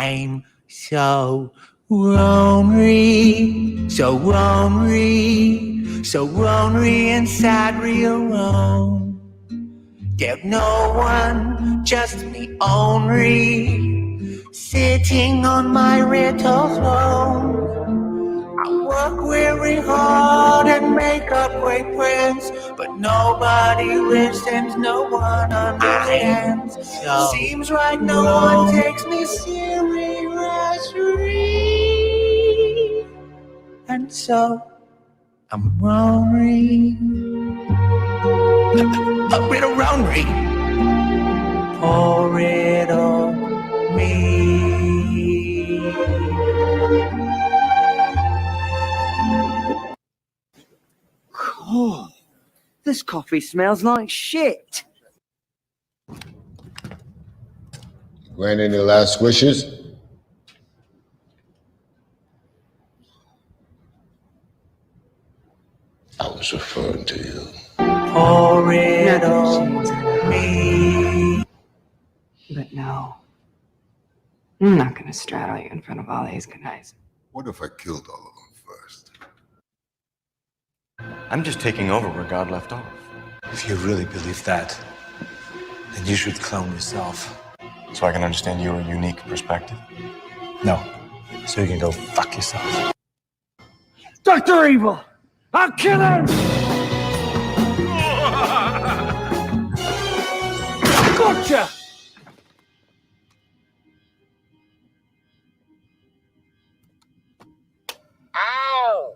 I'm so lonely, so lonely, so lonely and sadly alone. There's no one, just me only, sitting on my little throne. I work very hard and make up great plans, but nobody listens, no one understands. Seems like no one takes me seriously, and so I'm lonely, a little lonely. Poor little me. Oh, this coffee smells like shit. Grant any last wishes? I was referring to you. Poor little me. But no, I'm not gonna straddle you in front of all these guys. What if I killed all of them first? I'm just taking over where God left off. If you really believe that, then you should clone yourself. So I can understand your unique perspective? No, so you can go fuck yourself. Dr. Evil! I'll kill him! Gotcha! Ow!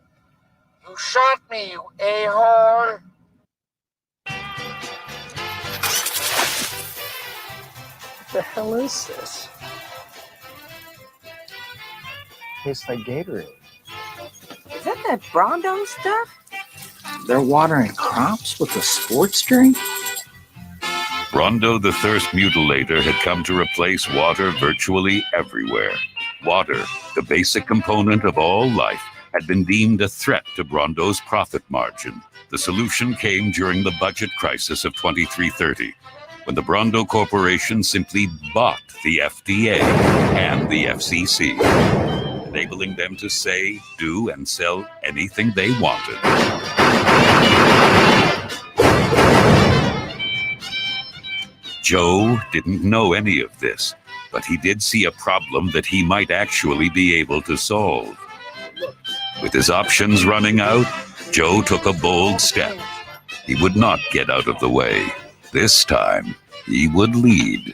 You shot me, you a-hole! What the hell is this? Tastes like Gatorade. Is that Brondo stuff? They're watering crops with a sports drink? Brondo the Thirst Mutilator had come to replace water virtually everywhere. Water, the basic component of all life, had been deemed a threat to Brondo's profit margin. The solution came during the budget crisis of 2330, when the Brondo Corporation simply bought the FDA and the FCC, enabling them to say, do, and sell anything they wanted. Joe didn't know any of this, but he did see a problem that he might actually be able to solve. With his options running out, Joe took a bold step. He would not get out of the way. This time, he would lead.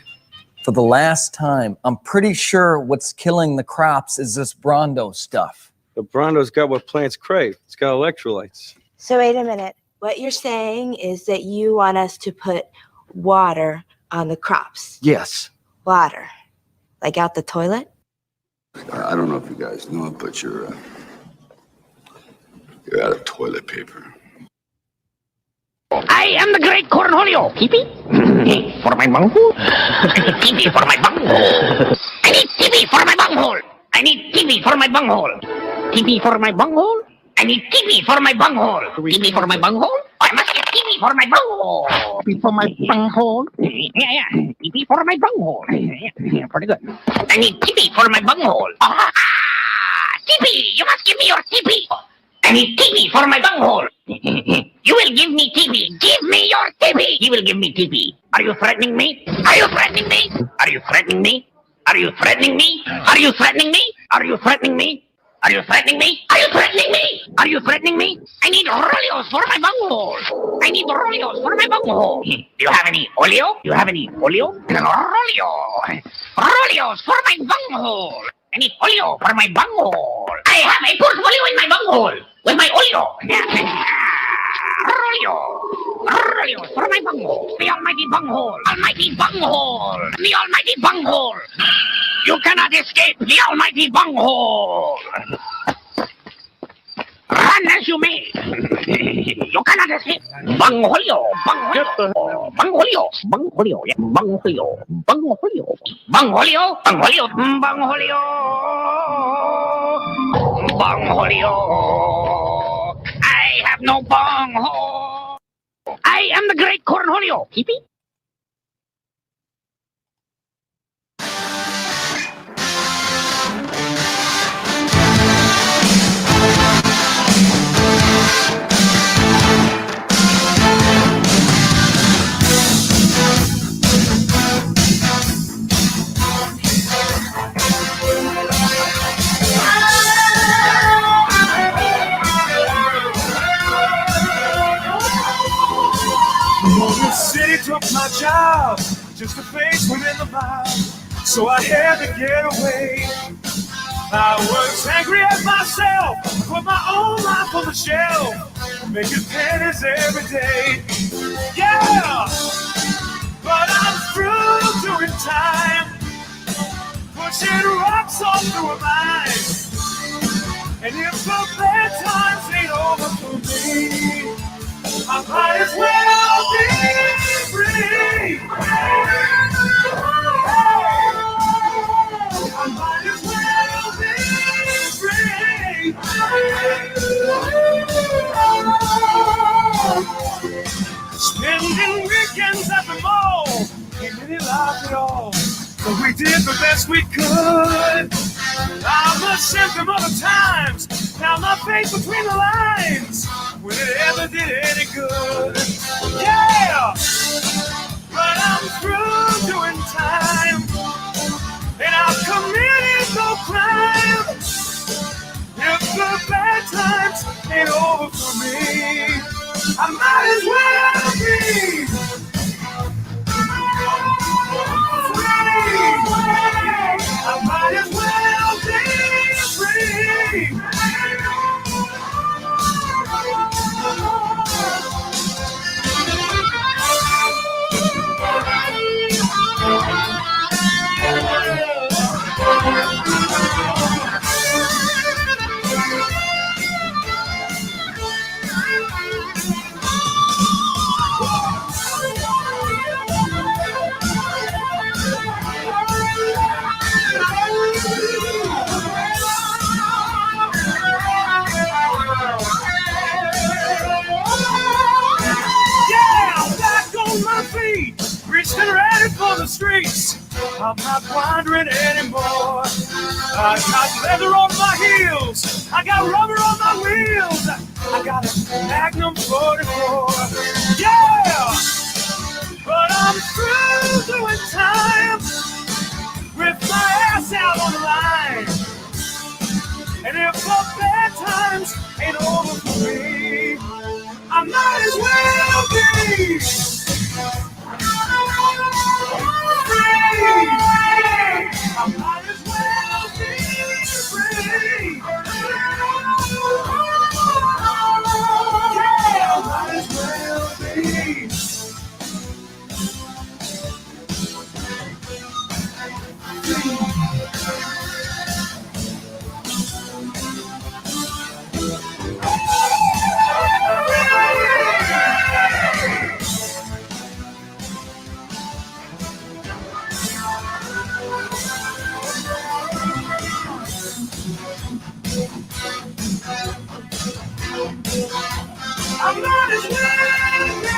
For the last time, I'm pretty sure what's killing the crops is this Brondo stuff. The Brondo's got what plants crave. It's got electrolytes. So wait a minute. What you're saying is that you want us to put water on the crops? Yes. Water? Like out the toilet? I don't know if you guys know it, but you're out of toilet paper. I am the great Cornholio. Teepee? For my bunghole? Teepee for my bunghole. I need teepee for my bunghole. I need teepee for my bunghole. Teepee for my bunghole? I need teepee for my bunghole. Teepee for my bunghole? I must get teepee for my bunghole. Teepee for my bunghole? Yeah. Teepee for my bunghole. Yeah, pretty good. I need teepee for my bunghole. Teepee! You must give me your teepee. I need teepee for my bunghole. You will give me teepee. Give me your teepee. You will give me teepee. Are you threatening me? Are you threatening me? Are you threatening me? Are you threatening me? Are you threatening me? Are you threatening me? Are you threatening me? Are you threatening me? Are you threatening me? I need Roleos for my bunghole. I need Roleos for my bunghole. Do you have any oleo? Do you have any oleo? Roleo. Roleos for my bunghole. I need oleo for my bunghole. I have a portfolio in my bunghole with my oleo. Roleo. Roleos for my bunghole. The almighty bunghole. Almighty bunghole. The almighty bunghole. You cannot escape the almighty bunghole. Run as you may. You cannot escape. Bungholio. Bungholio. Bungholio. Bungholio. Bungholio. Bungholio. Bungholio. Bungholio. Bungholio. Bungholio. I have no bunghole. I am the great Cornholio. Teepee? took my job just to face within the mob. So I had to get away. I was angry at myself, put my own life on the shelf, making pennies every day. Yeah, but I'm through doing time, pushing rocks all through a mine. And if the bad times ain't over for me, I might as well be free. I might as well be free. Spending weekends at the mall ain't any life at all, but we did the best we could. I'm a symptom of the times, now my face between the lines, when it ever did any good. Yeah, but I'm through doing time, and I've committed no crime. If the bad times ain't over for me, I might as well be free. I might as well be free. Reached and ready for the streets. I'm not wandering anymore. I got leather on my heels. I got rubber on my wheels. I got a Magnum 44. Yeah! But I'm through doing time with my ass out on the line. And if the bad times ain't over for me, I might as well be I might as well be free. Yeah, I might as well be. I might as well be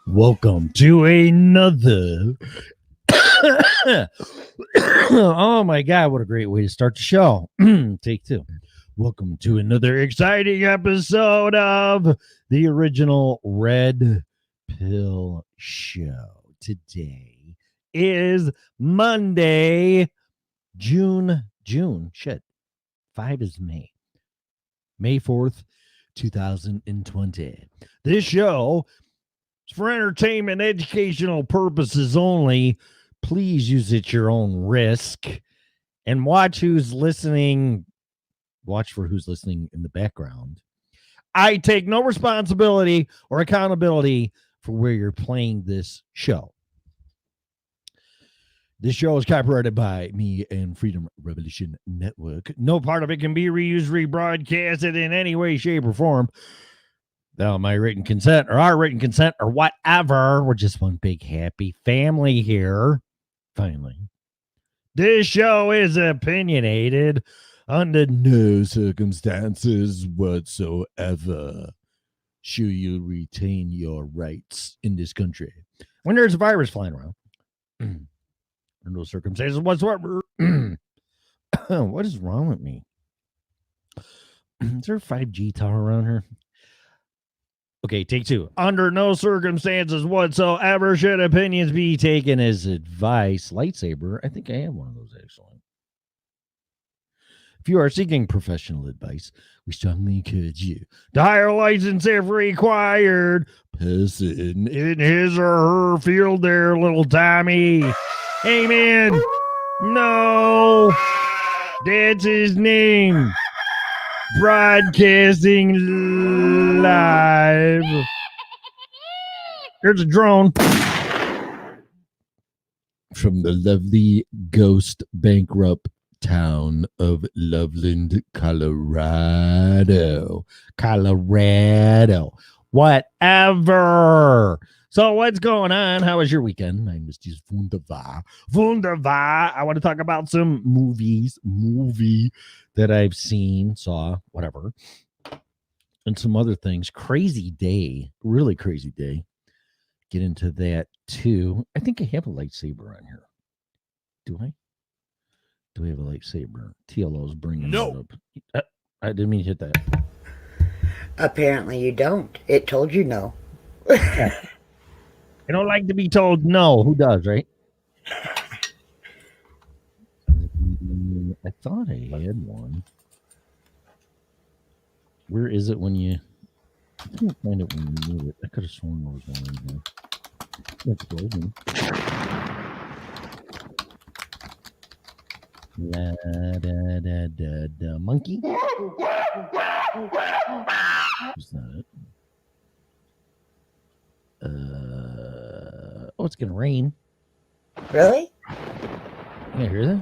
Welcome to another. Oh my God, what a great way to start the show. Take two. Welcome to another exciting episode of the original Red Pill Show. Today is Monday, June. 5 is May 4th, 2020. This show is for entertainment, educational purposes only. Please use it at your own risk and watch who's listening. Watch for who's listening in the background. I take no responsibility or accountability for where you're playing this show. This show is copyrighted by me and Freedom Revolution Network. No part of it can be reused, rebroadcasted in any way, shape, or form my written consent or our written consent or whatever. We're just one big happy family here. Finally. This show is opinionated under no circumstances whatsoever should you retain your rights in this country. When there's a virus flying around, under no circumstances whatsoever. What is wrong with me? Is there a 5G tower around here? Okay, take two. Under no circumstances whatsoever should opinions be taken as advice. Lightsaber. I think I have one of those, actually. If you are seeking professional advice, we strongly encourage you to hire a license if required person in his or her field there, little Tommy. Amen. No. That's his name. Broadcasting live. There's a drone from the lovely ghost bankrupt town of Loveland, Colorado. Whatever. So what's going on? How was your weekend? My name is just wunderbar. I want to talk about some movie that I've seen, saw, whatever, and some other things. Crazy day, really crazy day. Get into that too. I think I have a lightsaber on here. Do I? Do we have a lightsaber? TLO's bringing it up. I didn't mean to hit that. Apparently you don't. It told you no. Yeah. I don't like to be told no. Who does, right? I thought I had one. Where is it when you... I couldn't find it when you knew it. I could have sworn there was one in here. That's closing. La da da da da monkey. Who's that? Oh, it's gonna rain. Really? You hear that?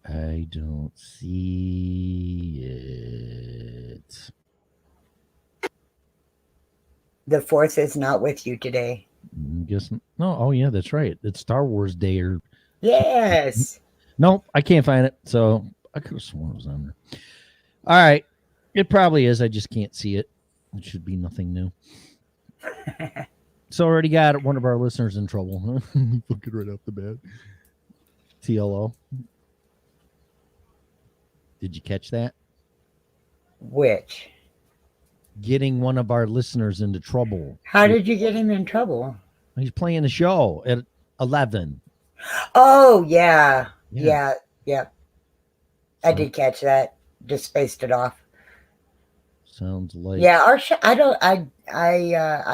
I don't see it. The Force is not with you today. Guess no. Oh yeah, that's right. It's Star Wars Day or yes. No, I can't find it. So I could have sworn it was on there. All right, it probably is. I just can't see it. It should be nothing new. So already got one of our listeners in trouble. Huh? Fucking right off the bat. TLO. Did you catch that? Which? Getting one of our listeners into trouble. How did you get him in trouble? He's playing a show at 11. Oh, yeah. Yeah. I did catch that. Just spaced it off. Sounds like... Yeah, our show, I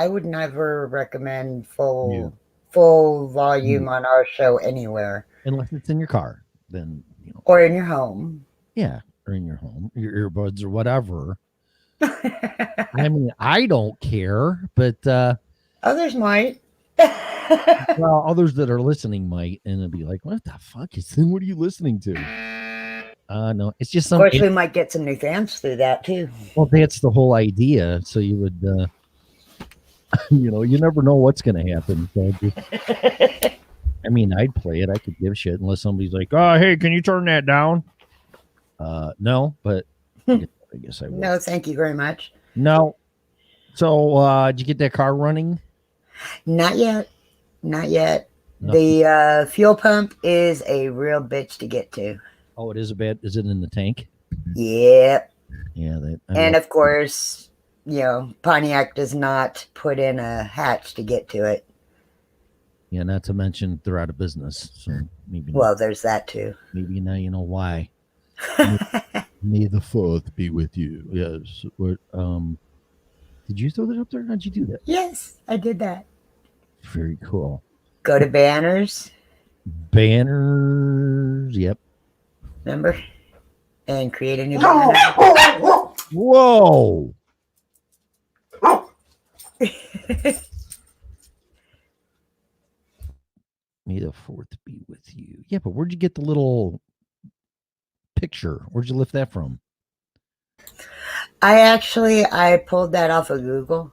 would never recommend full volume on our show anywhere. Unless it's in your car, then, you know. Or in your home. Yeah, or in your home, your earbuds or whatever. I mean, I don't care, but others might. Well, others that are listening might, and it'll be like, "What the fuck is this? What are you listening to?" No, it's just something. Of course, we might get some new fans through that too. Well, that's the whole idea. So you would, you know, you never know what's going to happen. So I mean, I'd play it. I could give shit unless somebody's like, "Oh, hey, can you turn that down?" No, but I guess I will. No, thank you very much. No. So, did you get that car running? Not yet. Not yet. No. The fuel pump is a real bitch to get to. Oh, it is a bad. Is it in the tank? Yep. Yeah. And of course, you know, Pontiac does not put in a hatch to get to it. Yeah, not to mention they're out of business. So maybe. Well, there's that too. Maybe now you know why. May the fourth be with you. Yes. What? Did you throw that up there? How'd you do that? Yes, I did that. Very cool. Go to banners. Banners. Yep. Remember? And create a new banner. Whoa. May the 4th be with you. Yeah, but where'd you get the little picture? Where'd you lift that from? I pulled that off of Google,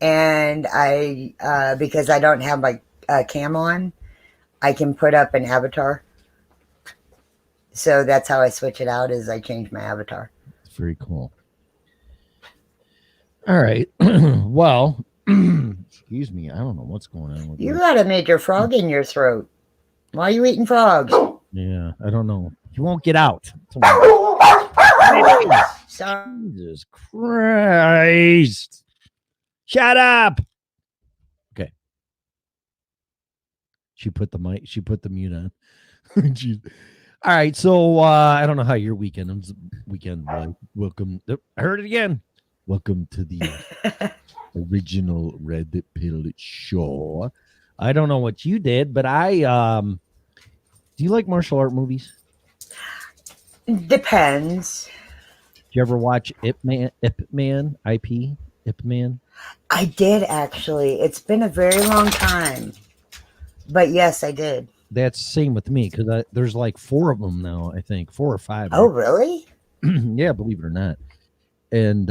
and because I don't have my cam on, I can put up an avatar. So that's how I switch it out, is I change my avatar. It's very cool. All right. Well, excuse me. I don't know what's going on with You got a major frog in your throat. Why are you eating frogs? Yeah, I don't know. You won't get out. Sorry. Jesus Christ. Shut up. Okay. She put the mute on. Jeez. All right. So I don't know how your weekend was. Welcome. I heard it again. Welcome to the original Red Pill Show. I don't know what you did, but do you like martial art movies? Depends. Did you ever watch Ip Man? I did, actually. It's been a very long time. But yes, I did. That's the same with me, because there's like 4 of them now, I think. 4 or 5. Oh, really? Yeah, believe it or not. And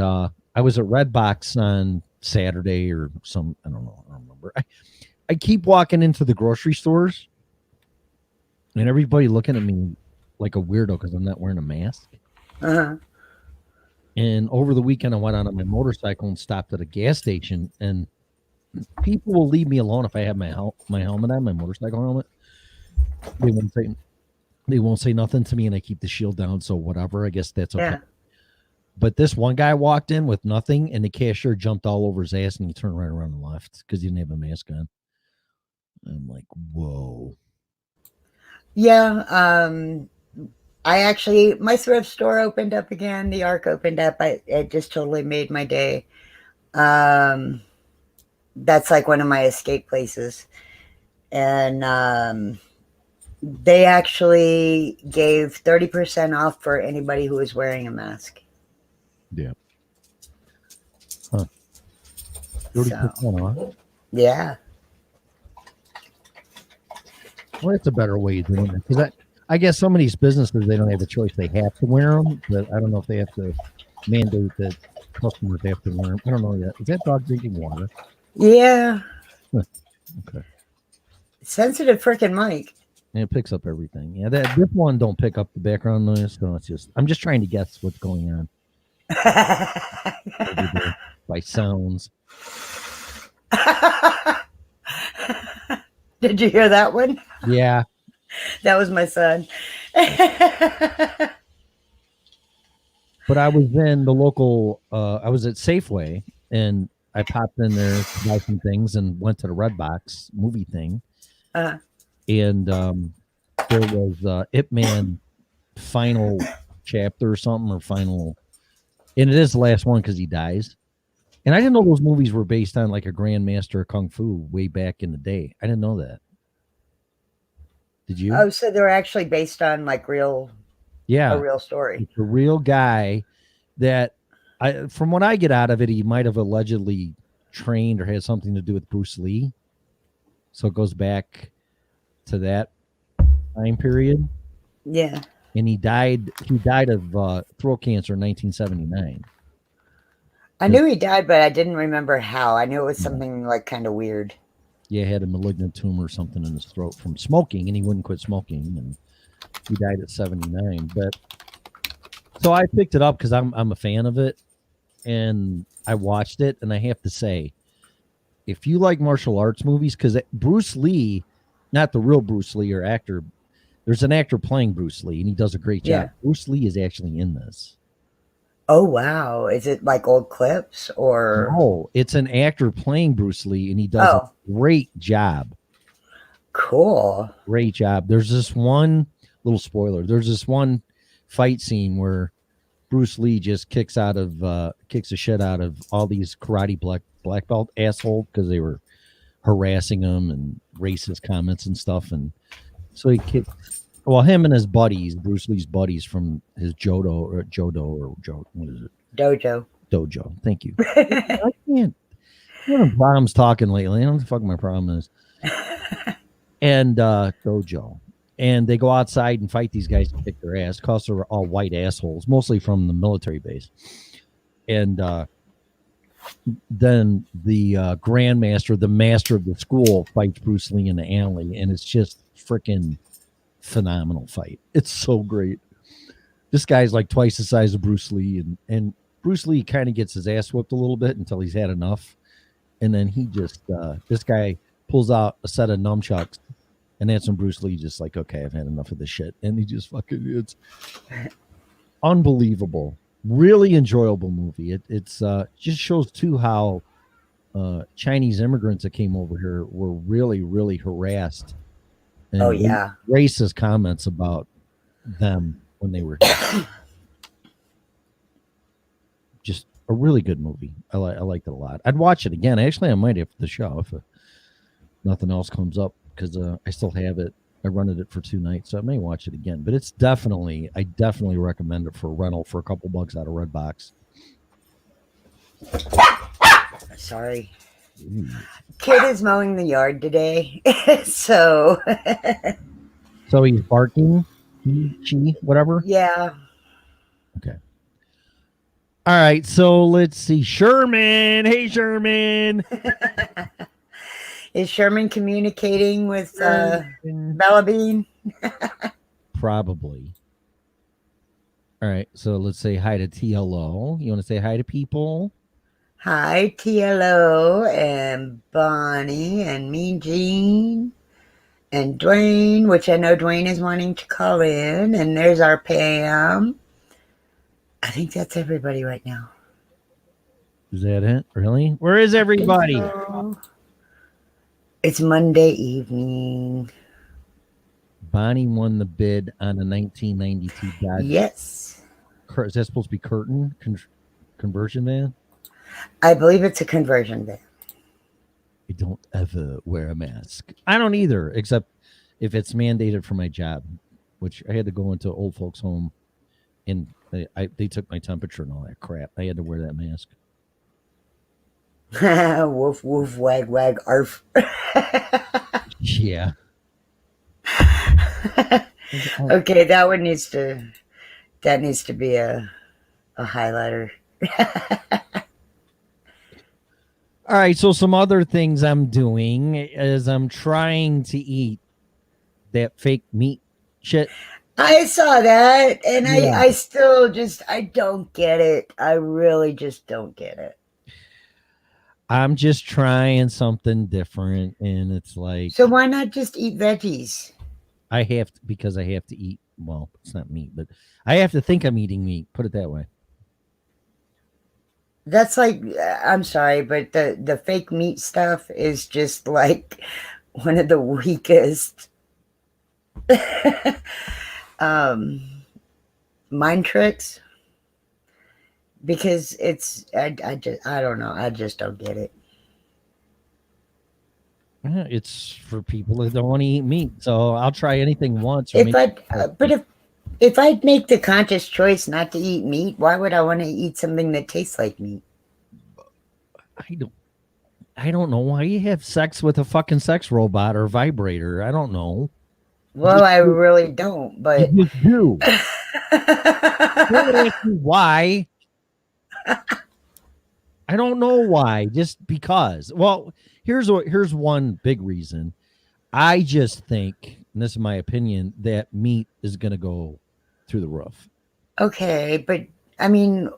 I was at Redbox on Saturday or some, I don't know, I don't remember. I keep walking into the grocery stores and everybody looking at me like a weirdo because I'm not wearing a mask. Uh-huh. And over the weekend, I went out on my motorcycle and stopped at a gas station, and people will leave me alone if I have my helmet on, my motorcycle helmet. They won't say nothing to me, and I keep the shield down, so whatever. I guess that's okay. Yeah. But this one guy walked in with nothing, and the cashier jumped all over his ass, and he turned right around and left because he didn't have a mask on. I'm like, whoa. Yeah. My thrift store opened up again. The Ark opened up. It just totally made my day. That's like one of my escape places. And they actually gave 30% off for anybody who was wearing a mask. Yeah. Huh. 30% off? Yeah. Well, that's a better way of doing it. Because I guess some of these businesses, they don't have a choice. They have to wear them. But I don't know if they have to mandate that customers have to wear them. I don't know yet. Is that dog drinking water? Yeah. Okay. Sensitive freaking mic. And it picks up everything. Yeah, this one don't pick up the background noise. So I'm just trying to guess what's going on. By sounds. Did you hear that one? Yeah. That was my son. But I was in the local, I was at Safeway, and I popped in there to buy some things and went to the Redbox movie thing. And there was Ip Man final chapter or something, or final, and it is the last one because he dies. And I didn't know those movies were based on like a Grandmaster of Kung Fu way back in the day. I didn't know that. Did you? Oh, so they're actually based on like a real story. It's a real guy that, from what I get out of it, he might have allegedly trained or had something to do with Bruce Lee. So it goes back to that time period. Yeah. And he died of throat cancer in 1979. I knew he died, but I didn't remember how. I knew it was something like kind of weird. Yeah, he had a malignant tumor or something in his throat from smoking, and he wouldn't quit smoking, and he died at 79. But so I picked it up because I'm a fan of it, and I watched it, and I have to say, if you like martial arts movies, because Bruce Lee, not the real Bruce Lee or actor, there's an actor playing Bruce Lee, and he does a great job. Yeah. Bruce Lee is actually in this. Oh, wow. Is it like old clips or? No, it's an actor playing Bruce Lee, and he does a great job. Cool. Great job. There's this one little spoiler. There's this one fight scene where Bruce Lee just kicks the shit out of all these karate black belt assholes because they were harassing him and racist comments and stuff. And so he kicked. Well, him and his buddies, Bruce Lee's buddies from his what is it? Dojo. Thank you. I can't. I'm having problems talking lately. I don't know what the fuck my problem is. and Dojo. And they go outside and fight these guys and kick their ass, because they're all white assholes, mostly from the military base. And then the grandmaster, the master of the school, fights Bruce Lee in the alley, and it's just freaking phenomenal fight. It's so great. This guy's like twice the size of Bruce Lee, and Bruce Lee kind of gets his ass whipped a little bit until he's had enough, and then he just this guy pulls out a set of nunchucks, and that's when Bruce Lee just like, okay, I've had enough of this shit, and he just fucking, it's unbelievable. Really enjoyable movie. It's just shows too how Chinese immigrants that came over here were really, really harassed. And Oh, yeah. racist comments about them when they were here. Just a really good movie. I liked it a lot. I'd watch it again. Actually, I might after the show if nothing else comes up, because I still have it. I rented it for 2 nights, so I may watch it again. But it's I definitely recommend it for rental for a couple bucks out of Redbox. Sorry. Kid is mowing the yard today, so So he's barking, she, whatever. yeah. Okay. All right, so let's see. Sherman. Hey, Sherman. Is Sherman communicating with Bella Bean? Probably. All right, so let's say hi to TLO. You want to say hi to people? Hi, TLO and Bonnie and Mean Gene and Dwayne, which I know Dwayne is wanting to call in. And there's our Pam. I think that's everybody right now. Is that it? Really? Where is everybody? So. It's Monday evening. Bonnie won the bid on the 1992 Dodge. Yes. Is that supposed to be curtain conversion van? I believe it's a conversion van. I don't ever wear a mask. I don't either, except if it's mandated for my job, which I had to go into old folks' home, and they took my temperature and all that crap. I had to wear that mask. Woof, woof, wag, wag, arf. Yeah. Okay, that needs to be a highlighter. All right, so some other things I'm doing is I'm trying to eat that fake meat shit. I saw that, and Yeah. I still I don't get it. I really just don't get it. I'm just trying something different, and it's like, So why not just eat veggies? I have to, because I have to eat. Well, it's not meat, but I have to think I'm eating meat. Put it that way. That's like, I'm sorry, but the fake meat stuff is just like one of the weakest mind tricks, because it's I don't know, I just don't get it. Yeah, it's for people that don't want to eat meat. So I'll try anything once. If I'd make the conscious choice not to eat meat, why would I want to eat something that tastes like meat? I don't know why you have sex with a fucking sex robot or vibrator. I don't know. Well, I really don't, but you just do. Don't ask me why. I don't know why. Just because. Well, here's one big reason. I just think, and this is my opinion, that meat is going to go through the roof. Okay, but I mean,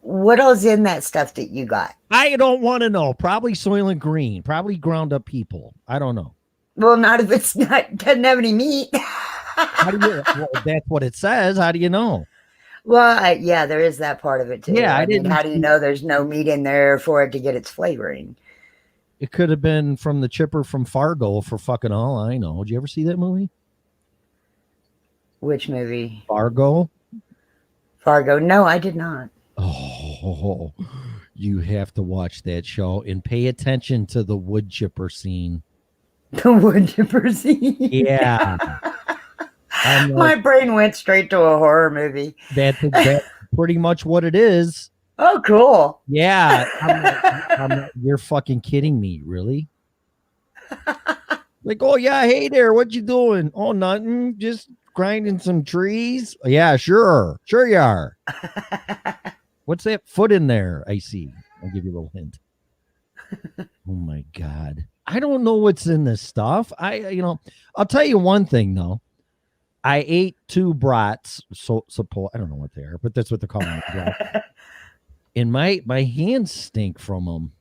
what else in that stuff that you got? I don't want to know. Probably Soylent Green. Probably ground up people. I don't know. Well, not if it's doesn't have any meat. How do you? Well, that's what it says. How do you know? Well, yeah, there is that part of it too. Yeah, I mean, how do you know there's no meat in there for it to get its flavoring? It could have been from the chipper from Fargo, for fucking all I know. Did you ever see that movie? Which movie? Fargo. Fargo. No, I did not. Oh, you have to watch that show and pay attention to the wood chipper scene. The wood chipper scene. Yeah. My brain went straight to a horror movie. That's pretty much what it is. Oh, cool. Yeah. You're fucking kidding me, really? Like, oh yeah, hey there, what you doing? Oh, nothing, just grinding some trees. Yeah, sure you are. What's that foot in there? I see. I'll give you a little hint. Oh my God. I don't know what's in this stuff. I'll tell you one thing though. I ate 2 brats. So I don't know what they are, but that's what they're calling it. And my hands stink from them.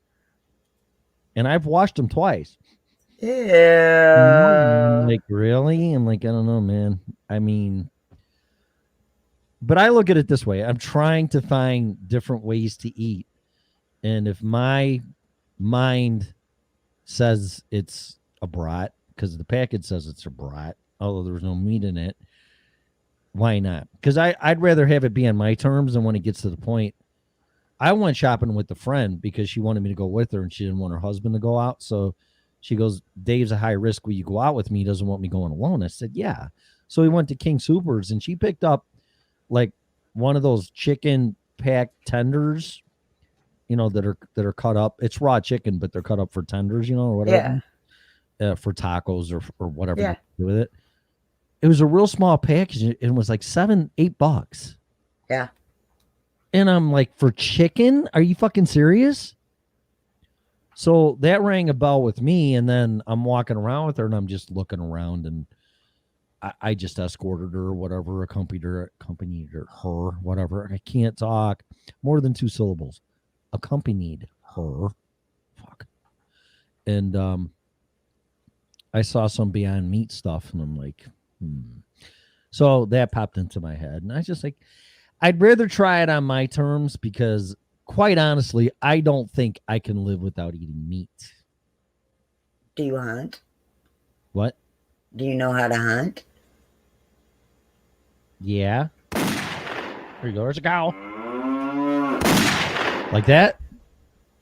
And I've washed them twice. Yeah. Like, really? I'm like, I don't know, man. I mean, but I look at it this way. I'm trying to find different ways to eat. And if my mind says it's a brat, because the package says it's a brat, although there's no meat in it, why not? Because I'd rather have it be on my terms, and when it gets to the point, I went shopping with a friend because she wanted me to go with her, and she didn't want her husband to go out. So she goes, Dave's a high risk. Will you go out with me? He doesn't want me going alone. I said, yeah. So we went to King Soopers, and she picked up like one of those chicken pack tenders, that are cut up. It's raw chicken, but they're cut up for tenders, or whatever. Yeah. For tacos or whatever you do with it. It was a real small package. It was like $7-8. Yeah. And I'm like, for chicken? Are you fucking serious? So that rang a bell with me. And then I'm walking around with her and I'm just looking around, and I just escorted her or whatever, accompanied her, whatever. I can't talk more than 2 syllables. Accompanied her. Fuck. And I saw some Beyond Meat stuff, and I'm like, So that popped into my head, and I was just like, I'd rather try it on my terms, because quite honestly, I don't think I can live without eating meat. Do you hunt? What? Do you know how to hunt? Yeah. There you go. There's a cow. Like that?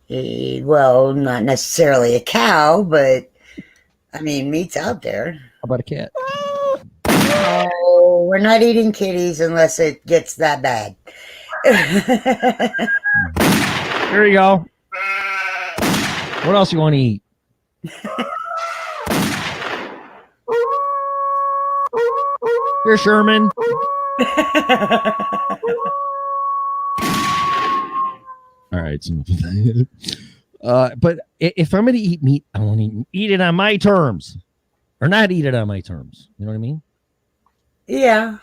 Well, not necessarily a cow, but I mean, meat's out there. How about a cat? No, we're not eating kitties unless it gets that bad. There you go. What else you want to eat? Here, Sherman. All right. But if I'm going to eat meat, I want to eat it on my terms, or not eat it on my terms. You know what I mean? Yeah.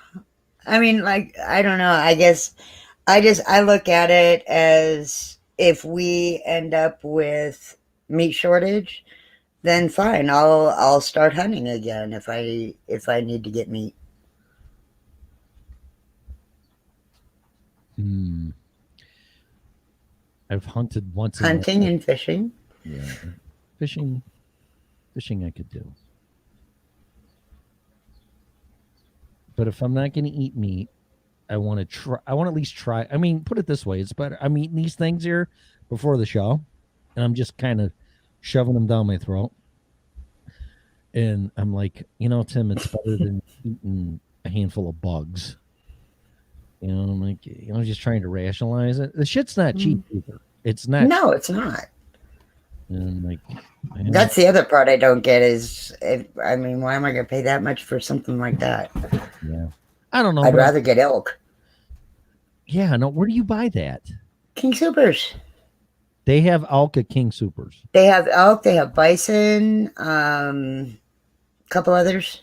I mean, like, I don't know. I guess I look at it as, if we end up with meat shortage, then fine. I'll start hunting again if I need to get meat. I've hunted once. Hunting and fishing. Yeah, fishing I could do. But if I'm not going to eat meat, I want to try. I want to at least try. I mean, put it this way: it's better. I'm eating these things here before the show, and I'm just kind of shoving them down my throat. And I'm like, Tim, it's better than eating a handful of bugs. I'm like, just trying to rationalize it. The shit's not cheap either. It's not. No, it's not. And like, that's the other part I don't get is, I mean, why am I going to pay that much for something like that? Yeah. I don't know. I'd rather get elk. Yeah, no. Where do you buy that? King Soopers. They have elk at King Soopers. They have elk. They have bison. Couple others.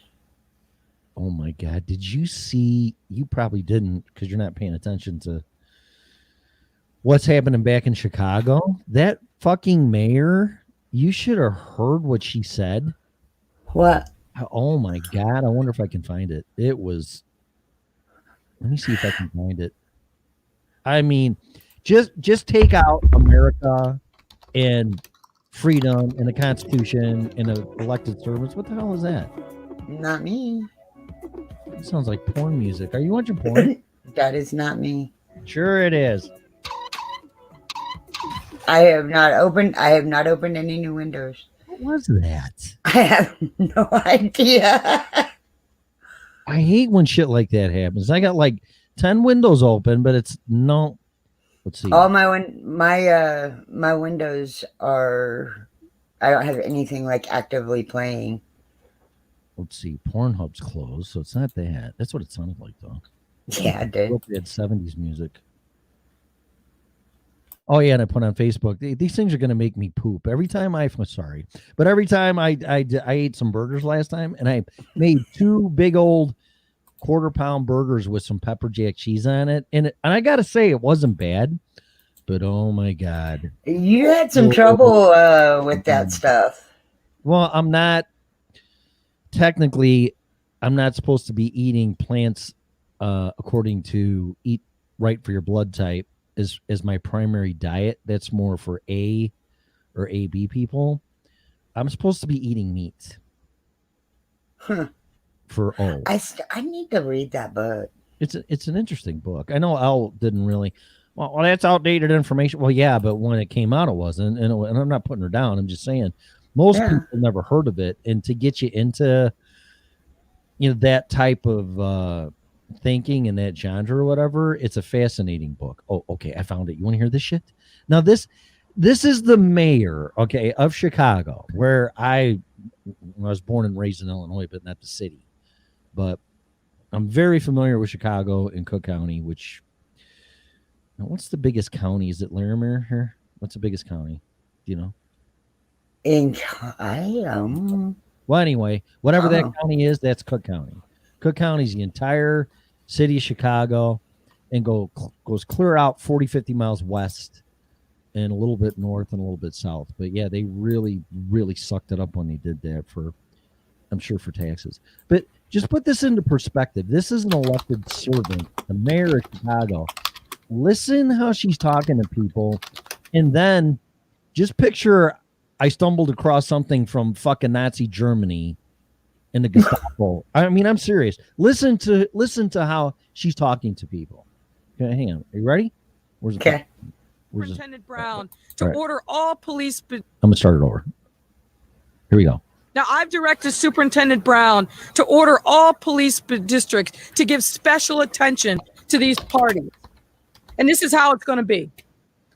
Oh my God! Did you see? You probably didn't, because you're not paying attention to what's happening back in Chicago. That fucking mayor. You should have heard what she said. What? Oh my God! I wonder if I can find it. It was. Let me see if I can find it. I mean, just take out America and freedom and the Constitution and the elected servants. What the hell is that? Not me. It sounds like porn music. Are you watching porn? That is not me. Sure it is. I have not opened any new windows. What was that? I have no idea. I hate when shit like that happens. I got like 10 windows open, but it's no. Let's see. All my windows are. I don't have anything like actively playing. let's see, Pornhub's closed, so it's not that. That's what it sounded like, though. Yeah, it did. They had 70s music. Oh yeah, and I put on Facebook. These things are going to make me poop every time I ate some burgers last time, and I made 2 big old quarter-pound burgers with some pepper jack cheese on it, and I got to say it wasn't bad, but oh my god, You had some trouble with that stuff. Well, I'm not supposed to be eating plants according to eat right for your blood type as my primary diet. That's more for A or AB people. I'm supposed to be eating meat. For O. I need to read that book. It's an interesting book. I know Al didn't really. Well, that's outdated information. Well, yeah, but when it came out, it wasn't. And I'm not putting her down. I'm just saying most people never heard of it, and to get you into that type of thinking in that genre or whatever, it's a fascinating book. Oh, okay, I found it. You want to hear this shit? Now this is the mayor, okay, of Chicago, where I was born and raised in Illinois, but not the city. But I'm very familiar with Chicago and Cook County, which what's the biggest county? Is it Larimer here? What's the biggest county? Do you know? Well, anyway, whatever that county is, that's Cook County. Cook County is the entire city of Chicago and goes clear out 40, 50 miles west and a little bit north and a little bit south. But yeah, they really, really sucked it up when they did that I'm sure for taxes. But just put this into perspective. This is an elected servant, the mayor of Chicago. Listen how she's talking to people. And then just picture I stumbled across something from fucking Nazi Germany in the Gestapo. I mean, I'm serious. Listen to how she's talking to people. Okay, hang on. Are you ready? Superintendent Brown to order all police. I'm gonna start it over. Here we go. Now, I've directed Superintendent Brown to order all police districts to give special attention to these parties. And this is how it's going to be.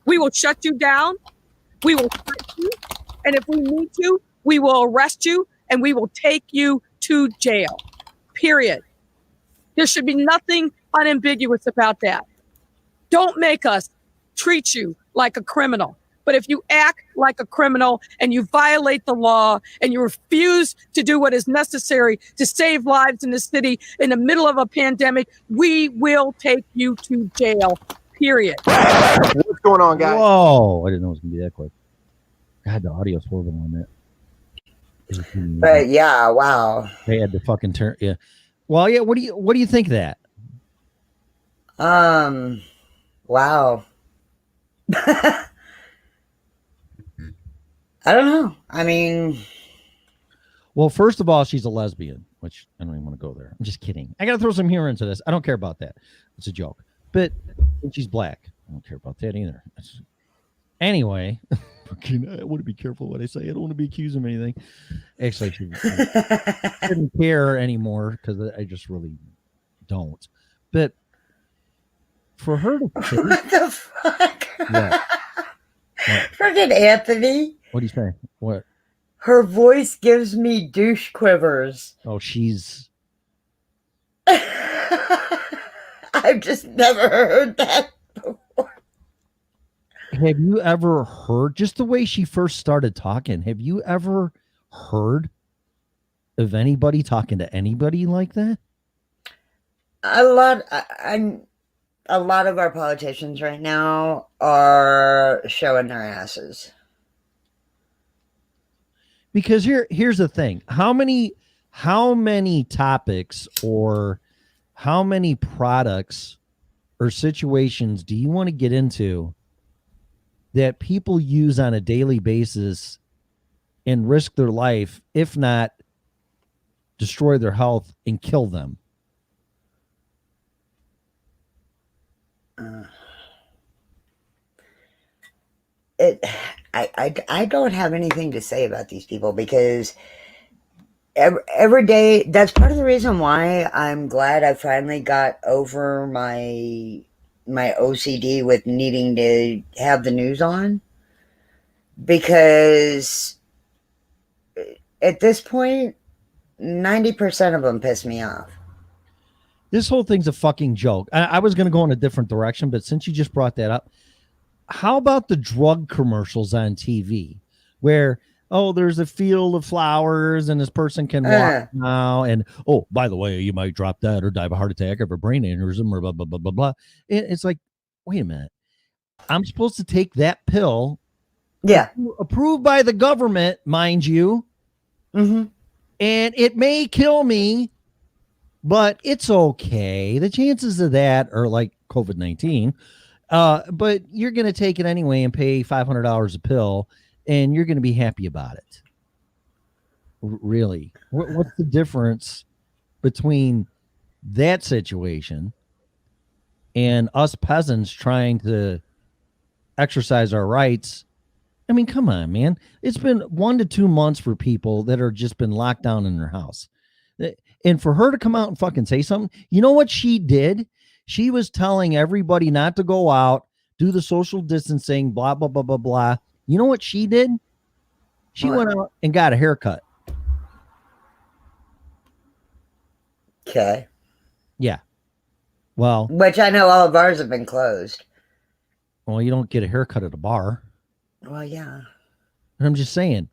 We will shut you down. We will search you. And if we need to, we will arrest you and we will take you to jail. Period. There should be nothing unambiguous about that. Don't make us treat you like a criminal. But if you act like a criminal and you violate the law and you refuse to do what is necessary to save lives in the city in the middle of a pandemic, we will take you to jail. Period. What's going on, guys? Whoa, I didn't know it was gonna be that quick. God, the audio's horrible on that. But yeah, wow. They had to fucking turn. Yeah. Well, yeah. What do you think of that? Wow. I don't know. I mean, well, first of all, she's a lesbian, which I don't even want to go there. I'm just kidding. I got to throw some humor into this. I don't care about that. It's a joke. But she's black. I don't care about that either. Anyway, I want to be careful what I say. I don't want to be accused of anything. Actually, I shouldn't care anymore because I just really don't. But for her to say, what the fuck? What? Friggin' Anthony. What do you say? What? Her voice gives me douche quivers. Oh, she's. I've just never heard that before. Have you ever heard, just the way she first started talking, have you ever heard of anybody talking to anybody like that? A lot of our politicians right now are showing their asses. Because here's the thing. How many topics or how many products or situations do you want to get into that people use on a daily basis and risk their life, if not destroy their health and kill them? I don't have anything to say about these people because every day, that's part of the reason why I'm glad I finally got over my OCD with needing to have the news on, because at this point 90% of them piss me off. This whole thing's a fucking joke. I was going to go in a different direction, but since you just brought that up, how about the drug commercials on TV where, oh, there's a field of flowers and this person can walk now. And, oh, by the way, you might drop that or die of a heart attack or a brain aneurysm or blah, blah, blah, blah, blah. It's like, wait a minute. I'm supposed to take that pill. Yeah. Approved by the government, mind you. Mm-hmm. And it may kill me, but it's okay. The chances of that are like COVID-19. But you're going to take it anyway and pay $500 a pill, and you're going to be happy about it. Really? What's the difference between that situation and us peasants trying to exercise our rights? I mean, come on, man. It's been 1 to 2 months for people that are just been locked down in their house. And for her to come out and fucking say something, you know what she did? She was telling everybody not to go out, do the social distancing, blah, blah, blah, blah, blah. You know what she did? She went out and got a haircut. Okay. Yeah. Well, which I know all of ours have been closed. Well, you don't get a haircut at a bar. Well, yeah. And I'm just saying,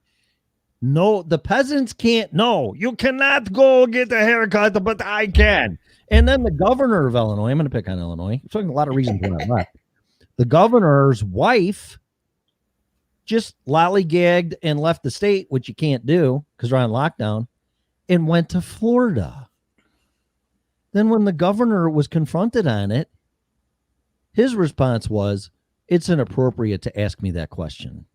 no, the peasants can't. No, you cannot go get a haircut, but I can. And then the governor of Illinois, I'm going to pick on Illinois. There's a lot of reasons why I left. The governor's wife just lollygagged and left the state, which you can't do because they're on lockdown, and went to Florida. Then when the governor was confronted on it, his response was, it's inappropriate to ask me that question.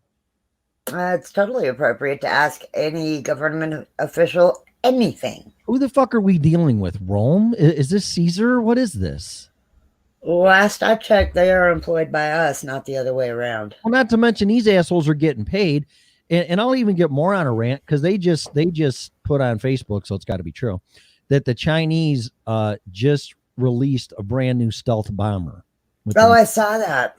It's totally appropriate to ask any government official anything. Who the fuck are we dealing with? Rome? Is this Caesar? What is this? Last I checked, they are employed by us, not the other way around. Well, not to mention these assholes are getting paid. And I'll even get more on a rant because they just put on Facebook, so it's got to be true, that the Chinese just released a brand new stealth bomber. Oh, I saw that.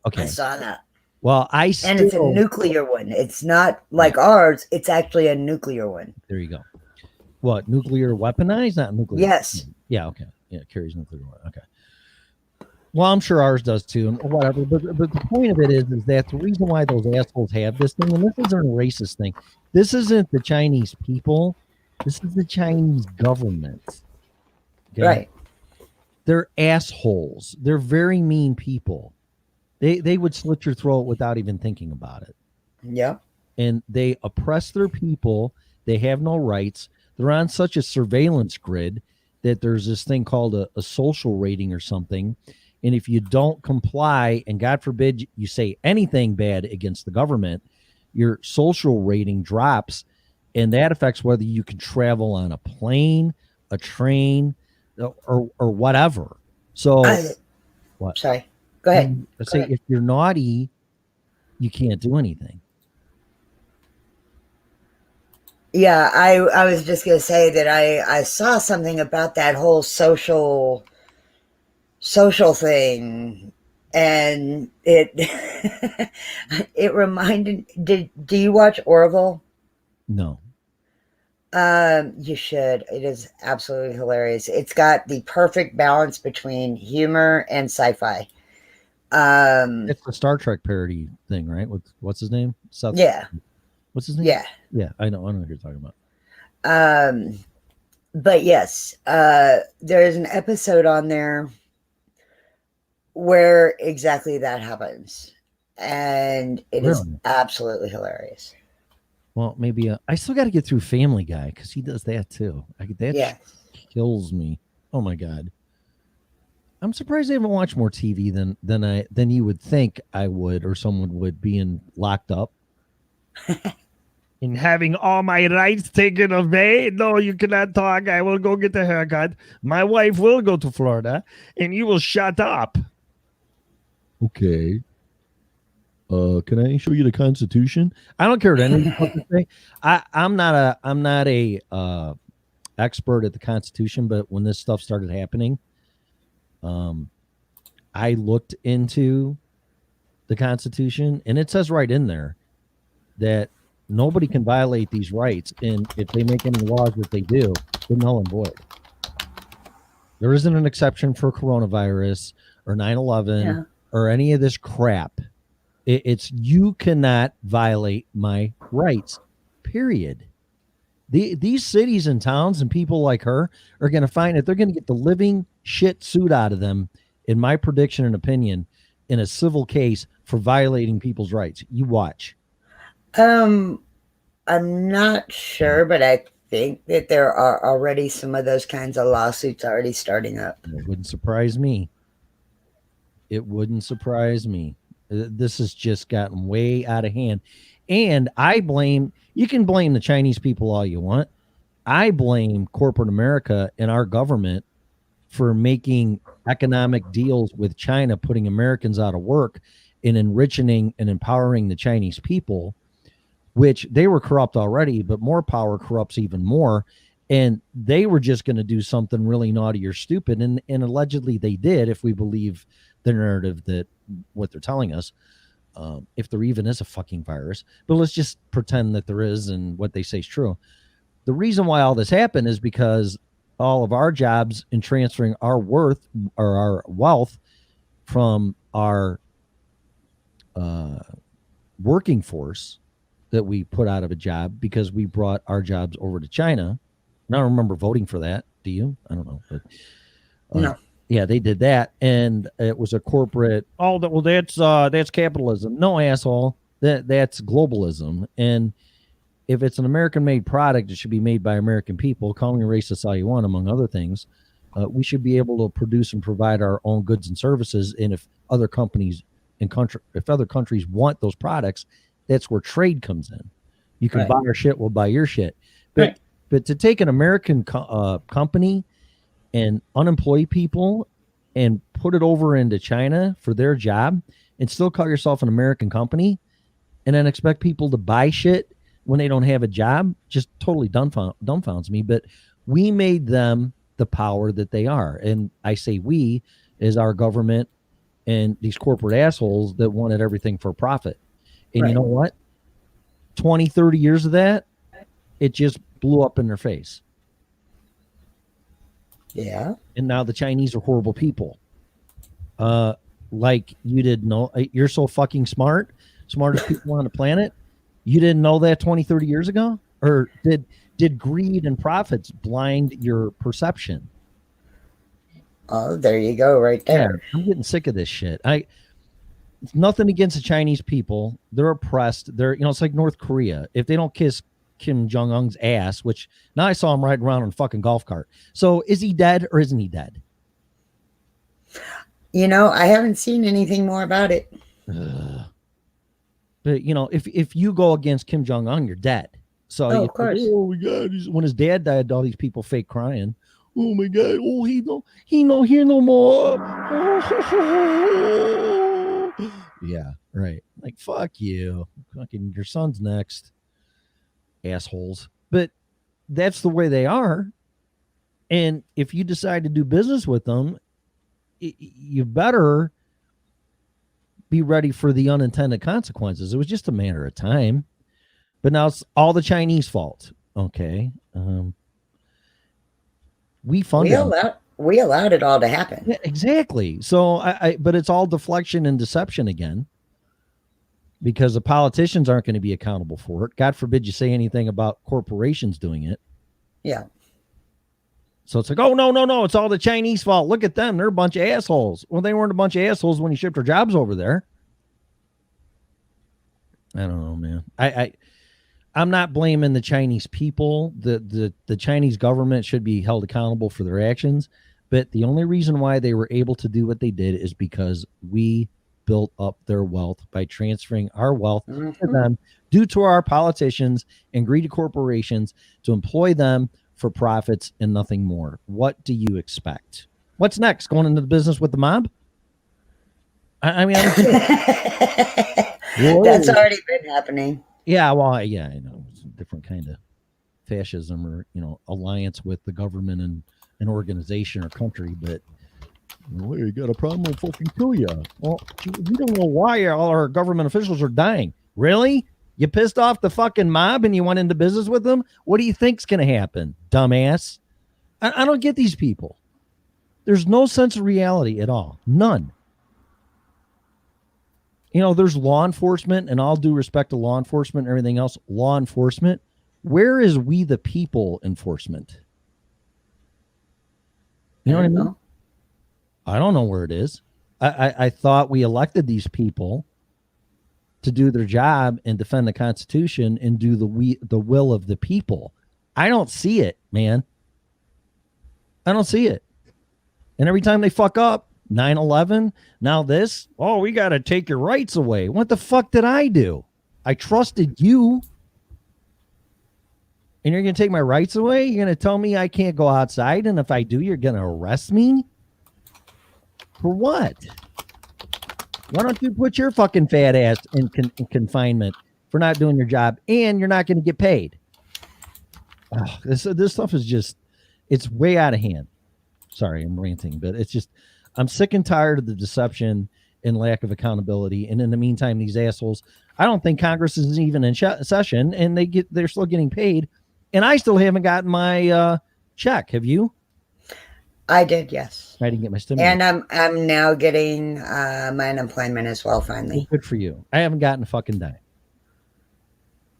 Okay. I saw that. Well, and it's a nuclear one. It's not like ours. It's actually a nuclear one. There you go. What, nuclear weaponized? Not nuclear. Yes. Yeah, okay. Yeah, it carries nuclear weapon. Okay. Well, I'm sure ours does too, and whatever. But the point of it is that the reason why those assholes have this thing, and this isn't a racist thing. This isn't the Chinese people. This is the Chinese government. Okay? Right. They're assholes. They're very mean people. They would slit your throat without even thinking about it. Yeah. And they oppress their people. They have no rights. They're on such a surveillance grid that there's this thing called a social rating or something. And if you don't comply, and God forbid you say anything bad against the government, your social rating drops. And that affects whether you can travel on a plane, a train, or whatever. So what? Sorry. Go ahead. Let's say if you're naughty, you can't do anything. Yeah, I was just going to say that I saw something about that whole social thing, and it it reminded. Do you watch Orville? No. You should. It is absolutely hilarious. It's got the perfect balance between humor and sci-fi. It's the Star Trek parody thing, right? What's his name? Yeah. What's his name? Yeah. Yeah, I know what you're talking about. But yes, there is an episode on there where exactly that happens, and it is absolutely hilarious. Well, maybe I still got to get through Family Guy because he does that too. That kills me. Oh my God. I'm surprised I haven't watched more TV than you would think I would, or someone would, being locked up and having all my rights taken away. No, you cannot talk. I will go get a haircut. My wife will go to Florida, and you will shut up. Okay. Can I show you the Constitution? I don't care what anyone fucking say. I'm not a expert at the Constitution, but when this stuff started happening, I looked into the Constitution, and it says right in there that Nobody can violate these rights, and if they make any laws that they do, they're null and void. There isn't an exception for coronavirus or 9/11 or any of this crap. It's you cannot violate my rights, period. These cities and towns and people like her are going to find that they're going to get the living shit suit out of them, in my prediction and opinion, in a civil case for violating people's rights. You watch. I'm not sure, but I think that there are already some of those kinds of lawsuits already starting up. It wouldn't surprise me. It wouldn't surprise me. This has just gotten way out of hand. And you can blame the Chinese people all you want. I blame corporate America and our government for making economic deals with China, putting Americans out of work and enriching and empowering the Chinese people, which they were corrupt already, but more power corrupts even more. And they were just going to do something really naughty or stupid. And allegedly they did, if we believe the narrative that what they're telling us, if there even is a fucking virus. But let's just pretend that there is, and what they say is true. The reason why all this happened is because all of our jobs in transferring our worth or our wealth from our working force that we put out of a job because we brought our jobs over to China. And I don't remember voting for that. Do you? I don't know. But, no. Yeah, they did that, and it was a corporate. Oh, that's capitalism. No, asshole. That's globalism. And if it's an American-made product, it should be made by American people. Call me racist all you want, among other things. We should be able to produce and provide our own goods and services. And if other companies if other countries want those products, that's where trade comes in. You can buy our shit, we'll buy your shit. But to take an American company and unemploy people and put it over into China for their job and still call yourself an American company and then expect people to buy shit when they don't have a job just totally dumbfounds me. But we made them the power that they are. And I say we is our government and these corporate assholes that wanted everything for profit. And you know what? 20, 30 years of that, it just blew up in their face. Yeah. And now the Chinese are horrible people. Like you didn't know. You're so fucking smart. Smartest people on the planet. You didn't know that 20, 30 years ago? Or did greed and profits blind your perception? Oh, there you go, right there. Yeah, I'm getting sick of this shit. It's nothing against the Chinese people. They're oppressed. It's like North Korea. If they don't kiss Kim Jong-un's ass, which now I saw him riding around on a fucking golf cart. So is he dead or isn't he dead? I haven't seen anything more about it. But if you go against Kim Jong-un, you're dead. So of course. Oh my God! When his dad died, all these people fake crying. Oh my God! Oh, he no here no more. Yeah, right. Like fuck you. Fucking your son's next. Assholes. But that's the way they are. And if you decide to do business with them, you better be ready for the unintended consequences. It was just a matter of time. But now it's all the Chinese fault. Okay. We funded we allowed it all to happen. Yeah, exactly. So but it's all deflection and deception again. Because the politicians aren't going to be accountable for it. God forbid you say anything about corporations doing it. Yeah. So it's like, oh, no. It's all the Chinese fault. Look at them. They're a bunch of assholes. Well, they weren't a bunch of assholes when you shipped their jobs over there. I don't know, man. I'm not blaming the Chinese people. The Chinese government should be held accountable for their actions. But the only reason why they were able to do what they did is because we built up their wealth by transferring our wealth to them due to our politicians and greedy corporations to employ them for profits and nothing more. What do you expect? What's next? Going into the business with the mob? I mean, that's already been happening. Yeah, well, yeah, I know it's a different kind of fascism or alliance with the government and an organization or country, but well, you got a problem, we'll fucking kill you. Well, we don't know why all our government officials are dying. Really? You pissed off the fucking mob and you went into business with them? What do you think's going to happen, dumbass? I don't get these people. There's no sense of reality at all. None. You know, there's law enforcement, and all due respect to law enforcement and everything else, law enforcement. Where is we the people enforcement? You know what I mean? I don't know where it is. I thought we elected these people to do their job and defend the Constitution and do the will of the people. I don't see it, man. I don't see it. And every time they fuck up, 9/11, now this, oh, we got to take your rights away. What the fuck did I do? I trusted you. And you're going to take my rights away? You're going to tell me I can't go outside, and if I do, you're going to arrest me? For what? Why don't you put your fucking fat ass in confinement for not doing your job, and you're not going to get paid? Oh, this stuff is just, it's way out of hand. Sorry, I'm ranting, but it's just, I'm sick and tired of the deception and lack of accountability. And in the meantime, these assholes, I don't think Congress is even in session, and they're still getting paid. And I still haven't gotten my check. Have you? I did, yes. I didn't get my stimulus. And I'm now getting my unemployment as well, finally. Good for you. I haven't gotten a fucking dime.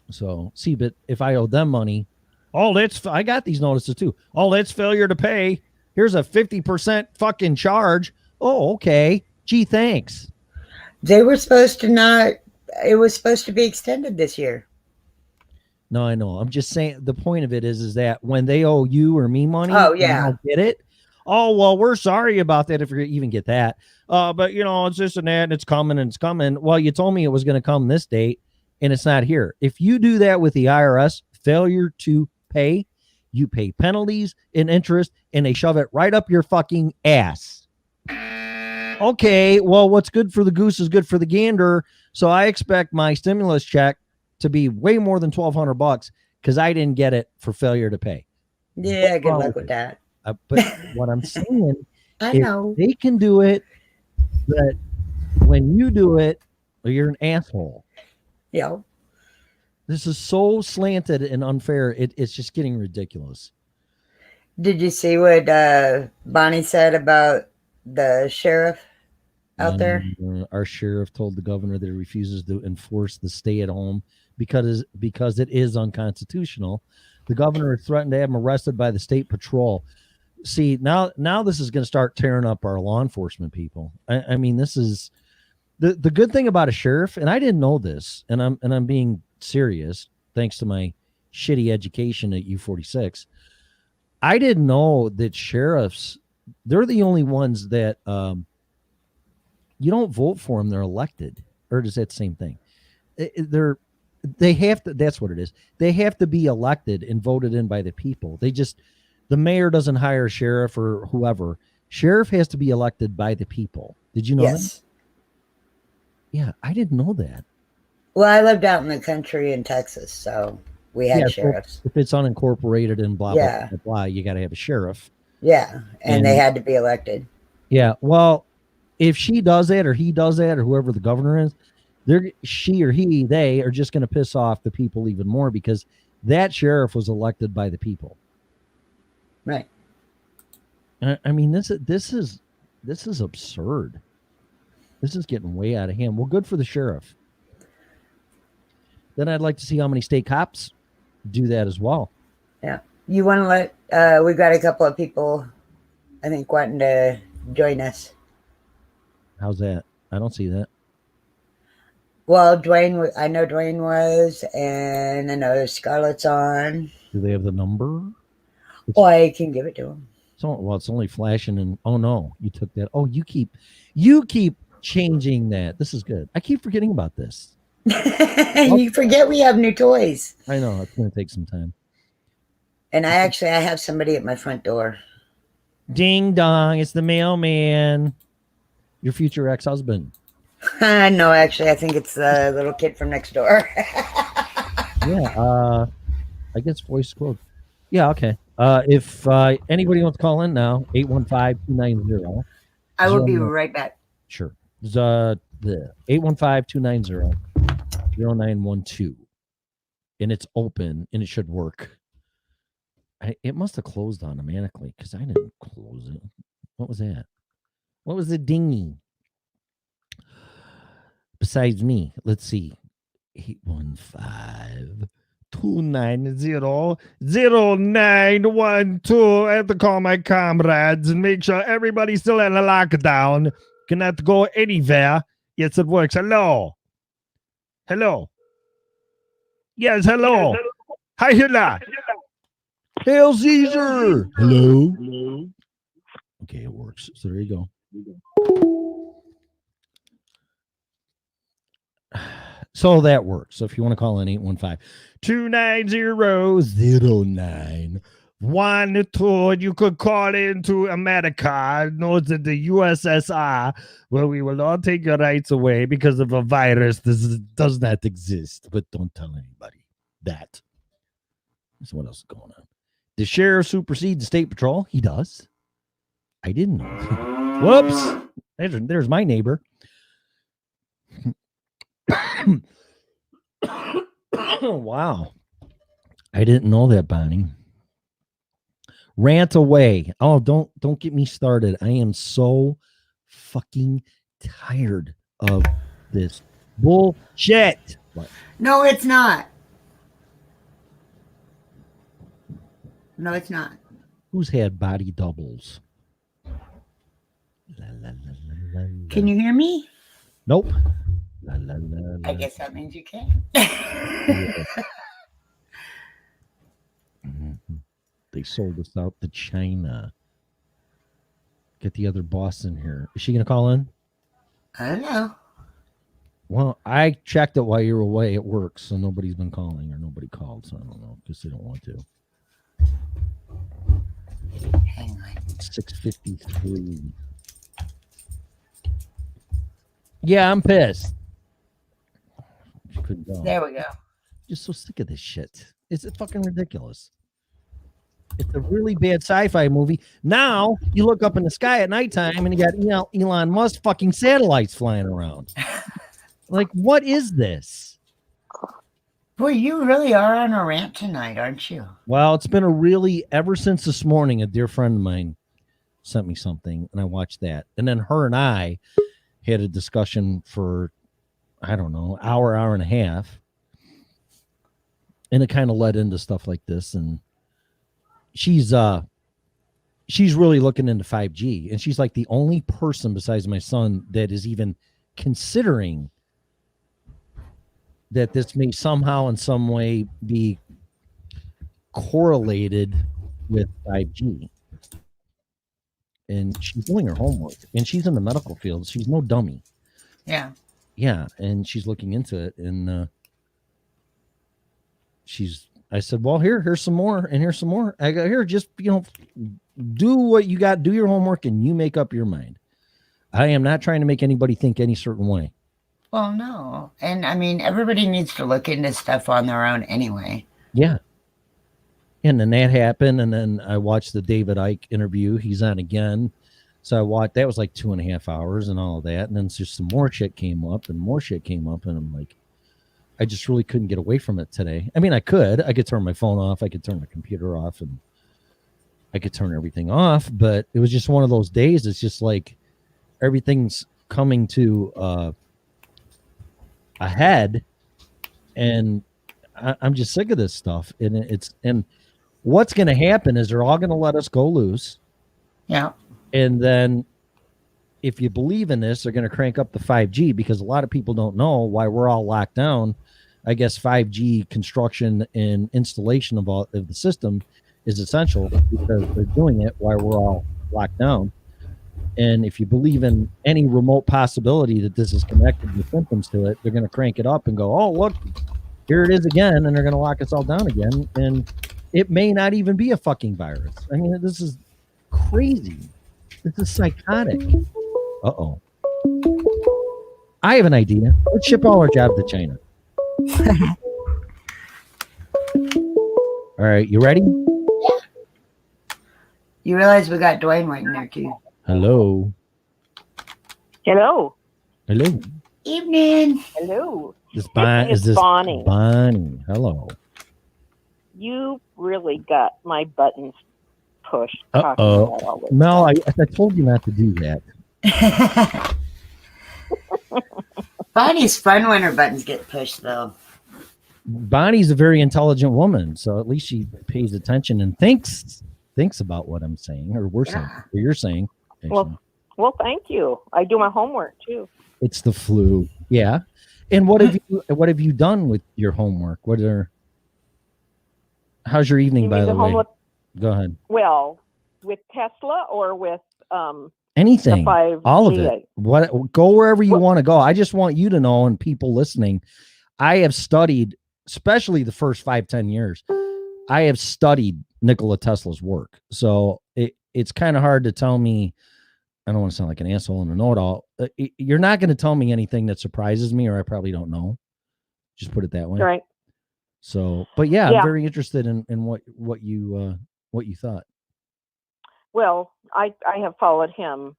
So, see, but if I owe them money, I got these notices too. Oh, that's failure to pay. Here's a 50% fucking charge. Oh, okay. Gee, thanks. They were supposed to not, it was supposed to be extended this year. No, I know. I'm just saying the point of it is that when they owe you or me money, oh yeah, you don't get it. Oh, well, we're sorry about that if you even get that. But you know, it's this and that, and it's coming and it's coming. Well, you told me it was going to come this date, and it's not here. If you do that with the IRS, failure to pay, you pay penalties and interest, and they shove it right up your fucking ass. Okay, well, what's good for the goose is good for the gander. So I expect my stimulus check to be way more than $1,200 because I didn't get it for failure to pay. Yeah, good luck with that. But what I'm saying, I know they can do it, but when you do it, you're an asshole. Yeah. This is so slanted and unfair. It's just getting ridiculous. Did you see what Bonnie said about the sheriff out there? Our sheriff told the governor that he refuses to enforce the stay at home because it is unconstitutional. The governor threatened to have him arrested by the state patrol. See, now this is going to start tearing up our law enforcement people. I mean, this is the good thing about a sheriff, and I didn't know this, and I'm being serious thanks to my shitty education at U46. I didn't know that sheriffs, they're the only ones that you don't vote for them, they're elected. Or is that the same thing? They have to, that's what it is. They have to be elected and voted in by the people. The mayor doesn't hire a sheriff or whoever. Sheriff has to be elected by the people. Did you know that? Yeah, I didn't know that. Well, I lived out in the country in Texas, so we had sheriffs. So if it's unincorporated and blah, blah, blah, blah, you got to have a sheriff. Yeah, and they had to be elected. Yeah, well, if she does that or he does that or whoever the governor is, she or he, they are just going to piss off the people even more because that sheriff was elected by the people. Right. I mean, this is absurd. This is getting way out of hand. Well, good for the sheriff. Then I'd like to see how many state cops do that as well. Yeah. You want to let, we've got a couple of people, I think, wanting to join us. How's that? I don't see that. Well, Dwayne, I know Dwayne was, and I know Scarlett's on. Do they have the number? Well, I can give it to him. Well, it's only flashing and oh no, you took that. Oh, you keep changing that. This is good. I keep forgetting about this. You forget we have new toys. I know it's going to take some time. And I have somebody at my front door. Ding dong! It's the mailman. Your future ex-husband. No, actually, I think it's the little kid from next door. Yeah. I guess voice quote. Yeah. Okay. If anybody wants to call in now, 815-290. I will be right back. Sure. The 815-290-0912. and it's open and it should work. It must have closed automatically because I didn't close it. What was that? What was the dingy? Besides me, let's see. 815-290-0912. I have to call my comrades and make sure everybody's still in a lockdown. Cannot go anywhere. Yes, it works. Hello. Hello. Yes, hello. Hi, Hilla. Hail Caesar. Hello. Okay, it works. So there you go. So that works. So if you want to call in 815-290-0912, you could call into America, knows that the USSR, where we will all take your rights away because of a virus. Does not exist, but don't tell anybody that. So what else is going on? The sheriff supersedes the state patrol. He does. I didn't know. Whoops. There's my neighbor. Wow. I didn't know that, Bonnie. Rant away. Oh, don't get me started. I am so fucking tired of this bullshit. What? No, it's not. No, it's not. Who's had body doubles? Can you hear me? Nope. I guess that means you can. They sold us out to China. Get the other boss in here. Is she going to call in? I don't know. Well, I checked it while you were away. It works, so nobody's been calling or nobody called, so I don't know because they don't want to. Hang on. 6:53. Yeah, I'm pissed. She couldn't go. There we go. Just so sick of this shit. It's fucking ridiculous. It's a really bad sci-fi movie. Now you look up in the sky at nighttime and you got Elon Musk fucking satellites flying around. Like, what is this? Boy, you really are on a rant tonight, aren't you? Well, it's been ever since this morning, a dear friend of mine sent me something and I watched that. And then her and I had a discussion for, I don't know, hour and a half. And it kind of led into stuff like this. And she's really looking into 5G. And she's like the only person besides my son that is even considering that this may somehow in some way be correlated with 5G. And she's doing her homework. And she's in the medical field. She's no dummy. Yeah. Yeah. And she's looking into it. And I said, well, here's some more. And here's some more. I go, here, just, do what you got. Do your homework and you make up your mind. I am not trying to make anybody think any certain way. Well, no. And I mean, everybody needs to look into stuff on their own anyway. Yeah. And then that happened. And then I watched the David Icke interview. He's on again. So I watched, that was like 2.5 hours and all of that. And then just some more shit came up and more shit came up. And I'm like, I just really couldn't get away from it today. I mean, I could turn my phone off. I could turn my computer off and I could turn everything off. But it was just one of those days. It's just like everything's coming to a head. And I'm just sick of this stuff. And what's going to happen is they're all going to let us go loose. Yeah. And then if you believe in this, they're going to crank up the 5G because a lot of people don't know why we're all locked down. I guess 5G construction and installation of the system is essential because they're doing it while we're all locked down. And if you believe in any remote possibility that this is connected with symptoms to it, they're going to crank it up and go, oh, look, here it is again. And they're going to lock us all down again. And it may not even be a fucking virus. I mean, this is crazy. This is psychotic. Uh-oh. I have an idea. Let's ship all our jobs to China. All right, you ready? Yeah. You realize we got Dwayne waiting there too. Hello. Hello. Evening. Hello. Is this Bonnie. Bonnie? Hello. You really got my buttons pushed. talking about all this Mel, stuff. I told you not to do that. Bonnie's fun when her buttons get pushed, though. Bonnie's a very intelligent woman, so at least she pays attention and thinks about what I'm saying or we're saying or you're saying. Well, thank you. I do my homework too. It's the flu. Yeah. And what have you done with your homework? How's your evening, You by mean the way? homework? Go ahead. Well, with Tesla or with Anything, the 5G? all of it. Go wherever you want to go. I just want you to know, and people listening, I have studied, especially the first 5-10 years. I have studied Nikola Tesla's work, so it's kind of hard to tell me. I don't want to sound like an asshole and a know-it-all. You're not going to tell me anything that surprises me, or I probably don't know. Just put it that way. Right. So, but yeah, I'm very interested in what you thought. Well, I have followed him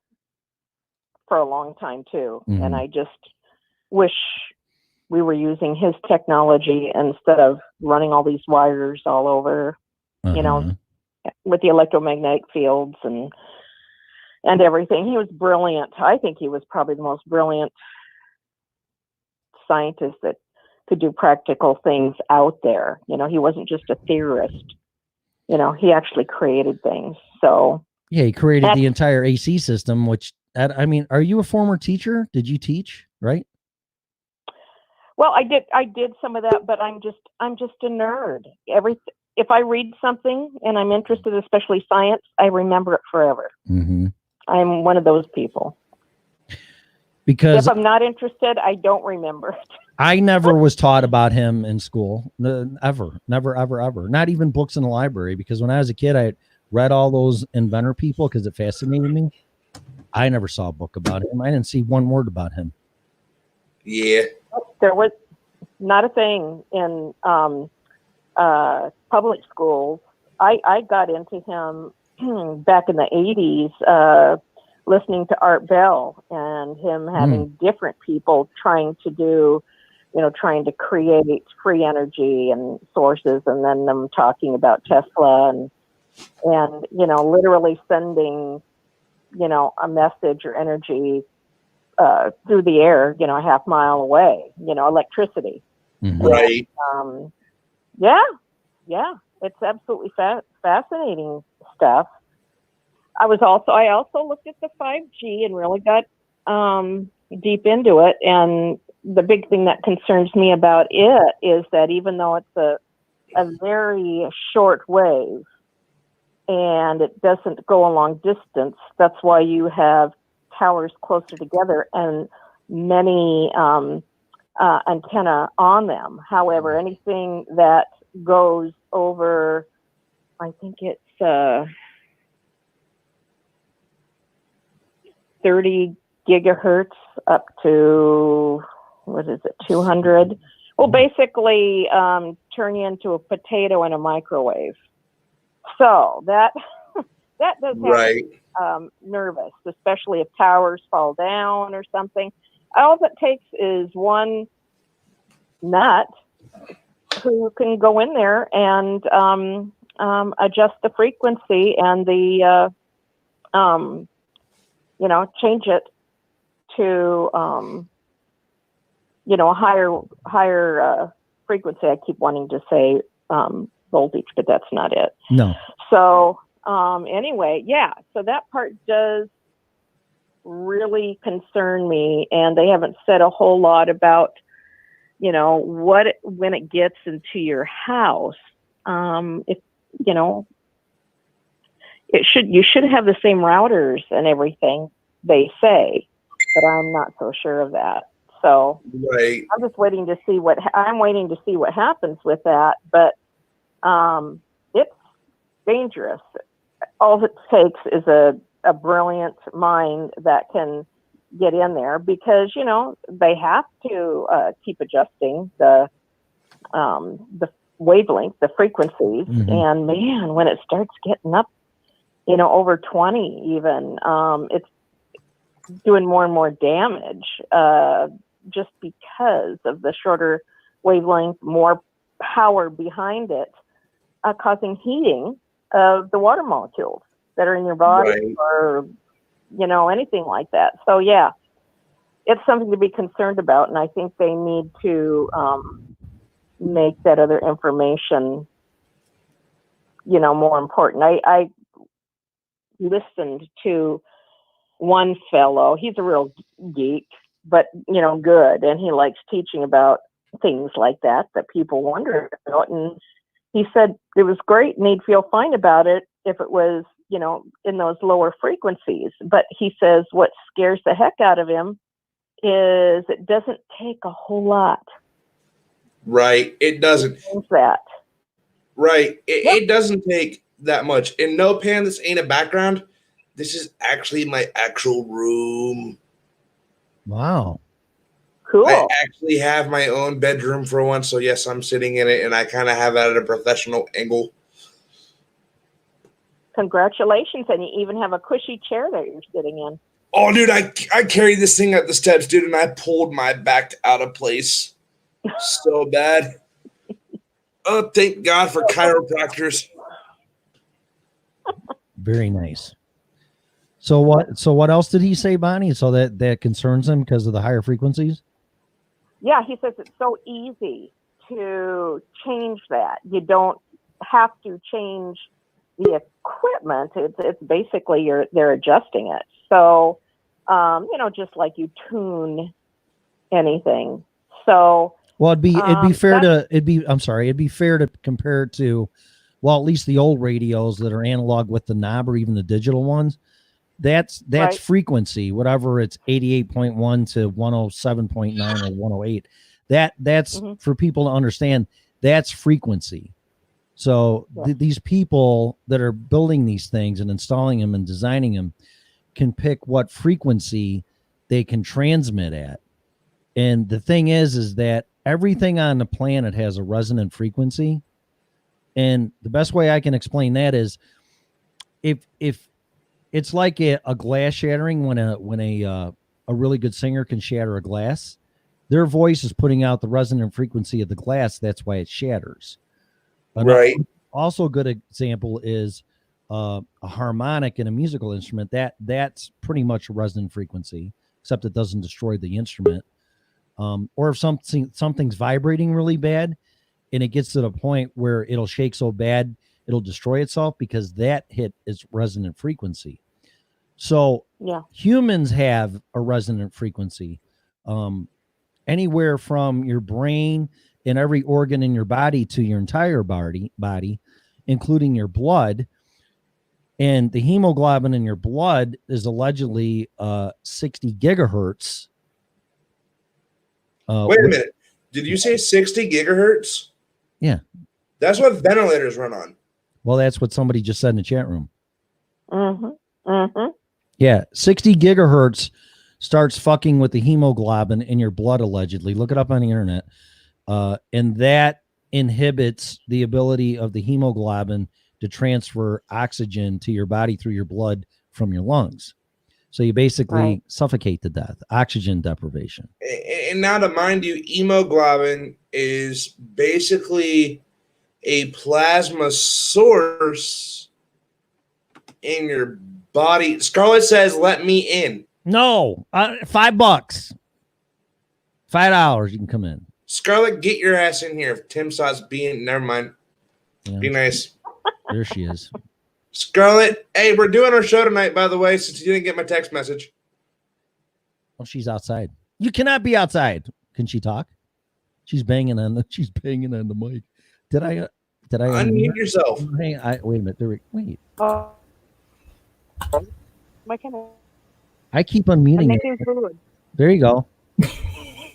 for a long time too, and I just wish we were using his technology instead of running all these wires all over, you know, with the electromagnetic fields and everything. He was brilliant. I think he was probably the most brilliant scientist that could do practical things out there. You know, he wasn't just a theorist. You know, he actually created things. So yeah, he created the entire AC system, which I mean, are you a former teacher? Did you teach, right? Well, I did some of that, but I'm just a nerd. If I read something and I'm interested, especially science, I remember it forever. Mm-hmm. I'm one of those people. Because if I'm not interested, I don't remember it. I never was taught about him in school, ever, never. Not even books in the library, because when I was a kid, I read all those inventor people because it fascinated me. I never saw a book about him. I didn't see one word about him. Yeah. There was not a thing in public schools. I got into him back in the 80s, listening to Art Bell and him having different people trying to create free energy and sources, and then them talking about Tesla and literally sending, a message or energy through the air, a half mile away, electricity. Right. And, yeah, it's absolutely fascinating stuff. I also looked at the 5G and really got deep into it. And the big thing that concerns me about it is that even though it's a very short wave and it doesn't go a long distance, that's why you have towers closer together and many antenna on them. However, anything that goes over, I think it's 30 gigahertz up to, 200, will basically turn you into a potato in a microwave. So that does have nervous, especially if towers fall down or something. All it takes is one nut who can go in there and adjust the frequency and the change it to a higher frequency. I keep wanting to say voltage, but that's not it. No. So anyway, yeah. So that part does really concern me, and they haven't said a whole lot about when it gets into your house. You should have the same routers and everything, they say, but I'm not so sure of that. So I'm just waiting to see what happens with that. But it's dangerous. All it takes is a brilliant mind that can get in there, because they have to keep adjusting the wavelength, the frequencies, and man, when it starts getting up, over 20 even, it's doing more and more damage, just because of the shorter wavelength, more power behind it. causing heating of the water molecules that are in your body, Right. or anything like that. So yeah, it's something to be concerned about, and I think they need to make that other information, more important. I listened to one fellow. He's a real geek, but good, and he likes teaching about things like that people wonder about. And he said it was great, and he'd feel fine about it if it was, in those lower frequencies. But he says what scares the heck out of him is it doesn't take a whole lot. Right. It doesn't. That. Right. It doesn't take that much. And no, Pan, this ain't a background. This is actually my actual room. Wow. Cool. I actually have my own bedroom for once. So, yes, I'm sitting in it, and I kind of have it at a professional angle. Congratulations. And you even have a cushy chair that you're sitting in. Oh, dude, I carried this thing up the steps, dude, and I pulled my back out of place so bad. Oh, thank God for chiropractors. Very nice. So what else did he say, Bonnie? So that concerns him because of the higher frequencies? Yeah, he says it's so easy to change that. You don't have to change the equipment. It's basically they're adjusting it. So, just like you tune anything. So, well, it'd be fair to compare it to, well, at least the old radios that are analog with the knob, or even the digital ones. That's Right. frequency, whatever it's 88.1 to 107.9 or 108. That's for people to understand. That's frequency. So these people that are building these things and installing them and designing them can pick what frequency they can transmit at. And the thing is that everything on the planet has a resonant frequency. And the best way I can explain that is if it's like a glass shattering, when a really good singer can shatter a glass, their voice is putting out the resonant frequency of the glass. That's why it shatters. Right. Also, a good example is a harmonic in a musical instrument. That's pretty much a resonant frequency, except it doesn't destroy the instrument. Or if something's vibrating really bad, and it gets to the point where it'll shake so bad it'll destroy itself, because that hit is resonant frequency. So humans have a resonant frequency, anywhere from your brain and every organ in your body to your entire body, including your blood. And the hemoglobin in your blood is allegedly 60 gigahertz. Wait a minute. Did you say 60 gigahertz? Yeah. That's what ventilators run on. Well, that's what somebody just said in the chat room. Mm-hmm. Mm-hmm. Yeah, 60 gigahertz starts fucking with the hemoglobin in your blood, allegedly. Look it up on the internet. And that inhibits the ability of the hemoglobin to transfer oxygen to your body through your blood from your lungs. So you basically suffocate to death, oxygen deprivation. And now to mind you, hemoglobin is basically a plasma source in your body. Scarlett says, let me in. No, $5. $5, you can come in. Scarlett, get your ass in here. If Tim Saw's being, never mind. Yeah. Be nice. There she is. Scarlett, hey, we're doing our show tonight, by the way, since you didn't get my text message. Oh, she's outside. You cannot be outside. Can she talk? She's banging on the mic. Did I unmute yourself? Hey, wait a minute. Wait. Why can't I keep unmuting making it. food. There you go.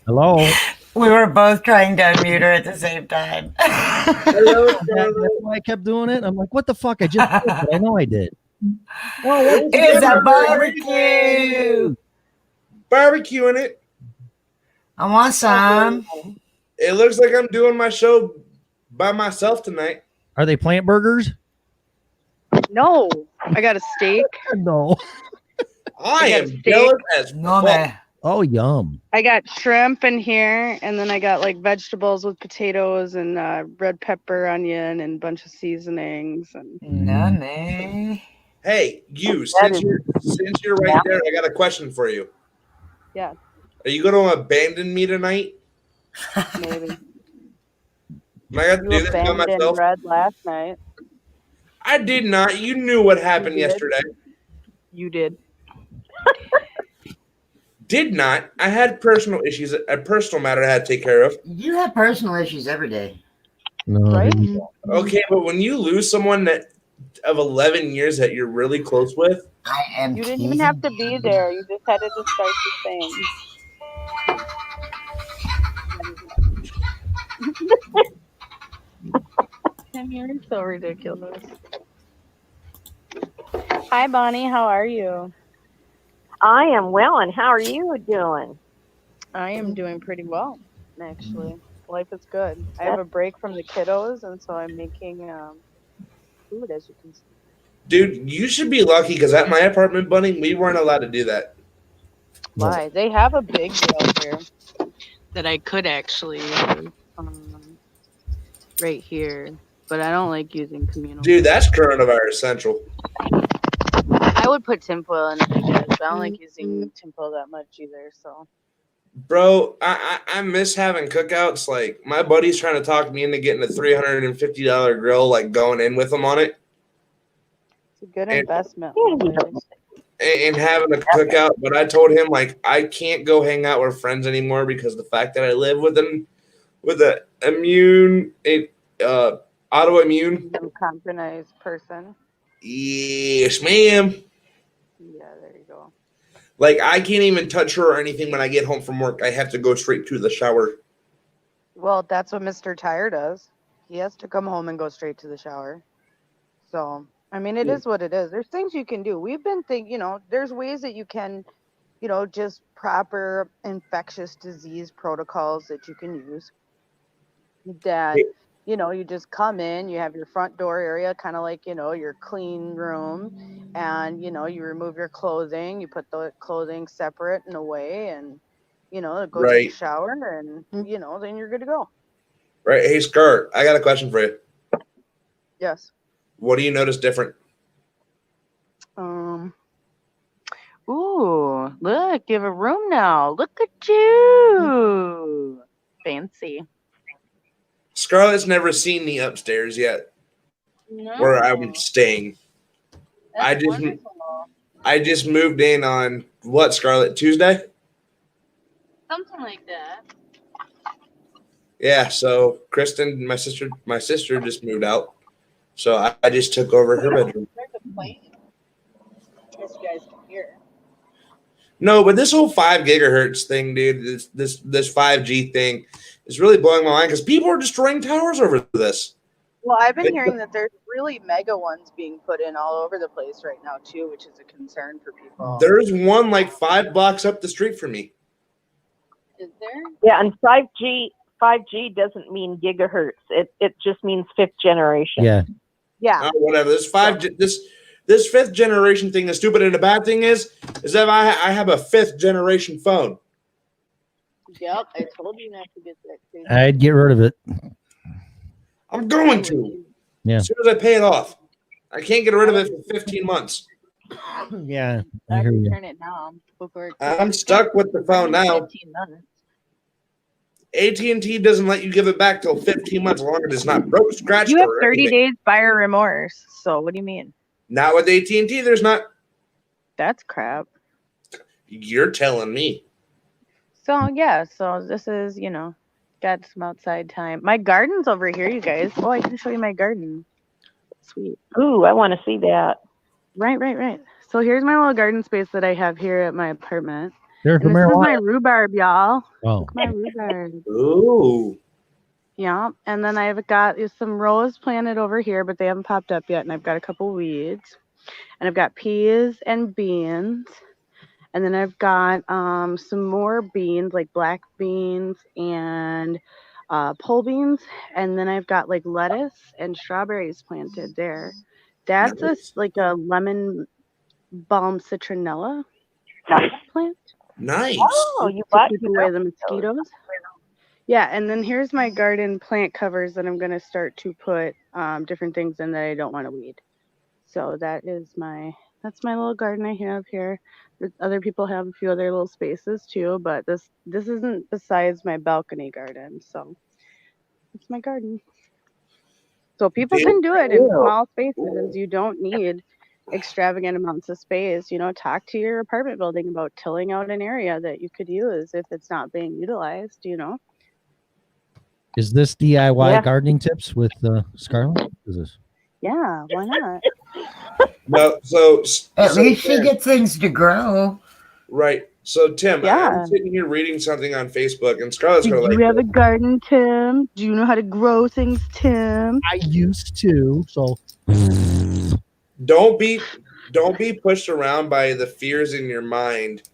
Hello. We were both trying to unmute her at the same time. Hello, That's why I kept doing it. I'm like, what the fuck? I just did it. I know I did. It's a barbecue. Barbecue in it. I want some. It looks like I'm doing my show by myself tonight. Are they plant burgers? No, I got a steak. No. I am steak. jealous as No, fuck. man. Oh, yum. I got shrimp in here, and then I got like vegetables with potatoes and red pepper, onion, and a bunch of seasonings. And Nummy. Hey, you. That Since you're right there, I got a question for you. yeah, Are you going to abandon me tonight? maybe. Am I going to You do this by abandoned myself? Red last night. I did not. You knew what happened You did. yesterday. You did. Did not. I had personal issues, a personal matter I had to take care of. You have personal issues every day. No, Right? Okay, but when you lose someone that of 11 years that you're really close with, I am. You didn't even have to be there. You just had to just start the thing. Tim, you're so ridiculous. Hi, Bonnie. How are you? I am well, and how are you doing? I am doing pretty well, actually. Life is good. I have a break from the kiddos, and so I'm making food, as you can see. dude, you should be lucky because at my apartment, Bunny, we weren't allowed to do that. Why? They have a big grill here that I could actually use, right here, but I don't like using communal. Dude, that's coronavirus central. I would put tinfoil in it, I guess. I don't like using tinfoil that much either, so. Bro, I miss having cookouts. Like, my buddy's trying to talk me into getting a $350 grill, like, going in with him on it. It's a good investment. And having a cookout, but I told him, like, I can't go hang out with friends anymore because the fact that I live with an autoimmune. Compromised person. Yes, ma'am. Yeah, there you go. Like, I can't even touch her or anything when I get home from work. I have to go straight to the shower. Well, that's what Mr. Tire does. He has to come home and go straight to the shower. So, I mean, it is what it is. There's things you can do. We've been thinking, there's ways that you can, just proper infectious disease protocols that you can use. That, you just come in, you have your front door area, kind of like, your clean room, and, you remove your clothing, you put the clothing separate and away, and, go to the shower, and, then you're good to go. Right. Hey, Scar, I got a question for you. Yes. What do you notice different? Ooh, look, you have a room now. Look at you. Fancy. Scarlett's never seen the upstairs yet, where I'm staying. I just moved in on what, Scarlett? Tuesday? Something like that. Yeah. So Kristen, my sister just moved out, so I just took over her bedroom. There's a plane. I guess you guys can hear. No, but this whole 5 gigahertz thing, dude, this 5G thing is really blowing my mind because people are destroying towers over this. Well, I've been hearing that there's really mega ones being put in all over the place right now too, which is a concern for people. There's one like 5 blocks up the street from me. Is there? Yeah, and 5G doesn't mean gigahertz. It just means 5th generation. Yeah. Yeah. Whatever. This 5th generation thing is stupid, and the bad thing is that I have a 5th generation phone. Yep, I told you not to get that crazy. I'd get rid of it. I'm going to. Yeah. As soon as I pay it off. I can't get rid of it for 15 months. Yeah. I I hear can you. turn it now before I'm stuck with the phone now. 15 months. AT&T doesn't let you give it back till 15 months longer. It's not broke, scratched, You have or 30 anything. days buyer remorse. So what do you mean? Not with AT&T. There's not. That's crap. You're telling me. So yeah, so this is, got some outside time. My garden's over here, you guys. Oh, I can show you my garden. Sweet. Ooh, I want to see that. Right. So here's my little garden space that I have here at my apartment. There's the And this is my marijuana. rhubarb, y'all. Oh. Look at my rhubarb. Ooh. Yeah, and then I've got some rose planted over here, but they haven't popped up yet, and I've got a couple weeds. And I've got peas and beans. And then I've got some more beans, like black beans and pole beans. And then I've got like lettuce and strawberries planted there. That's like a lemon balm citronella plant. Nice. Oh, you To bought keep you away know, the mosquitoes. Yeah, and then here's my garden plant covers that I'm gonna start to put different things in that I don't want to weed. So that's my little garden I have here. Other people have a few other little spaces too, but this isn't besides my balcony garden. So it's my garden. So people can do it in small spaces. You don't need extravagant amounts of space. You know, talk to your apartment building about tilling out an area that you could use if it's not being utilized, you know. Is this DIY Yeah. gardening tips with Scarlett? Is this? Yeah, why not? No, At least she Tim, gets things to grow. right. So Tim, Yeah. I'm sitting here reading something on Facebook, and Scarlett's Did gonna you like. have a garden, Tim? Do you know how to grow things, Tim? I used to, so Don't be pushed around by the fears in your mind.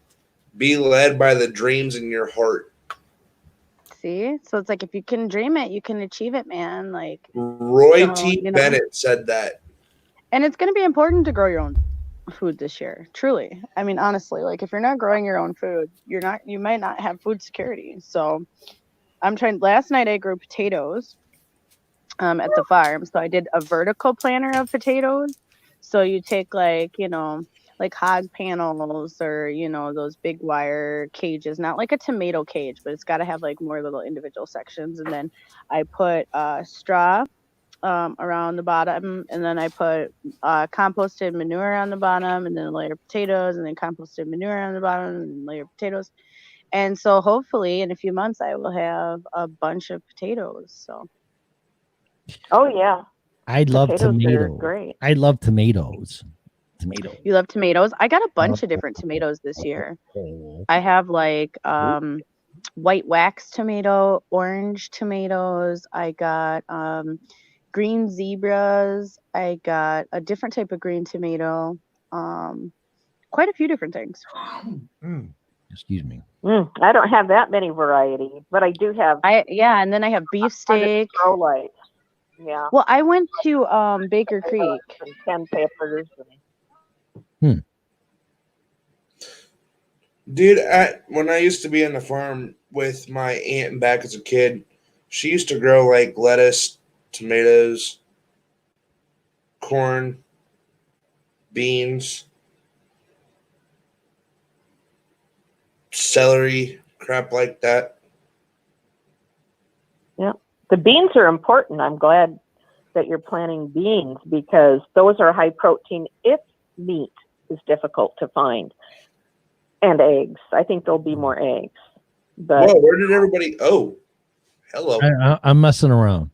Be led by the dreams in your heart. See? So it's like if you can dream it, you can achieve it, man. Like Roy so, T. you know. Bennett said that. And it's gonna be important to grow your own food this year. Truly. I mean, honestly, like if you're not growing your own food, you might not have food security. So I'm trying last night I grew potatoes at the farm. So I did a vertical planter of potatoes. So you take like, you know, like hog panels or, you know, those big wire cages, not like a tomato cage, but it's got to have like more little individual sections. And then I put straw around the bottom, and then I put composted manure on the bottom, and then a layer of potatoes, and then composted manure on the bottom, and a layer of potatoes. And so hopefully in a few months I will have a bunch of potatoes. So Oh yeah. I love Potatoes are tomatoes. great. I love tomatoes. Tomatoes. you love tomatoes? I got a bunch of different tomatoes this year. I have like white wax tomato, orange tomatoes. I got green zebras. I got a different type of green tomato. Quite a few different things. Excuse me. I don't have that many variety, but I do have. And then I have beefsteak. Grow lights. Yeah. Well, I went to Baker Creek. And 10 peppers. Dude, when I used to be on the farm with my aunt and back as a kid, she used to grow like lettuce, tomatoes, corn, beans, celery, crap like that. Yeah. The beans are important. I'm glad that you're planting beans because those are high protein if meat is difficult to find. And eggs. I think there'll be more eggs. But Whoa, where did everybody? Oh, hello. I'm messing around.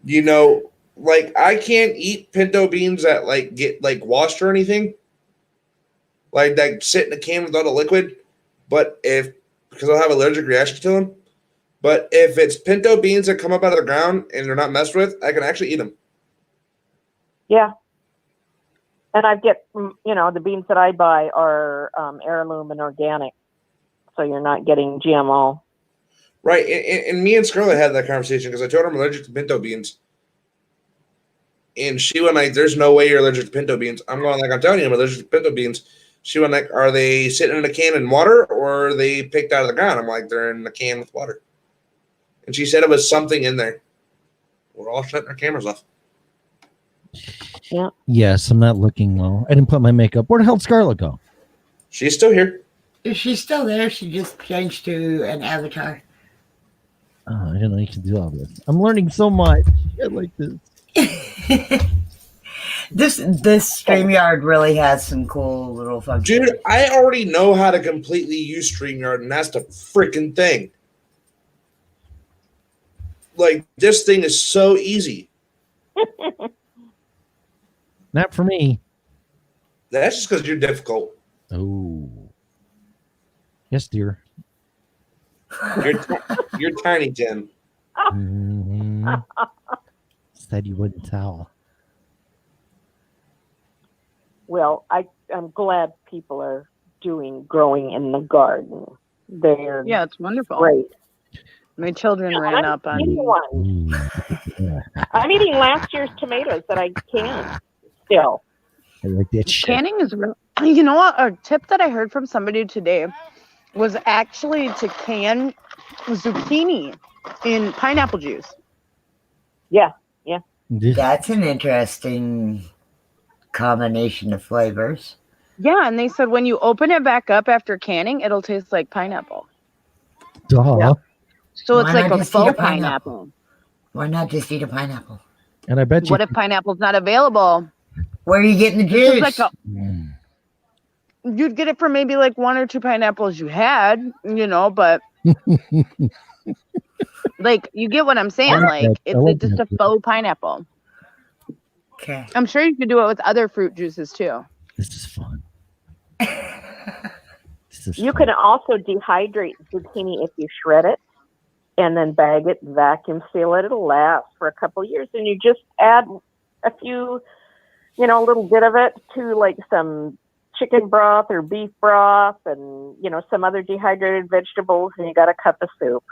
You know, like I can't eat pinto beans that like get like washed or anything. Like that sit in a can without a liquid. But because I'll have allergic reaction to them. But if it's pinto beans that come up out of the ground and they're not messed with, I can actually eat them. yeah. And I get, you know, the beans that I buy are heirloom and organic. So you're not getting GMO. Right. And me and Scarlett had that conversation because I told her I'm allergic to pinto beans. And she went like, there's no way you're allergic to pinto beans. I'm going like, I'm telling you, I'm allergic to pinto beans. She went like, are they sitting in a can in water or are they picked out of the ground? I'm like, they're in a can with water. And she said it was something in there. We're all shutting our cameras off. Yeah. Yes, I'm not looking well. I didn't put my makeup. Where the hell did Scarlett go? She's still here. She's still there. She just changed to an avatar. Oh, I didn't know you could do all this. I'm learning so much. I like this. This StreamYard really has some cool little functions. Dude, I already know how to completely use StreamYard, and that's the freaking thing. Like, this thing is so easy. Not for me. That's just because you're difficult. Oh. Yes, dear. You're tiny, Tim. Mhm. Said you wouldn't tell. Well, I'm glad people are growing in the garden. They're it's wonderful. great. My children ran up on eating me. one. I'm eating last year's tomatoes that I canned still. I like that shit. Canning is You know what? A tip that I heard from somebody today was actually to can zucchini in pineapple juice. Yeah, yeah. That's an interesting combination of flavors. Yeah, and they said when you open it back up after canning, it'll taste like pineapple. Duh. Yeah. So it's Why like not a just eat a faux pineapple? pineapple. Why not just eat a pineapple? And I bet you. What if pineapple's not available? Where are you getting the This is juice? like you'd get it from maybe like 1 or 2 pineapples you had, you know, but like you get what I'm saying. I like Like that. I like it's just that. a faux pineapple. Okay. I'm sure you could do it with other fruit juices too. This is fun. You can also dehydrate zucchini if you shred it and then bag it, vacuum seal it. It'll last for a couple years. And you just add a few, a little bit of it to like some chicken broth or beef broth and, some other dehydrated vegetables, and you got a cup of soup.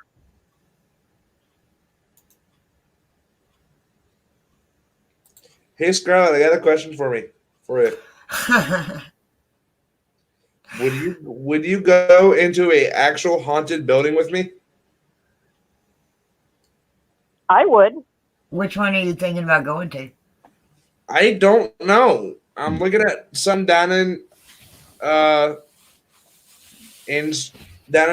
Hey, Scarlett, I got a question for you. Would you go into a actual haunted building with me? I would. Which one are you thinking about going to? I don't know. I'm looking at some down in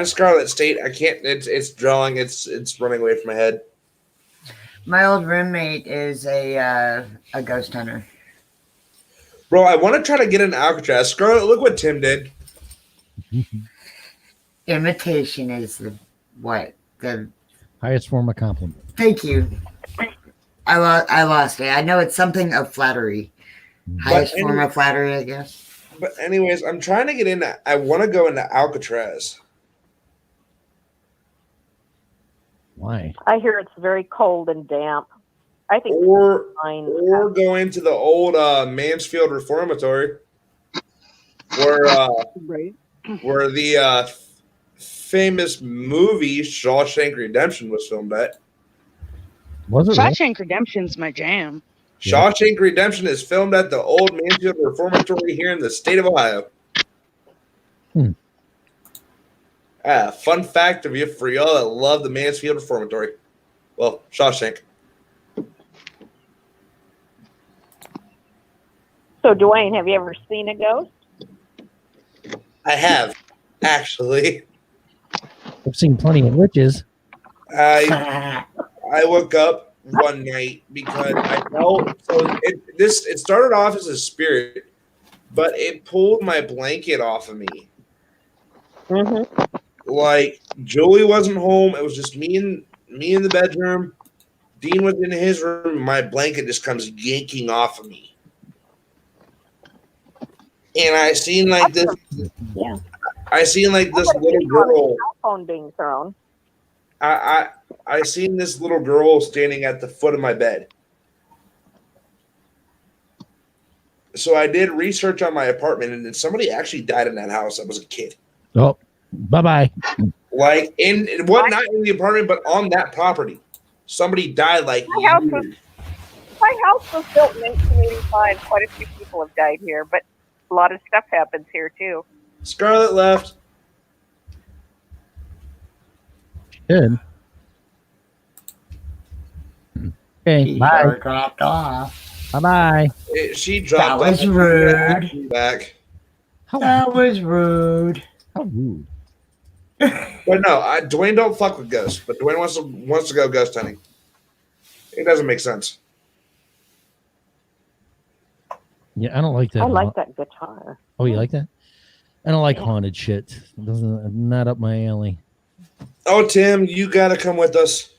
Scarlet State. I can't. It's drawing. It's running away from my head. My old roommate is a ghost hunter. Bro, I want to try to get an Alcatraz. Scarlet, look what Tim did. Imitation is the Highest form of compliment. Thank you. I lost it. I know it's something of flattery. Highest form of flattery, I guess. But anyways, I'm trying to get into. I want to go into Alcatraz. Why? I hear it's very cold and damp. I think Or go into the old Mansfield Reformatory, where the famous movie Shawshank Redemption was filmed at. Was it? Shawshank Redemption's my jam. Shawshank Redemption is filmed at the old Mansfield Reformatory here in the state of Ohio. Fun fact for y'all that love the Mansfield Reformatory. Well, Shawshank. So, Dwayne, have you ever seen a ghost? I have, actually. I've seen plenty of witches. I woke up one night because I felt it started off as a spirit, but it pulled my blanket off of me. Mm-hmm. Like Julie wasn't home. It was just me in the bedroom. Dean was in his room. My blanket just comes yanking off of me. And I seen like this. Yeah. I seen like this little girl. Cell phone being thrown. I seen this little girl standing at the foot of my bed. So I did research on my apartment, and then somebody actually died in that house. I was a kid. Oh, bye-bye. Like not in the apartment, but on that property. Somebody died like My house was built in 1985. Quite a few people have died here, but a lot of stuff happens here too. Scarlett left. Good. Okay, bye. Dropped off. Bye-bye. She dropped. That was off. rude. Back. That was rude. How rude. But no, Dwayne don't fuck with ghosts. But Dwayne wants to go ghost hunting. It doesn't make sense. Yeah, I don't like that. I like that guitar. Oh, you like that? I don't like haunted shit. It doesn't not up my alley. Oh, Tim, you gotta come with us.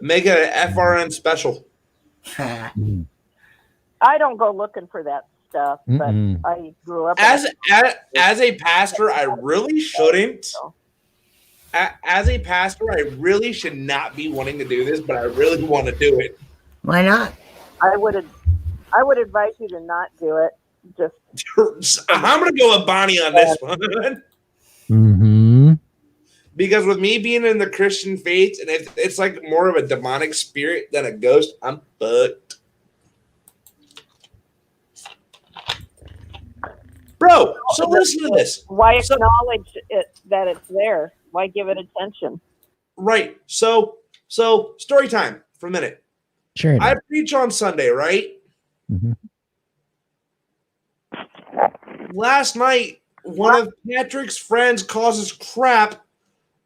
Make it an FRN special. I don't go looking for that stuff, but I grew up As a pastor, I really shouldn't. As a pastor, I really should not be wanting to do this, but I really want to do it. Why not? I would advise you to not do it. Just I'm gonna go with Bonnie on this one. Mm-hmm. Because with me being in the Christian faith, and if it's like more of a demonic spirit than a ghost, I'm fucked. Bro, so listen to this. Why acknowledge it that it's there? Why give it attention? Right. So story time for a minute. Sure. I preach on Sunday, right? Mm-hmm. Last night, one of Patrick's friends causes crap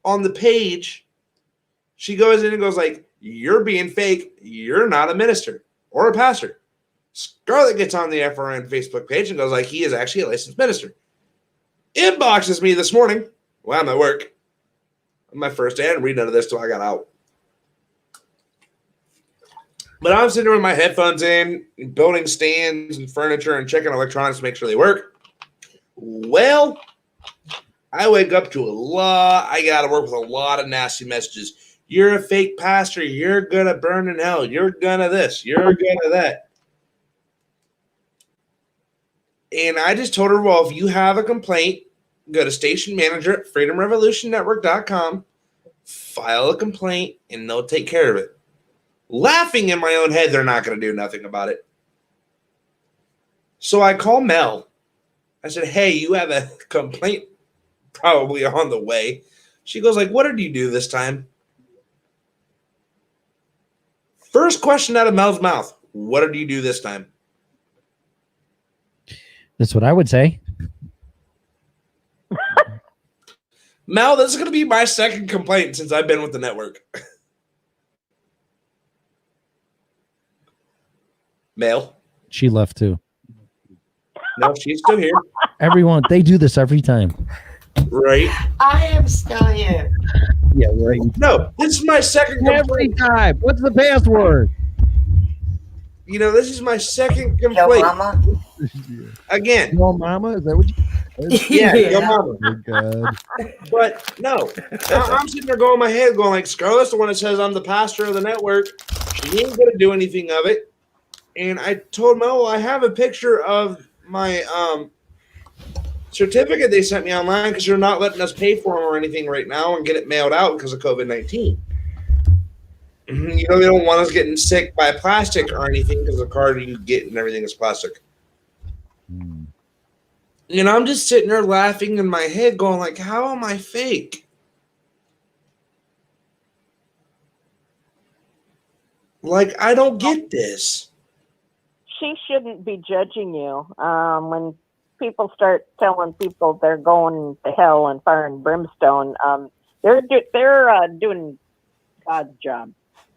on the page. She goes in and goes like, "You're being fake. You're not a minister or a pastor." Scarlett gets on the FRN Facebook page and goes like, "He is actually a licensed minister." Inboxes me this morning while I'm at work. On my first day, I didn't read none of this till I got out. But I'm sitting there with my headphones in, building stands and furniture and checking electronics to make sure they work. Well, I wake up to I got to work with a lot of nasty messages. You're a fake pastor. You're going to burn in hell. You're going to this. You're going to that. And I just told her, well, if you have a complaint, go to station manager at freedomrevolutionnetwork.com, file a complaint, and they'll take care of it. Laughing in my own head, they're not going to do nothing about it. So I call Mel. I said, "Hey, you have a complaint probably on the way." She goes like, "What did you do this time?" First question out of Mel's mouth, "What did you do this time?" That's what I would say. Mel, this is going to be my second complaint since I've been with the network. Mel. She left too. No, she's still here. Everyone, they do this every time. Right. I am still here. Yeah, right. No, this is my second Every time. What's the password? You know, this is my second Yo, complaint. mama. Again. Yo, mama? Is that what you... Yeah, yo, mama. Oh, God. But no, I'm sitting there going in my head going like, Scarlett's the one that says I'm the pastor of the network. She ain't going to do anything of it. And I told Mel, I have a picture of my certificate they sent me online because they're not letting us pay for them or anything right now and get it mailed out because of COVID-19. You know, they don't want us getting sick by plastic or anything because the card you get and everything is plastic. And I'm just sitting there laughing in my head going like, how am I fake? Like, I don't get this. She shouldn't be judging you. When people start telling people they're going to hell and fire and brimstone, they're doing God's job.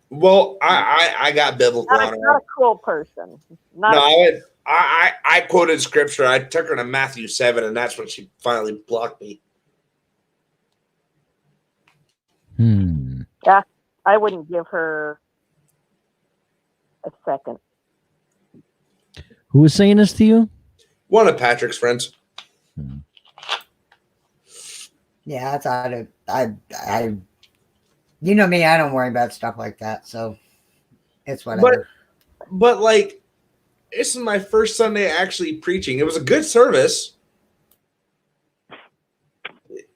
Well, I got biblical on her. Not a cool person. I quoted scripture. I took her to Matthew 7, and that's when she finally blocked me. Yeah, I wouldn't give her a second. Who was saying this to you? One of Patrick's friends. Yeah, I thought it. I you know me, I don't worry about stuff like that, so it's whatever. But like, this is my first Sunday actually preaching. It was a good service.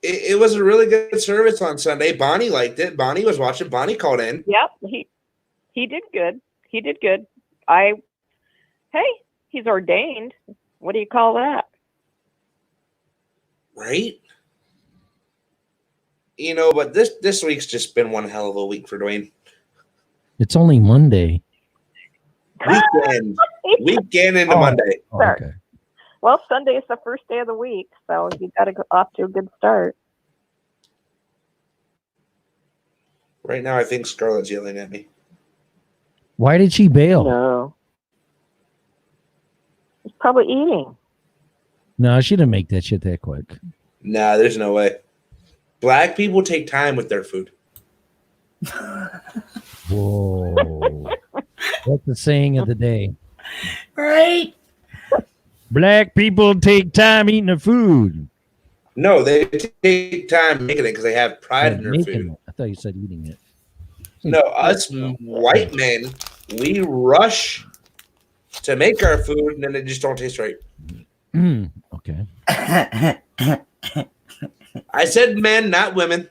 It was a really good service on Sunday. Bonnie liked it. Bonnie was watching. Bonnie called in. Yep, he did good. He did good. Hey, he's ordained. What do you call that? Right? You know, but this week's just been one hell of a week for Dwayne. It's only Monday. Weekend into Monday. Oh, okay. Well, Sunday is the first day of the week, so you got to go off to a good start. Right now, I think Scarlett's yelling at me. Why did she bail? No. He's probably eating. No, she didn't make that shit that quick. Nah, there's no way. Black people take time with their food. Whoa. That's the saying of the day. Right? Black people take time eating their food. No, they take time making it because they have pride in their Making food. it. I thought you said eating it. No, us white men, we rush to make our food and then it just don't taste right. Okay. I said men, not women.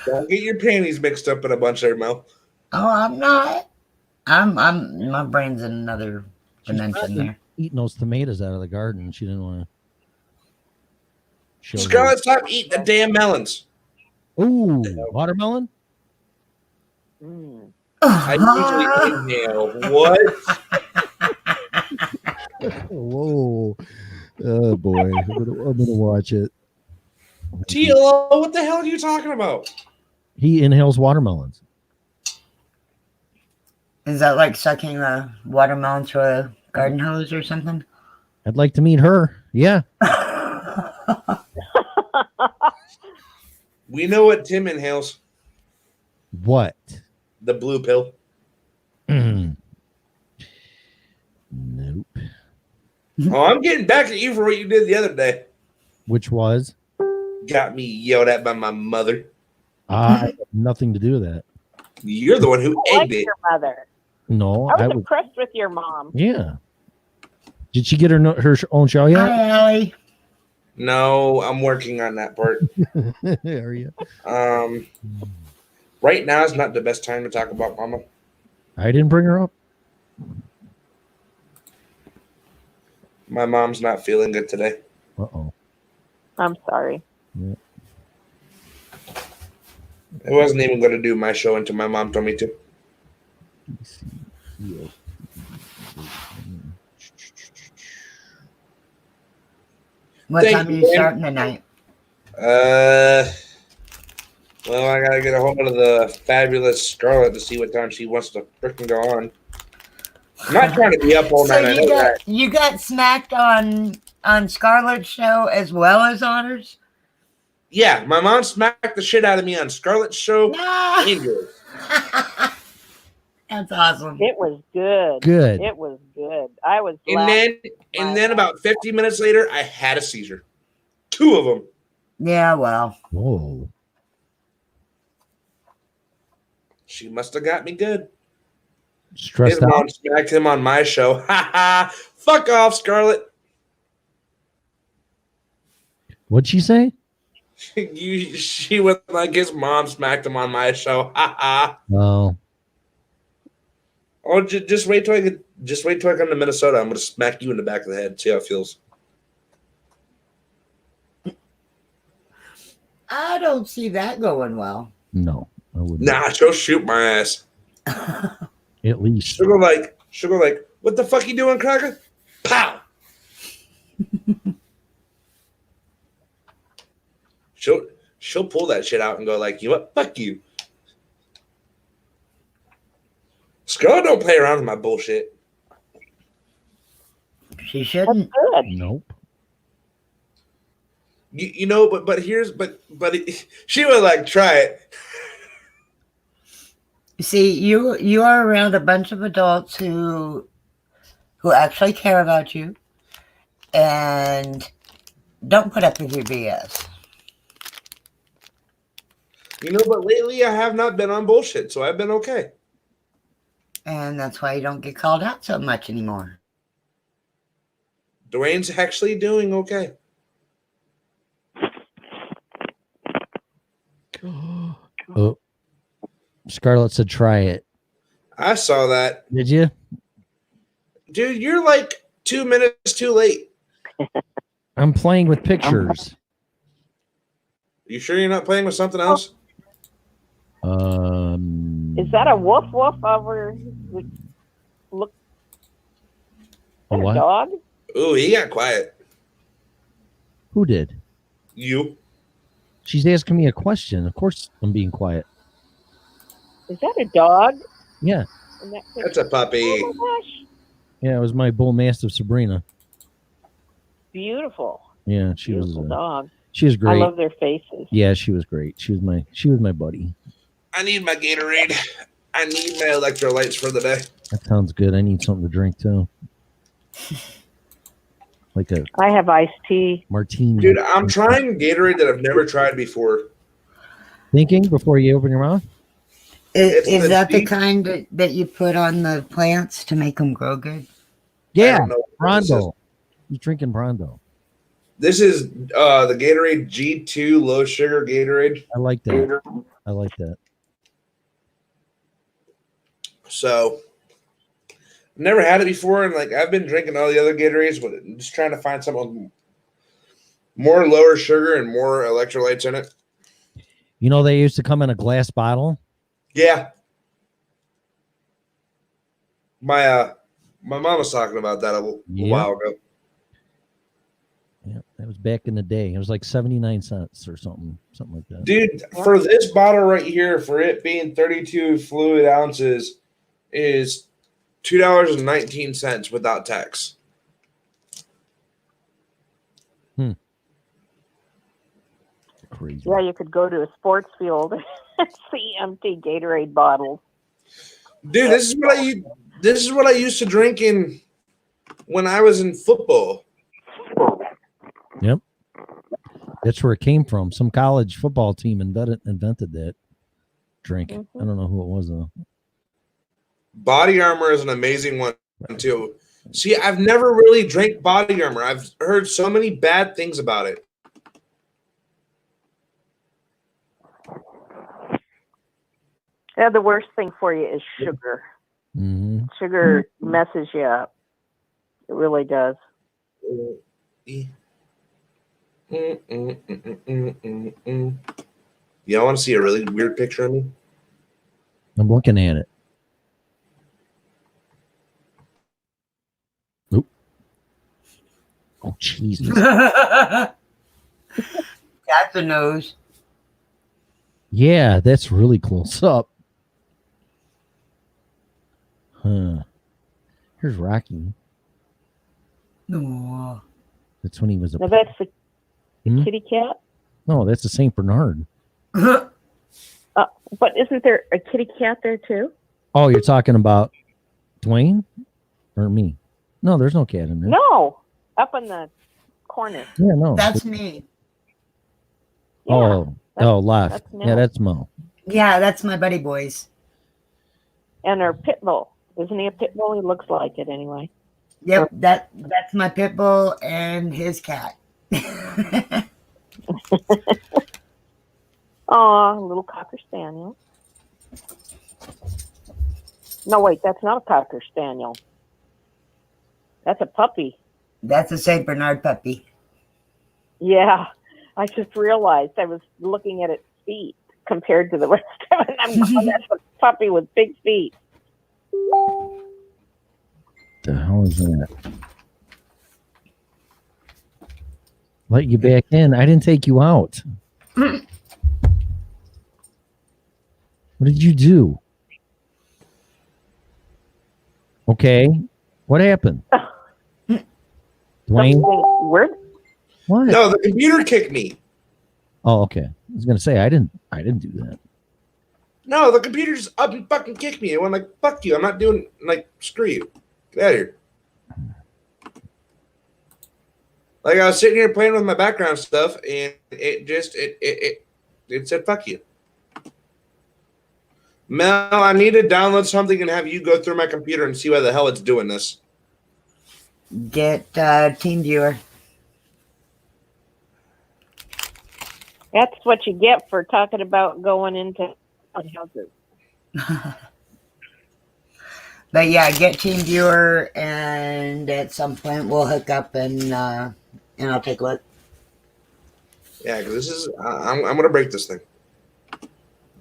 Don't get your panties mixed up in a bunch there, Mel. Oh, I'm not. I'm my brain's in another mention there. Eating those tomatoes out of the garden. She didn't want to show. Scarlett, stop eating the damn melons. Ooh, watermelon. I usually inhale. What? Whoa. Oh boy. I'm gonna watch it. TLO, what the hell are you talking about? He inhales watermelons. Is that like sucking a watermelon through a garden hose or something? I'd like to meet her. Yeah. We know what Tim inhales. What? The blue pill. Nope. Oh, I'm getting back at you for what you did the other day. Which was? Got me yelled at by my mother. I have nothing to do with that. You're the one who I egged like it. your mother. No, I was I would. impressed with your mom. Yeah. Did she get her own show yet? Hi, Allie. No, I'm working on that part. Are you? Right now is not the best time to talk about mama. I didn't bring her up. My mom's not feeling good today. Uh-oh. I'm sorry. Yeah. I wasn't even going to do my show until my mom told me to. What time are you starting tonight? Well, I gotta get a hold of the fabulous Scarlett to see what time she wants to freaking go on. I'm not trying to be up all night. I know that. You got smacked on Scarlett's show as well as Honors? Yeah, my mom smacked the shit out of me on Scarlett's show. And yours. That's awesome. It was good. Good. It was good. I was And glad. then about 50 minutes later, I had a seizure. 2 of them. Yeah, well. Whoa. She must have got me good. Stressed His mom out. smacked him on my show. Ha ha! Fuck off, Scarlett. What'd she say? She was like his mom smacked him on my show. Ha ha! Oh. Oh, just wait till I come to Minnesota. I'm gonna smack you in the back of the head. See how it feels. I don't see that going well. No, I wouldn't. Nah, she'll shoot my ass. At least. She'll go like, what the fuck you doing, Cracker? Pow! She'll pull that shit out and go like, you what? Fuck you. Scarlett don't play around with my bullshit. She shouldn't. Good. Nope. You know, but she would like try it. See, you are around a bunch of adults who actually care about you and don't put up with your BS. You know, but lately I have not been on bullshit, so I've been okay. And that's why you don't get called out so much anymore. Dwayne's actually doing okay. Oh. Scarlett said try it. I saw that. Did you? Dude, you're like 2 minutes too late. I'm playing with pictures. You sure you're not playing with something else? Is that a woof woof over? Look, A a what? dog? Ooh, he got quiet. Who did? You. She's asking me a question. Of course I'm being quiet. Is that a dog? Yeah. In that picture? That's a puppy. Oh my gosh. Yeah, it was my bull mastiff Sabrina. Beautiful. Yeah, she Beautiful was dog. she was great. I love their faces. Yeah, she was great. She was my buddy. I need my Gatorade. I need my electrolytes for the day. That sounds good. I need something to drink too. Like a I have iced tea. martini. Dude, I'm trying Gatorade that I've never tried before. Thinking before you open your mouth? Is that the kind that you put on the plants to make them grow good? Yeah, don't know what this Brondo. He's drinking Brondo. This is the Gatorade G2 low sugar Gatorade. I like that. I like that. So Never had it before, and like I've been drinking all the other Gatorades, but I'm just trying to find something more lower sugar and more electrolytes in it. You know, they used to come in a glass bottle. Yeah. My mom was talking about that a while ago. Yeah, that was back in the day. It was like 79 cents or something like that. Dude, for this bottle right here, for it being 32 fluid ounces, is $2.19 without tax. Crazy. Yeah, you could go to a sports field and see empty Gatorade bottles. Dude, this is what I used to drink in when I was in football. Yep. That's where it came from. Some college football team invented that drink. I don't know who it was though. Body Armor is an amazing one too. See, I've never really drank Body Armor. I've heard so many bad things about it. Yeah, the worst thing for you is sugar. Mm-hmm. Sugar messes you up. It really does. Y'all want to see a really weird picture of me? I'm looking at it. Oop. Oh, Jesus. That's a nose. Yeah, that's really close up. Huh. Here's Rocky. No. That's when he was a. Now that's the Hmm? kitty cat. No, that's a Saint Bernard. But isn't there a kitty cat there too? Oh, you're talking about Dwayne or me? No, there's no cat in there. No, up in the corner. Yeah, no. That's me. Oh, left. that's Yeah, Nell. that's Mo. Yeah, that's my buddy boys. And our pit bull. Isn't he a pit bull? He looks like it anyway. Yep, that's my pit bull and his cat. Aw, little Cocker Spaniel. No, wait, that's not a Cocker Spaniel. That's a puppy. That's a Saint Bernard puppy. Yeah, I just realized I was looking at its feet compared to the rest of it. I'm going, that's a puppy with big feet. The hell is that? Let you back in. I didn't take you out. What did you do? Okay. What happened? Dwayne? Where? What? No, the computer kicked me. Oh, okay. I was gonna say I didn't do that. No, the computer just up and fucking kicked me. I went like, fuck you. I'm not doing, like, screw you. Get out of here. Like, I was sitting here playing with my background stuff, and it said, fuck you. Mel, I need to download something and have you go through my computer and see why the hell it's doing this. Get Team Viewer. That's what you get for talking about going into houses. But yeah, get Team Viewer, and at some point we'll hook up and I'll take a look. Yeah, because this is, I'm going to break this thing.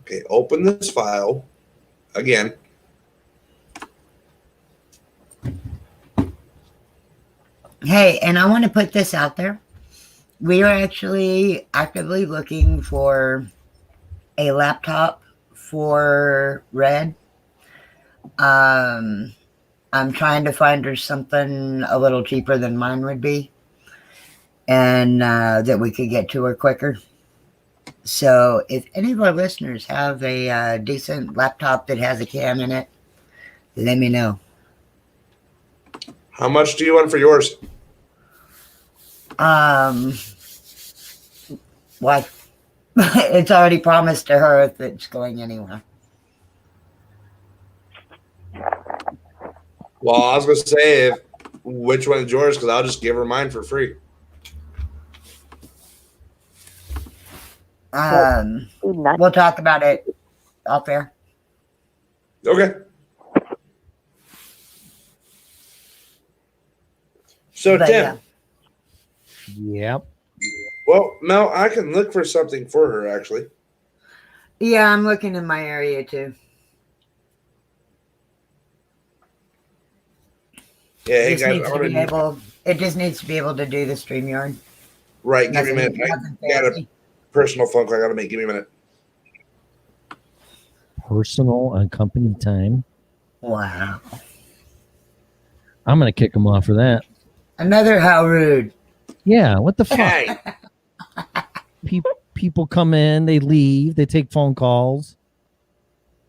Okay, open this file again. Hey, and I want to put this out there. We are actually actively looking for a laptop for Red. I'm trying to find her something a little cheaper than mine would be, and that we could get to her quicker. So if any of our listeners have a decent laptop that has a cam in it, let me know. How much do you want for yours? What? It's already promised to her if it's going anywhere. Well, I was going to say which one is yours, because I'll just give her mine for free. We'll talk about it off air. Okay. So, But, Tim, Yep. well, Mel, I can look for something for her, actually. Yeah, I'm looking in my area too. Yeah, hey, Just guys, needs to be able. It just needs to be able to do the StreamYard. Right, give me a minute. Nothing I got a fancy. personal phone call I got to make. Give me a minute. Personal on company time. Wow. I'm gonna kick him off for that. Another how rude. Yeah, what the fuck? Hey, People come in, they leave, they take phone calls,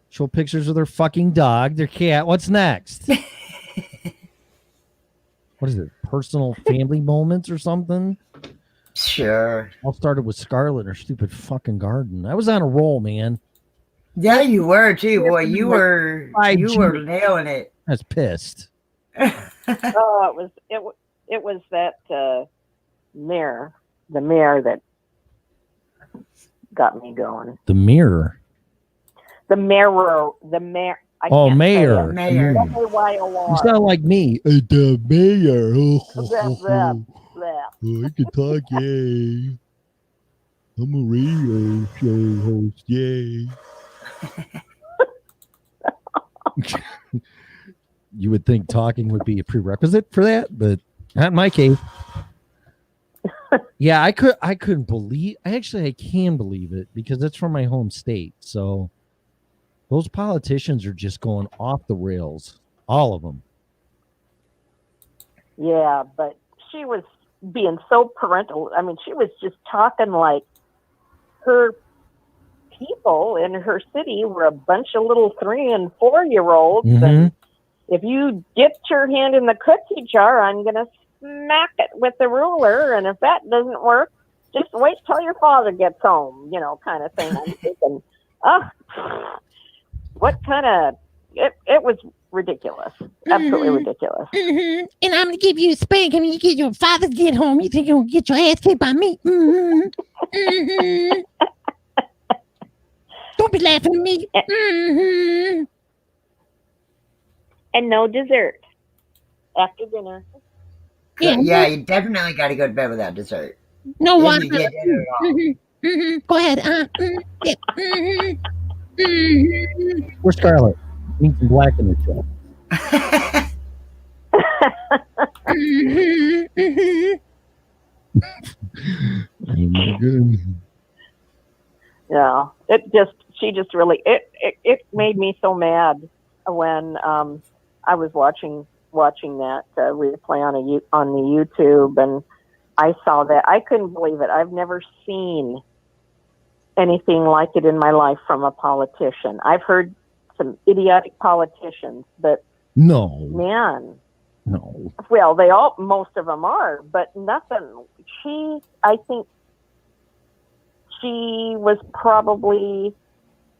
show pictures of their fucking dog, their cat. What's next? What is it? Personal family moments or something? Sure. All started with Scarlett and her stupid fucking garden. I was on a roll, man. Yeah, you were too, boy. You were 5G. nailing it. I was pissed. Oh, it was that mayor, the mayor that got me going. The mirror. The mayor. I Oh, can't say mayor. it. Mayor. M-A-Y-O-R. You sound like me. The mayor. Blah, blah. I can talk, yay. I'm a radio show host, yay. You would think talking would be a prerequisite for that, but not in my case. Yeah, I couldn't believe. I can believe it because it's from my home state. So those politicians are just going off the rails, all of them. Yeah, but she was being so parental. I mean, she was just talking like her people in her city were a bunch of little 3 and 4 year olds. Mhm. And if you dipped your hand in the cookie jar, I'm going to smack it with the ruler. And if that doesn't work, just wait till your father gets home, kind of thing. I'm thinking, what kind of, it was ridiculous. Absolutely ridiculous. Mm-hmm. And I'm gonna give you a spank when you get your father get home. You think you're gonna get your ass kicked by me? Mm-hmm. Mm-hmm. Don't be laughing at me. Mm-hmm. And no dessert after dinner. Yeah, you definitely got to go to bed without dessert. No If water. you get dinner at all. Mm-hmm. Mm-hmm. Go ahead. Yeah. Mm-hmm. Mm-hmm. Where's Scarlett? Need some black in her chat. Mm-hmm. Mm-hmm. Oh my goodness. Yeah, she just really, it made me so mad when I was watching that replay on the YouTube, and I saw that. I couldn't believe it. I've never seen anything like it in my life from a politician. I've heard some idiotic politicians, but No. man, No. well, most of them are, but nothing. I think she was probably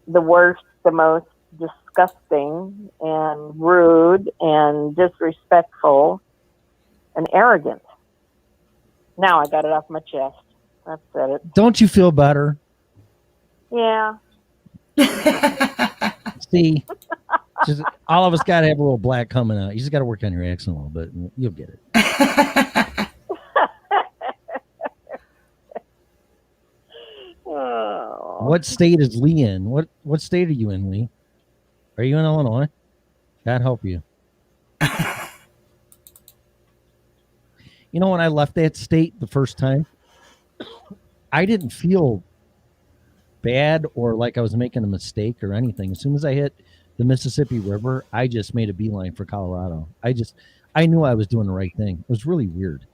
the worst, the most disgusting and rude and disrespectful and arrogant. Now I got it off my chest. I've said it. Don't you feel better? Yeah. See, just all of us got to have a little black coming out. You just got to work on your accent a little bit, and you'll get it. Oh. What state is Lee in? What state are you in, Lee? Are you in Illinois? God help you. You know, when I left that state the first time, I didn't feel bad or like I was making a mistake or anything. As soon as I hit the Mississippi River, I just made a beeline for Colorado. I knew I was doing the right thing. It was really weird.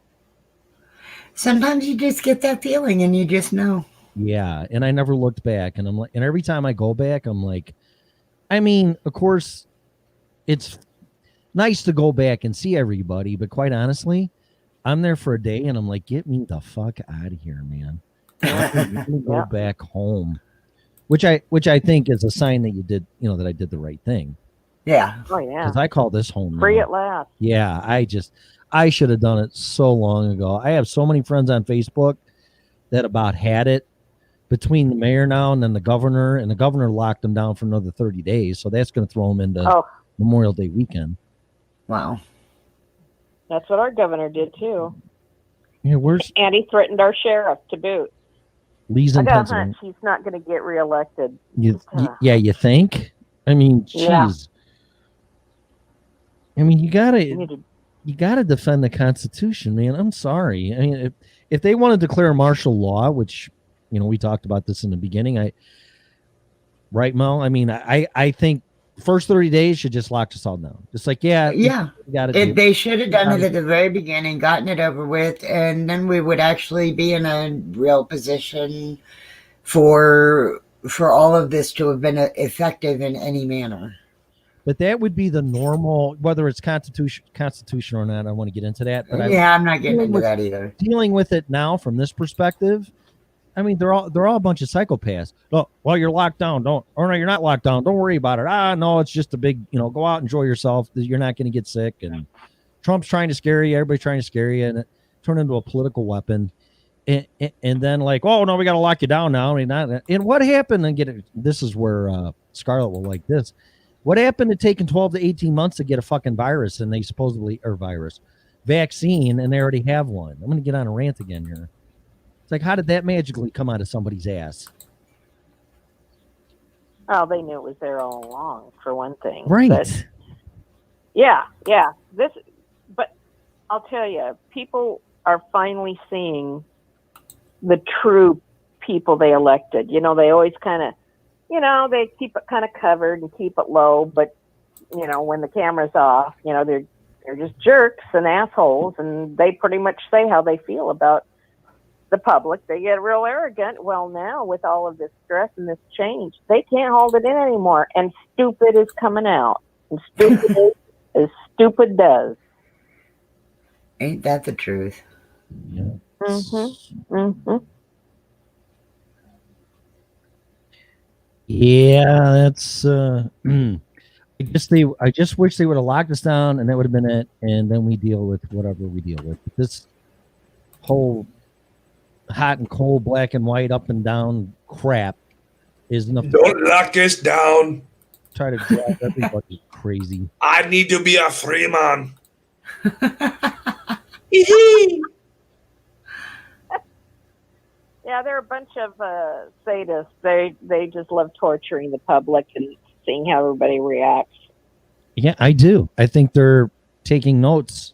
Sometimes you just get that feeling and you just know. Yeah, and I never looked back, and I'm like, and every time I go back, I'm like, I mean, of course, it's nice to go back and see everybody, but quite honestly, I'm there for a day, and I'm like, get me the fuck out of here, man. Let me go back home, which I think is a sign that you did, that I did the right thing. Yeah. Oh yeah. Because I call this home Free now. at last. Yeah, I should have done it so long ago. I have so many friends on Facebook that about had it between the mayor now and then the governor, and the governor locked them down for another 30 days. So that's going to throw them into Memorial Day weekend. Wow. That's what our governor did too. Yeah, where's And he threatened our sheriff to boot. Lee's I in got a Pennsylvania? hunch he's not going to get reelected. Yeah, you think? I mean, Yeah. jeez. I mean, you gotta defend the Constitution, man. I'm sorry. I mean, if they want to declare martial law, which we talked about this in the beginning, right, Mo? I mean, I think first 30 days should just lock us all down. Just like, Yeah. They should have done it gotta- at the very beginning, gotten it over with, and then we would actually be in a real position for all of this to have been effective in any manner. But that would be the normal, whether it's constitution or not. I don't want to get into that. But I'm not getting into that either. Dealing with it now from this perspective, I mean, they're all a bunch of psychopaths. Oh, well, you're locked down. No, you're not locked down. Don't worry about it. No, it's just a big, go out, enjoy yourself. You're not going to get sick. And Trump's trying to scare you. Everybody's trying to scare you, and it turned into a political weapon. And then like, oh no, we got to lock you down now. I mean, and what happened? And this is where Scarlett will like this. What happened to taking 12 to 18 months to get a fucking virus, and they supposedly vaccine, and they already have one? I'm going to get on a rant again here. It's like, how did that magically come out of somebody's ass? Oh, they knew it was there all along, for one thing. Right. But, yeah. But I'll tell you, people are finally seeing the true people they elected. They always kind of, they keep it kind of covered and keep it low, but when the camera's off, they're just jerks and assholes, and they pretty much say how they feel about the public. They get real arrogant. Well, now with all of this stress and this change, they can't hold it in anymore, and stupid is coming out, and stupid is stupid does. Ain't that the truth? Yeah. Yeah, that's I just wish they would have locked us down, and that would have been it, and then we deal with whatever we deal with. But this whole hot and cold, black and white, up and down crap is enough. Don't lock us down. Try to drive everybody crazy. I need to be a free man. Yeah, they're a bunch of sadists. They just love torturing the public and seeing how everybody reacts. Yeah, I do. I think they're taking notes,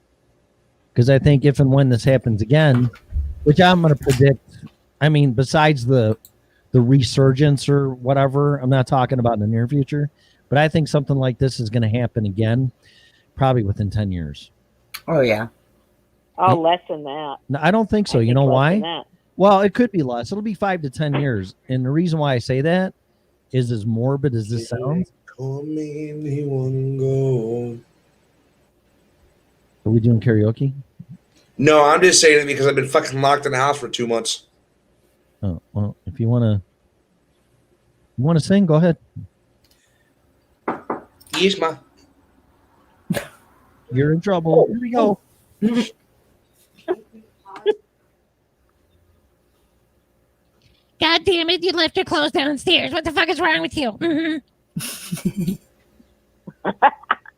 because I think if and when this happens again, which I'm going to predict, I mean, besides the resurgence or whatever, I'm not talking about in the near future, but I think something like this is going to happen again, probably within 10 years. Oh, yeah. Oh, less than that. No, I don't think so. You know why? Well, it could be less. It'll be 5 to 10 years. And the reason why I say that is, as morbid as this sounds. Call me anyone go. Are we doing karaoke? No, I'm just saying it because I've been fucking locked in the house for 2 months. Oh, well, if you want to sing, go ahead. Yisma. You're in trouble. Here we go. God damn it, you left your clothes downstairs. What the fuck is wrong with you? Mm-hmm.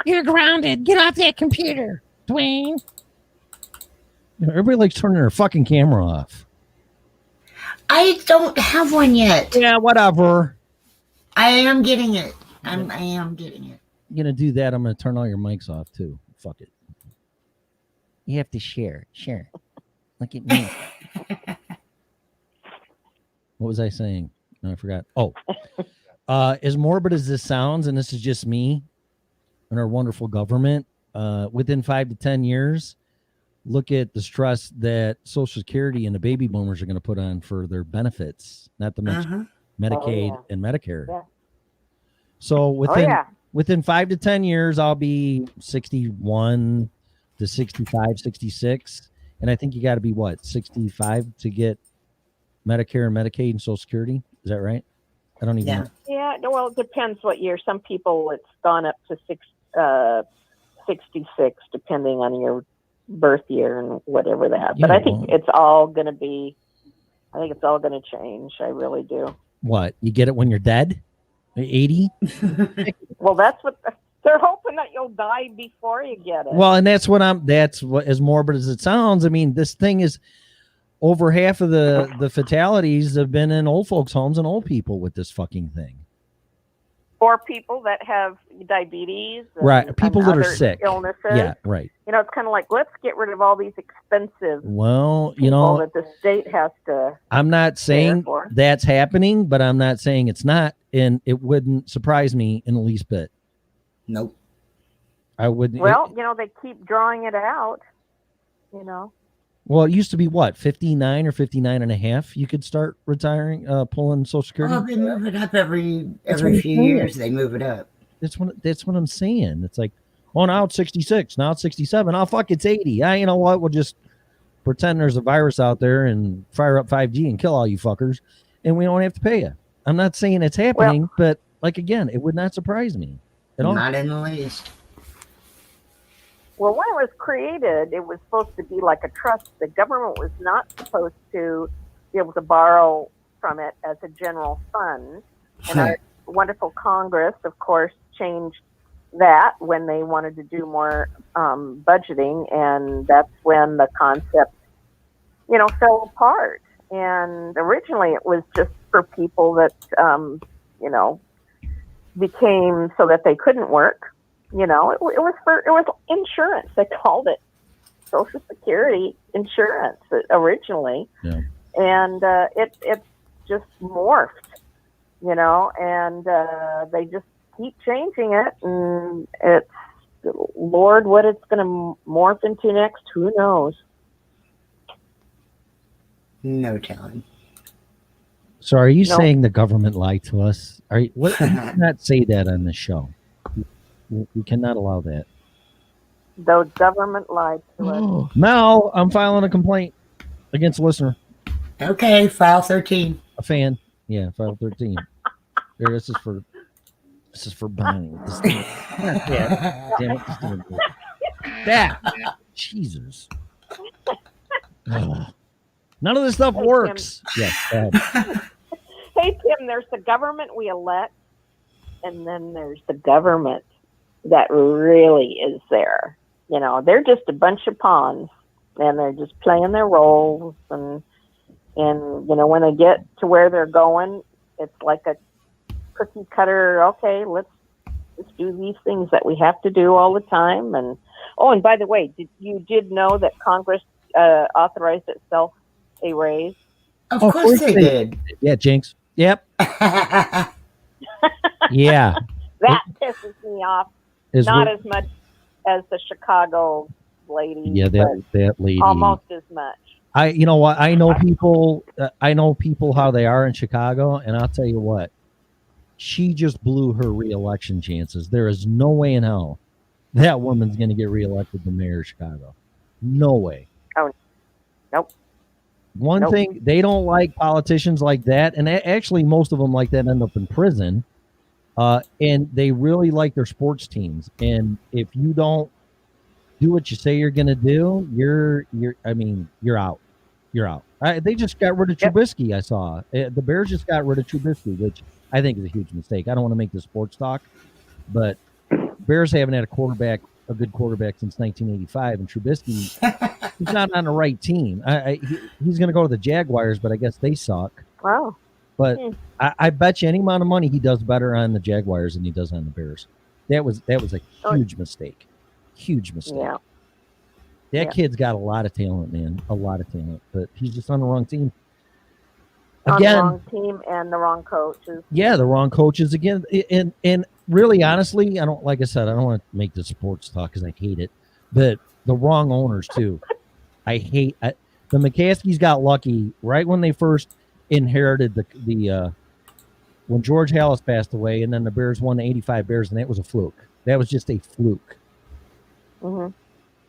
You're grounded. Get off that computer, Dwayne. Everybody likes turning their fucking camera off. I don't have one yet. Yeah, whatever. I am getting it. I am getting it. You're going to do that, I'm going to turn all your mics off, too. Fuck it. You have to share. Share. Look at me. What was I saying? No, I forgot. Oh. As morbid as this sounds, and this is just me and our wonderful government, within 5 to 10 years, look at the stress that Social Security and the baby boomers are going to put on for their benefits, not to mention Medicaid and Medicare. Yeah. So within 5 to 10 years, I'll be 61 to 65, 66. And I think you got to be 65 to get Medicare and Medicaid and Social Security. Is that right? I don't even know. Yeah, well, it depends what year. Some people, it's gone up to 66, depending on your birth year and whatever that. But Yeah, I think it's all going to change. I really do. What? You get it when you're dead? 80? Well, that's what They're hoping that you'll die before you get it. Well, and that's what, as morbid as it sounds, I mean, this thing is over half of the fatalities have been in old folks' homes and old people with this fucking thing. Or people that have diabetes. Right. People and that are other sick. Illnesses. Yeah, right. You know, it's kind of like, let's get rid of all these expensive Well, you people know, that the state has to. I'm not saying for. that's happening, but I'm not saying it's not, and it wouldn't surprise me in the least bit. Nope. I wouldn't. Well, you know, they keep drawing it out, you know. Well, it used to be what, 59 or 59 and a half? You could start retiring, pulling Social Security. Well, they move it up every That's what I'm few saying. years. They move it up. That's what I'm saying. It's like, oh, now it's 66, now it's 67. Oh, fuck, it's 80. You know what? We'll just pretend there's a virus out there and fire up 5G and kill all you fuckers, and we don't have to pay you. I'm not saying it's happening, but like again, it would not surprise me at all. Not in the least. Well, when it was created, it was supposed to be like a trust. The government was not supposed to be able to borrow from it as a general fund. And our wonderful Congress, of course, changed that when they wanted to do more budgeting. And that's when the concept, you know, fell apart. And originally it was just for people that, you know, became so that they couldn't work. You know, it was insurance. They called it Social Security insurance originally, and it just morphed. You know, and they just keep changing it, and it's Lord, what it's going to morph into next, who knows? No telling. So, are you No. saying the government lied to us? Are you? What? You cannot say that on the show. We cannot allow that. The government lied to us. Mel, I'm filing a complaint against a listener. Okay, file 13. A fan. Yeah, file 13. There, this is for buying. This thing. Yeah. Damn it. This thing. That. Jesus. Ugh. None of this stuff Hey, works. Yes. go ahead. Hey, Tim, there's the government we elect, and then there's the government that really is there. You know, they're just a bunch of pawns, and they're just playing their roles. And you know, when they get to where they're going, it's like a cookie cutter. Okay, let's do these things that we have to do all the time. And and by the way, you did know that Congress authorized itself a raise? Of course they did. Yeah, Jinx. Yep. Yeah. That pisses me off. Is Not what- as much as the Chicago lady. Yeah, that lady. Almost as much. You know what? I know people. I know people how they are in Chicago, and I'll tell you what. She just blew her reelection chances. There is no way in hell that woman's going to get reelected the mayor of Chicago. No way. Oh, nope. One Nope. thing, they don't like politicians like that, and actually most of them like that end up in prison. And they really like their sports teams. And if you don't do what you say you're going to do, you're out. You're out. They just got rid of Trubisky. I saw the Bears just got rid of Trubisky, which I think is a huge mistake. I don't want to make this sports talk, but Bears haven't had a good quarterback since 1985, and Trubisky, he's not on the right team. He's going to go to the Jaguars, but I guess they suck. Wow. But I bet you any amount of money he does better on the Jaguars than he does on the Bears. That was a huge mistake. Huge mistake. Yeah. That kid's got a lot of talent, man. A lot of talent, but he's just on the wrong team. On Again, the wrong team and the wrong coaches. yeah, the wrong coaches again. And really, honestly, I don't, like I said, I don't want to make this sports talk because I hate it, but the wrong owners too. The McCaskies got lucky right when they first inherited the when George Halas passed away, and then the Bears won the 85 Bears, and that was a fluke. That was just a fluke. Mm-hmm.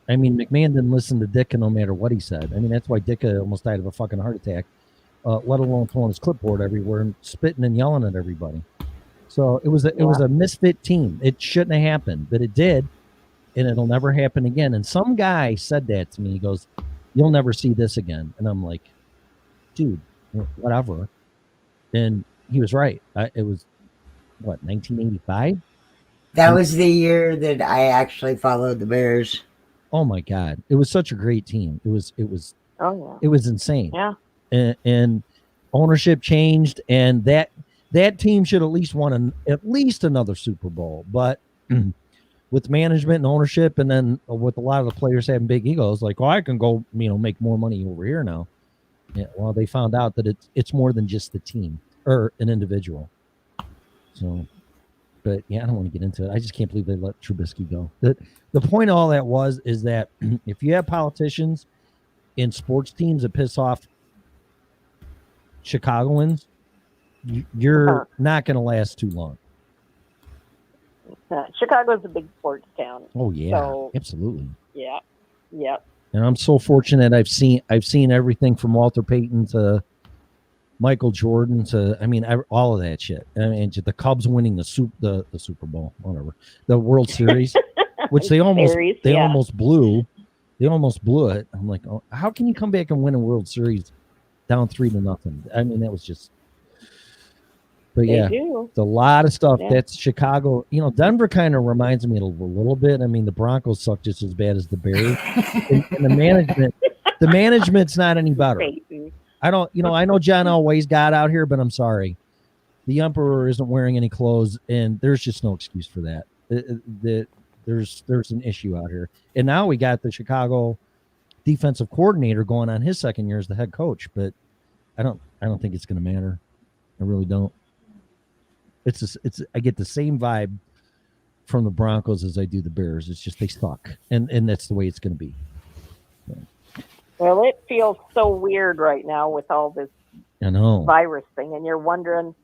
I mean, McMahon didn't listen to Ditka no matter what he said. I mean, that's why Ditka almost died of a fucking heart attack, let alone throwing his clipboard everywhere and spitting and yelling at everybody. So it was a misfit team. It shouldn't have happened, but it did, and it'll never happen again. And some guy said that to me. He goes, "You'll never see this again." And I'm like, dude, whatever. And he was right. It was, what, 1985? That was the year that I actually followed the Bears. Oh my God. It was such a great team. It was Oh yeah. it was insane. Yeah. And ownership changed, and that team should at least won at least another Super Bowl. But with management and ownership, and then with a lot of the players having big egos, like, oh, I can go, make more money over here now. Yeah, well, they found out that it's more than just the team or an individual. So, but yeah, I don't want to get into it. I just can't believe they let Trubisky go. The point of all that is that if you have politicians in sports teams that piss off Chicagoans, you're not going to last too long. Chicago's a big sports town. Oh yeah, So, absolutely. yeah. Yep. And I'm so fortunate. I've seen everything from Walter Payton to Michael Jordan to all of that shit. I mean, the Cubs winning the Super Bowl, whatever, the World Series, which they almost blew. They almost blew it. I'm like, oh, how can you come back and win a World Series down 3-0? I mean, that was just. But They yeah, do. it's a lot of stuff. Yeah. That's Chicago. Denver kind of reminds me a little bit. I mean, the Broncos suck just as bad as the Bears, and the management's not any better. I know John Elway's got out here, but I'm sorry, the Emperor isn't wearing any clothes, and there's just no excuse for that. There's an issue out here, and now we got the Chicago defensive coordinator going on his second year as the head coach, but I don't think it's going to matter. I really don't. I get the same vibe from the Broncos as I do the Bears. It's just they suck, and that's the way it's going to be. Well, it feels so weird right now with all this I know. virus thing, and you're wondering,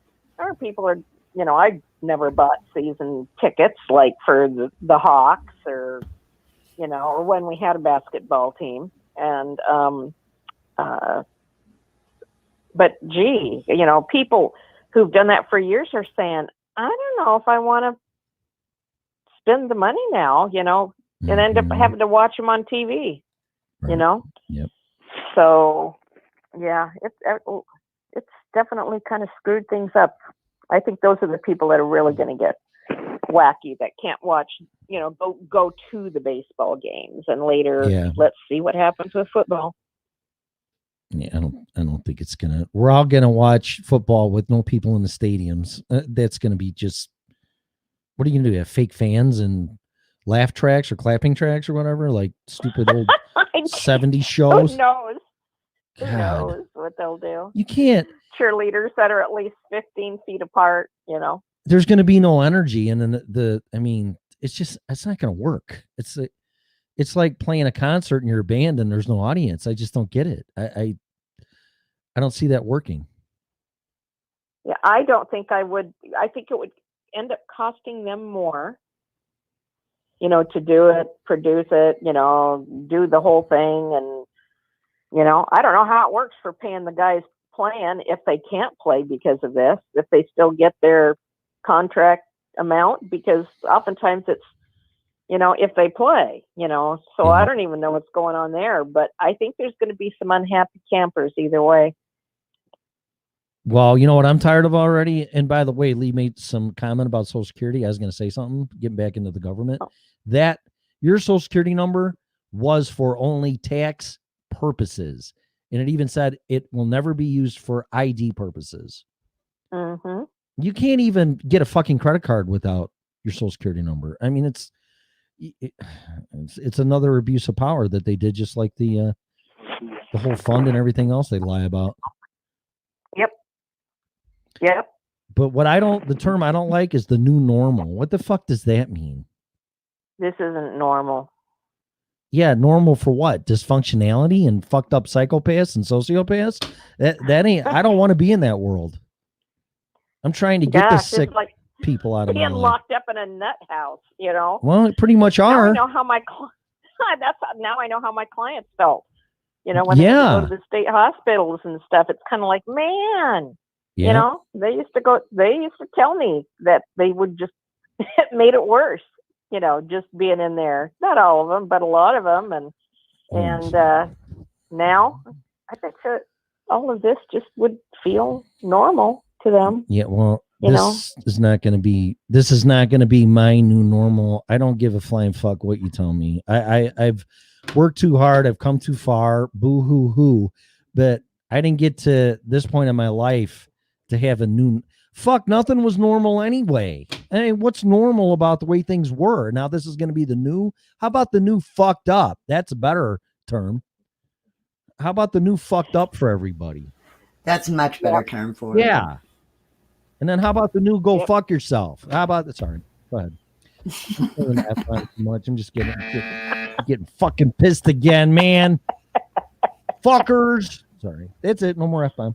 people are, I never bought season tickets like for the Hawks or, or when we had a basketball team, and but gee, people who've done that for years are saying, I don't know if I want to spend the money now, and end up having to watch them on TV, Yep. So, yeah, it's definitely kind of screwed things up. I think those are the people that are really going to get wacky, that can't watch, go to the baseball games, and later let's see what happens with football. Yeah, I don't think it's gonna. We're all gonna watch football with no people in the stadiums. That's gonna be just. What are you gonna do? Have fake fans and laugh tracks or clapping tracks or whatever, like stupid old 70s shows? Who knows? Who knows what they'll do? You can't. Cheerleaders that are at least 15 feet apart. There's gonna be no energy, and then it's not gonna work. It's like playing a concert in your band and there's no audience. I just don't get it. I don't see that working. Yeah, I don't think I would. I think it would end up costing them more, to do it, produce it, do the whole thing. And, I don't know how it works for paying the guys playing if they can't play because of this, if they still get their contract amount, because oftentimes it's, if they play, so I don't even know what's going on there, but I think there's going to be some unhappy campers either way. Well, you know what I'm tired of already? And by the way, Lee made some comment about Social Security. I was going to say something, getting back into the government, that your Social Security number was for only tax purposes. And it even said it will never be used for ID purposes. Mm-hmm. You can't even get a fucking credit card without your Social Security number. I mean, it's another abuse of power that they did, just like the whole fund and everything else they lie about. Yep. But the term I don't like is the new normal. What the fuck does that mean? This isn't normal. Yeah, normal for what? Dysfunctionality and fucked up psychopaths and sociopaths? That ain't. I don't want to be in that world. I'm trying to get the sick people out of my being life. locked up in a nut house, Well, pretty much Now are. I know how my now I know how my clients felt. When they go to the state hospitals and stuff, it's kind of like, man, they used to tell me that they would just it made it worse, just being in there. Not all of them, but a lot of them, and now I bet you all of this just would feel normal to them. Yeah, well, This is not going to be. This is not going to be my new normal. I don't give a flying fuck what you tell me. I've worked too hard. I've come too far. Boo hoo hoo. But I didn't get to this point in my life to have a new. Fuck, nothing was normal anyway. I mean, what's normal about the way things were? Now this is going to be the new. How about the new fucked up? That's a better term. How about the new fucked up for everybody? That's a much better term for it. Yeah. And then how about the new go fuck yourself? How about that? Sorry. Go ahead. I'm just getting fucking pissed again, man. Fuckers. Sorry. That's it. No more F-bomb.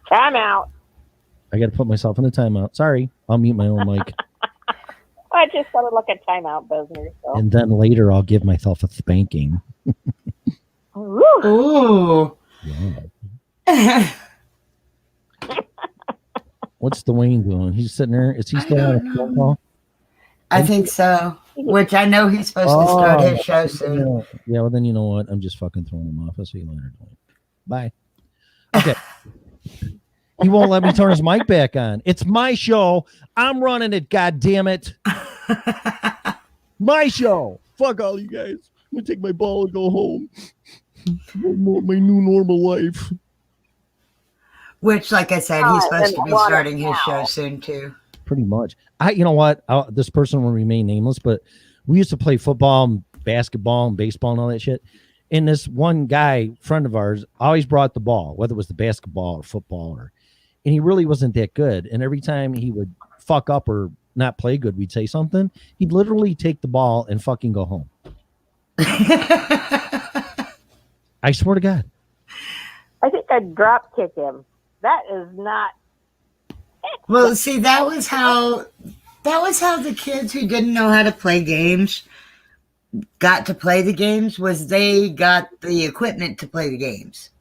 Time out. I got to put myself in a timeout. Sorry. I'll mute my own mic. I just sounded like a timeout, Bosner. So. And then later I'll give myself a spanking. Ooh. Yeah. What's Dwayne doing? He's sitting there. Is he still on a phone call? I think so. Which I know he's supposed to start his show soon. Yeah, well then you know what? I'm just fucking throwing him off. I'll see you later, Dwayne. Bye. Okay. He won't let me turn his mic back on. It's my show. I'm running it, god damn it. My show. Fuck all you guys. I'm gonna take my ball and go home. My new normal life. Which, like I said, he's supposed to be starting his show soon too. Pretty much. You know what? This person will remain nameless, but we used to play football and basketball and baseball and all that shit. And this one guy, friend of ours, always brought the ball, whether it was the basketball or football, and he really wasn't that good. And every time he would fuck up or not play good, we'd say something. He'd literally take the ball and fucking go home. I swear to God. I think I'd drop kick him. That is not. Well, see, that was how the kids who didn't know how to play games got to play the games, was they got the equipment to play the games.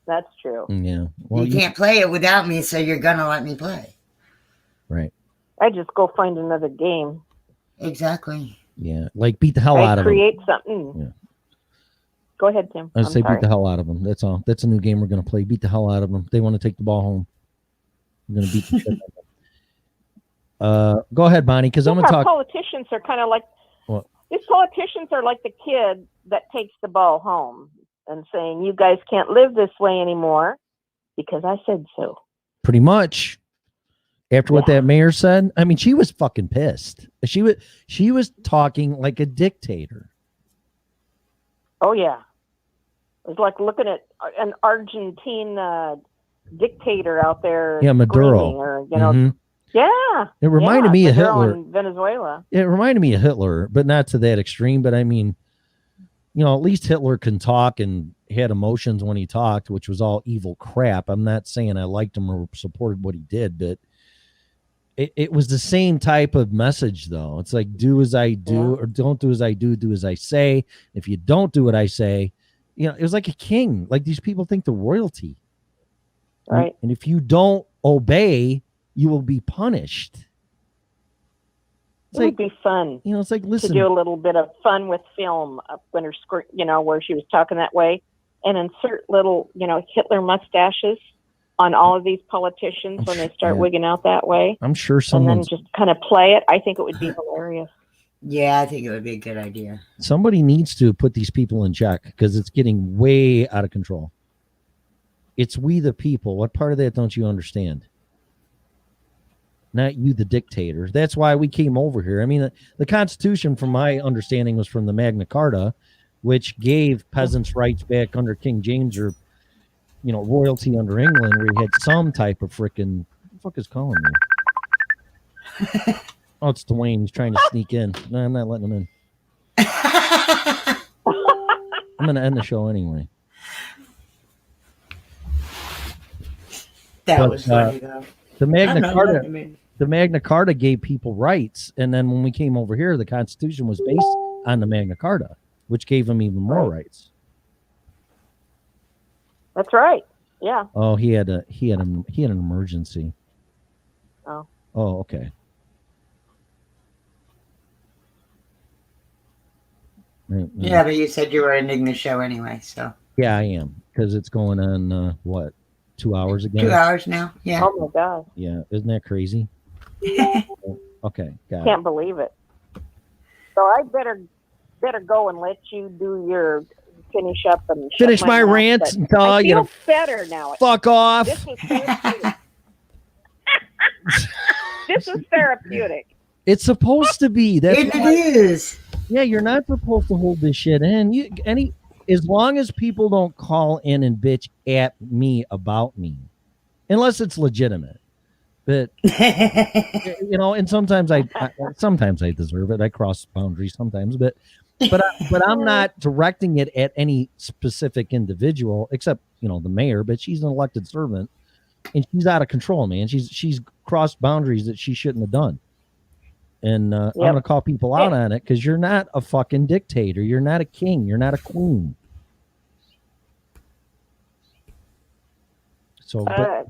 That's true. Yeah. Well, you can't play it without me, so you're gonna let me play. Right. I just go find another game. Exactly. Yeah. Like beat the hell out of them. Create something. Yeah. Go ahead, Tim. I'd say beat the hell out of them. That's all. That's a new game we're going to play. Beat the hell out of them. They want to take the ball home. I'm going to beat the shit out of them. Go ahead, Bonnie, because I'm going to talk. Politicians are kind of like, what? These politicians are like the kid that takes the ball home and saying, you guys can't live this way anymore because I said so. Pretty much. After what that mayor said, I mean, she was fucking pissed. She was talking like a dictator. Oh, yeah. It's like looking at an Argentine dictator out there. Yeah, Maduro. Or, you know, yeah. It reminded me of Maduro Hitler. in Venezuela. It reminded me of Hitler, but not to that extreme. But I mean, you know, at least Hitler can talk and had emotions when he talked, which was all evil crap. I'm not saying I liked him or supported what he did, but it was the same type of message, though. It's like, do as I do, or don't do as I do as I say. If you don't do what I say, you know, it was like a king. Like these people think they're royalty. Right. And if you don't obey, you will be punished. It would be fun. You know, it's like, listen. To do a little bit of fun with film when her screen, you know, where she was talking that way, and insert little, you know, Hitler mustaches on all of these politicians when they start wigging out that way. I'm sure and someone then just kind of play it. I think it would be hilarious. Yeah, I think it would be a good idea. Somebody needs to put these people in check because it's getting way out of control. It's we the people. What part of that don't you understand? Not you, the dictator. That's why we came over here. I mean, the Constitution, from my understanding, was from the Magna Carta, which gave peasants' rights back under King James, or, you know, royalty under England, where you had some type of freaking. What the fuck is calling me? Oh, it's Dwayne. He's trying to sneak in. No, I'm not letting him in. I'm going to end the show anyway. That was funny, though. The Magna Carta gave people rights, and then when we came over here, the Constitution was based on the Magna Carta, which gave them even more rights. That's right. Yeah. Oh, he had an emergency. Oh. Oh, okay. Yeah, but you said you were ending the show anyway, so. Yeah, I am, because it's going on, what, 2 hours again? 2 hours now. Yeah. Oh my God. Yeah, isn't that crazy? Okay, got Can't it. believe it. So I better go and let you do your finish up and shut Finish my mouth, rant but until I you feel know, better now. fuck off. This was therapeutic. This is therapeutic. It's supposed to be. That's It why- is. Yeah, you're not supposed to hold this shit in. As long as people don't call in and bitch at me about me, unless it's legitimate. But you know, and sometimes I deserve it. I cross boundaries sometimes, but I'm not directing it at any specific individual, except you know the mayor. But she's an elected servant, and she's out of control, man. She's crossed boundaries that she shouldn't have done. And I'm going to call people out on it because you're not a fucking dictator. You're not a king. You're not a queen. So, but,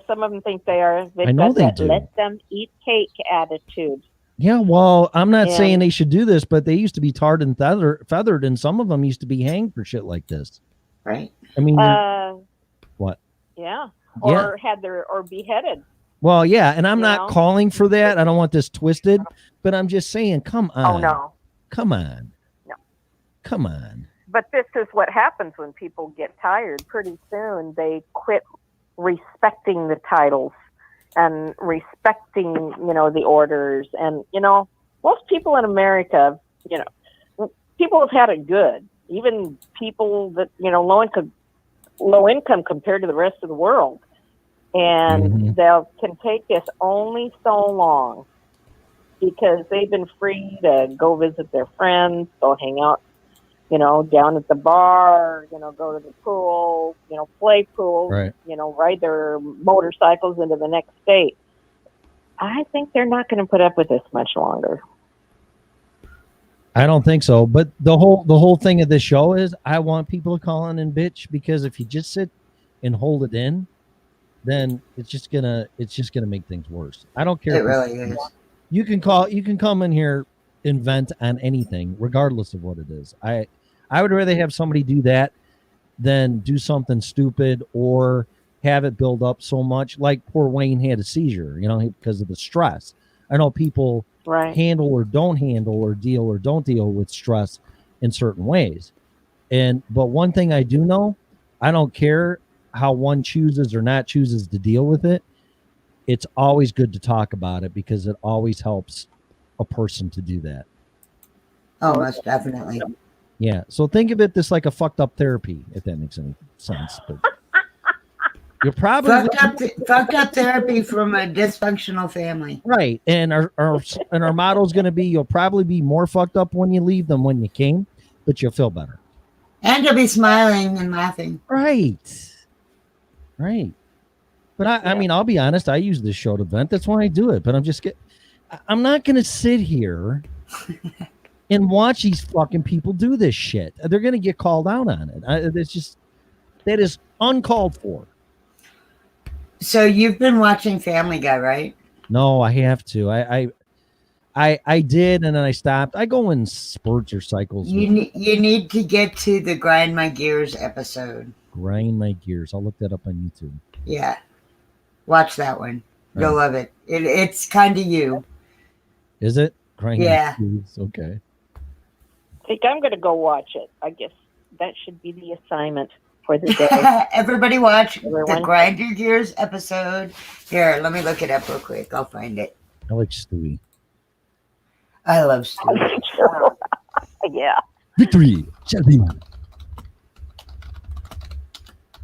some of them think they are. They've I know got they that do. let them eat cake attitude. yeah, well, I'm not saying And- they should do this, but they used to be tarred and feathered, and some of them used to be hanged for shit like this. Right. I mean, what? Yeah. Yeah. Or beheaded. Well, yeah, and I'm You not know? calling for that. I don't want this twisted, but I'm just saying, come on. Oh no. Come on. No. Come on. But this is what happens when people get tired. Pretty soon they quit respecting the titles and respecting, you know, the orders. And, you know, most people in America, you know, people have had it good. Even people that, you know, low income compared to the rest of the world. And they can take this only so long because they've been free to go visit their friends, go hang out, you know, down at the bar, you know, go to the pool, you know, play pool, Right. you know, ride their motorcycles into the next state. I think they're not going to put up with this much longer. I don't think so. But the whole thing of this show is I want people to call in and bitch, because if you just sit and hold it in, then it's just gonna make things worse. I don't care. It really is. You can come in here and vent on anything, regardless of what it is. I would rather have somebody do that than do something stupid or have it build up so much. Like poor Wayne had a seizure, you know, because of the stress. I know people handle or don't handle or deal or don't deal with stress in certain ways. But one thing I do know, I don't care how one chooses or not chooses to deal with it. It's always good to talk about it because it always helps a person to do that. Oh, most definitely. Yeah. So think of it this like a fucked up therapy, if that makes any sense. But you're probably fucked up therapy from a dysfunctional family. right. And our motto is going to be, you'll probably be more fucked up when you leave than when you came, but you'll feel better. And you'll be smiling and laughing. Right. Right. But I mean, I'll be honest, I use this show to vent. That's why I do it. But I'm not going to sit here and watch these fucking people do this shit. They're going to get called out on it. That is uncalled for. So you've been watching Family Guy, right? No, I have to. I did, and then I stopped. I go in spurts or cycles. You need to get to the Grind My Gears episode. Grind My Gears. I'll look that up on YouTube. Yeah. Watch that one. You'll Right. love it. It's kind of you. Is it? Grind My Yeah. Gears. Okay. I think I'm going to go watch it. I guess that should be the assignment for the day. Everybody watch the Everyone. Grind Your Gears episode. Here, let me look it up real quick. I'll find it. I like Stewie. I love Stu. Yeah. Victory. Champion.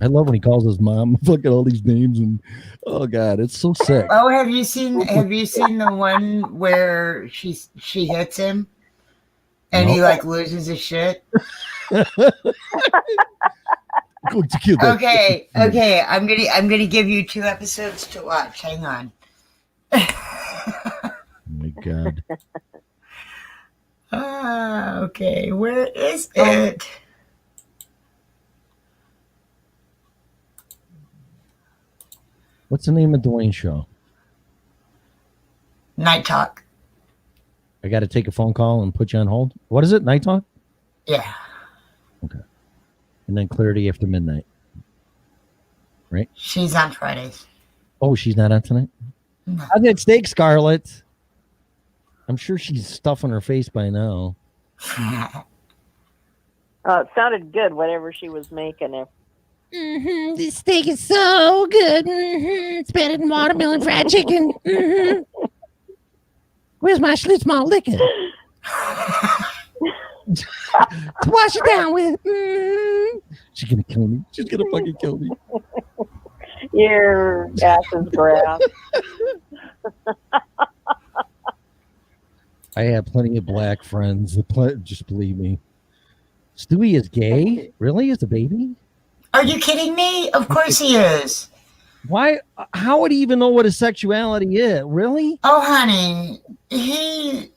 I love when he calls his mom fucking all these names, and oh god, it's so sick. Oh, have you seen the one where she hits him and he No. like loses his shit? Going to kill that. Okay. I'm gonna give you 2 episodes to watch. Hang on. Oh my god. Okay. Where is it? What's the name of Dwayne's show? Night Talk. I got to take a phone call and put you on hold. What is it? Night Talk? Yeah. Okay. And then Clarity After Midnight. right? She's on Fridays. Oh, she's not on tonight? No. How's that steak, Scarlett? I'm sure she's stuffing her face by now. It sounded good, whatever she was making there. This steak is so good. It's better than watermelon fried chicken. Where's my Schlitz malt liquor? To wash it down with. She's gonna kill me. She's gonna fucking kill me. Your ass is grass. I have plenty of black friends. Just believe me. Stewie is gay? Really? Is a baby? Are you kidding me? Of course he is. Why? How would he even know what his sexuality is? Really? Oh, honey, you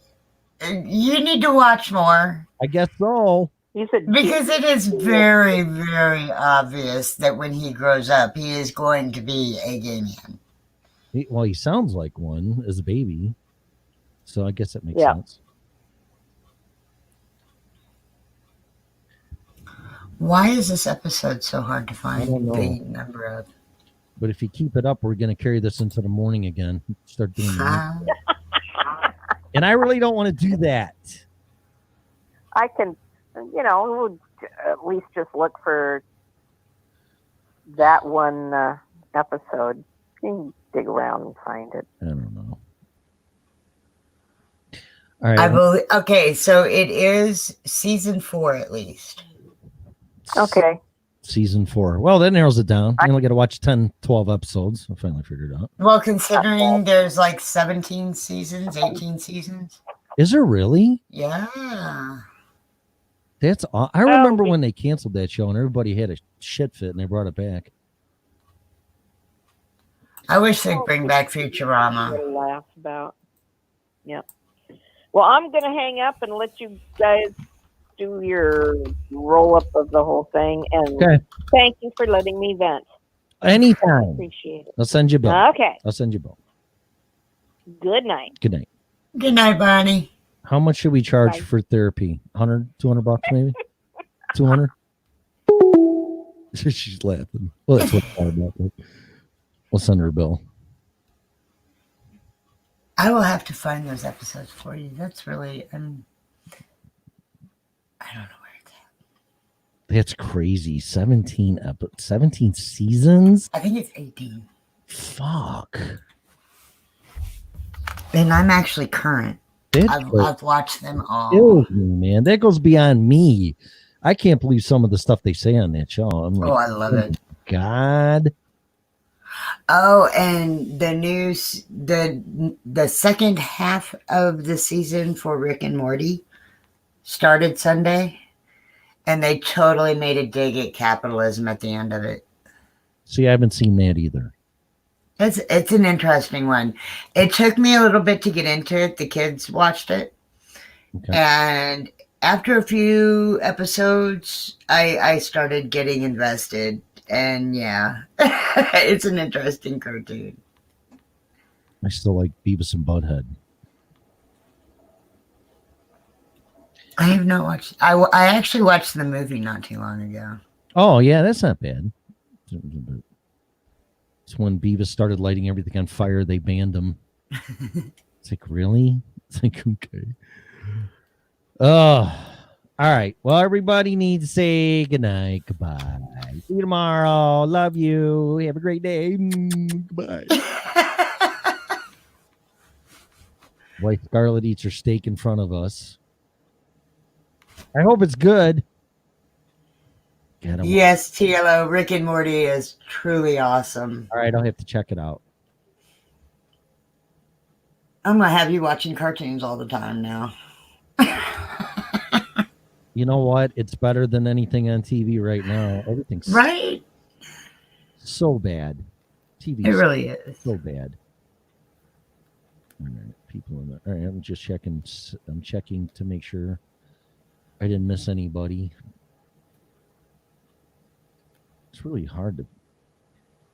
need to watch more. I guess so. Because it is very, very obvious that when he grows up, he is going to be a gay man. He sounds like one as a baby. So I guess that makes Yeah. sense. Why is this episode so hard to I don't find know. the number of? But if you keep it up, we're going to carry this into the morning again. Start doing that. And I really don't want to do that. I can, we'll at least just look for that one episode. You can dig around and find it. I don't know. All right. I believe. Okay, so it is season 4 at least. Okay. Season 4. Well, that narrows it down. You only got to watch 10, 12 episodes. I finally figured it out. Well, considering there's like 17 seasons, 18 seasons. Is there really? Yeah. That's. I remember when they canceled that show and everybody had a shit fit and they brought it back. I wish they'd bring back Futurama. Really laugh about. Yep. Well, I'm going to hang up and let you guys do your roll up of the whole thing. And thank you for letting me vent. Anytime. Appreciate it. I'll send you a bill. Okay. I'll send you a bill. Good night. Good night. Good night, Bonnie. How much should we charge Bye. for therapy? 100, 200 bucks maybe? 200? She's laughing. Well, that's what I'm laughing. We'll send her a bill. I will have to find those episodes for you. That's really, I don't know where it's at. That's crazy. 17 seasons? I think it's 18. Fuck. And I'm actually current. That's I've watched them all. kills me, man. That goes beyond me. I can't believe some of the stuff they say on that show. I'm like, Oh, I love it. God. Oh, and the news, the second half of the season for Rick and Morty started Sunday, and they totally made a dig at capitalism at the end of it. See, I haven't seen that either. It's an interesting one. It took me a little bit to get into it. The kids watched it, and after a few episodes, I started getting invested. And yeah, it's an interesting cartoon. I still like Beavis and Butthead. I have not watched. I actually watched the movie not too long ago. Oh, yeah, that's not bad. It's when Beavis started lighting everything on fire, they banned him. It's like, really? It's like, okay. Oh, all right. Well, everybody needs to say goodnight. Goodbye. See you tomorrow. Love you. Have a great day. Goodbye. Wife Scarlett eats her steak in front of us. I hope it's good. God, Yes, TLO. Rick and Morty is truly awesome. all right, I'll have to check it out. I'm gonna have you watching cartoons all the time now. You know what? It's better than anything on TV right now. Everything's Right? so bad. TV. It really is. So bad. All right, people in there. All right, I'm just checking. I'm checking to make sure I didn't miss anybody. It's really hard to.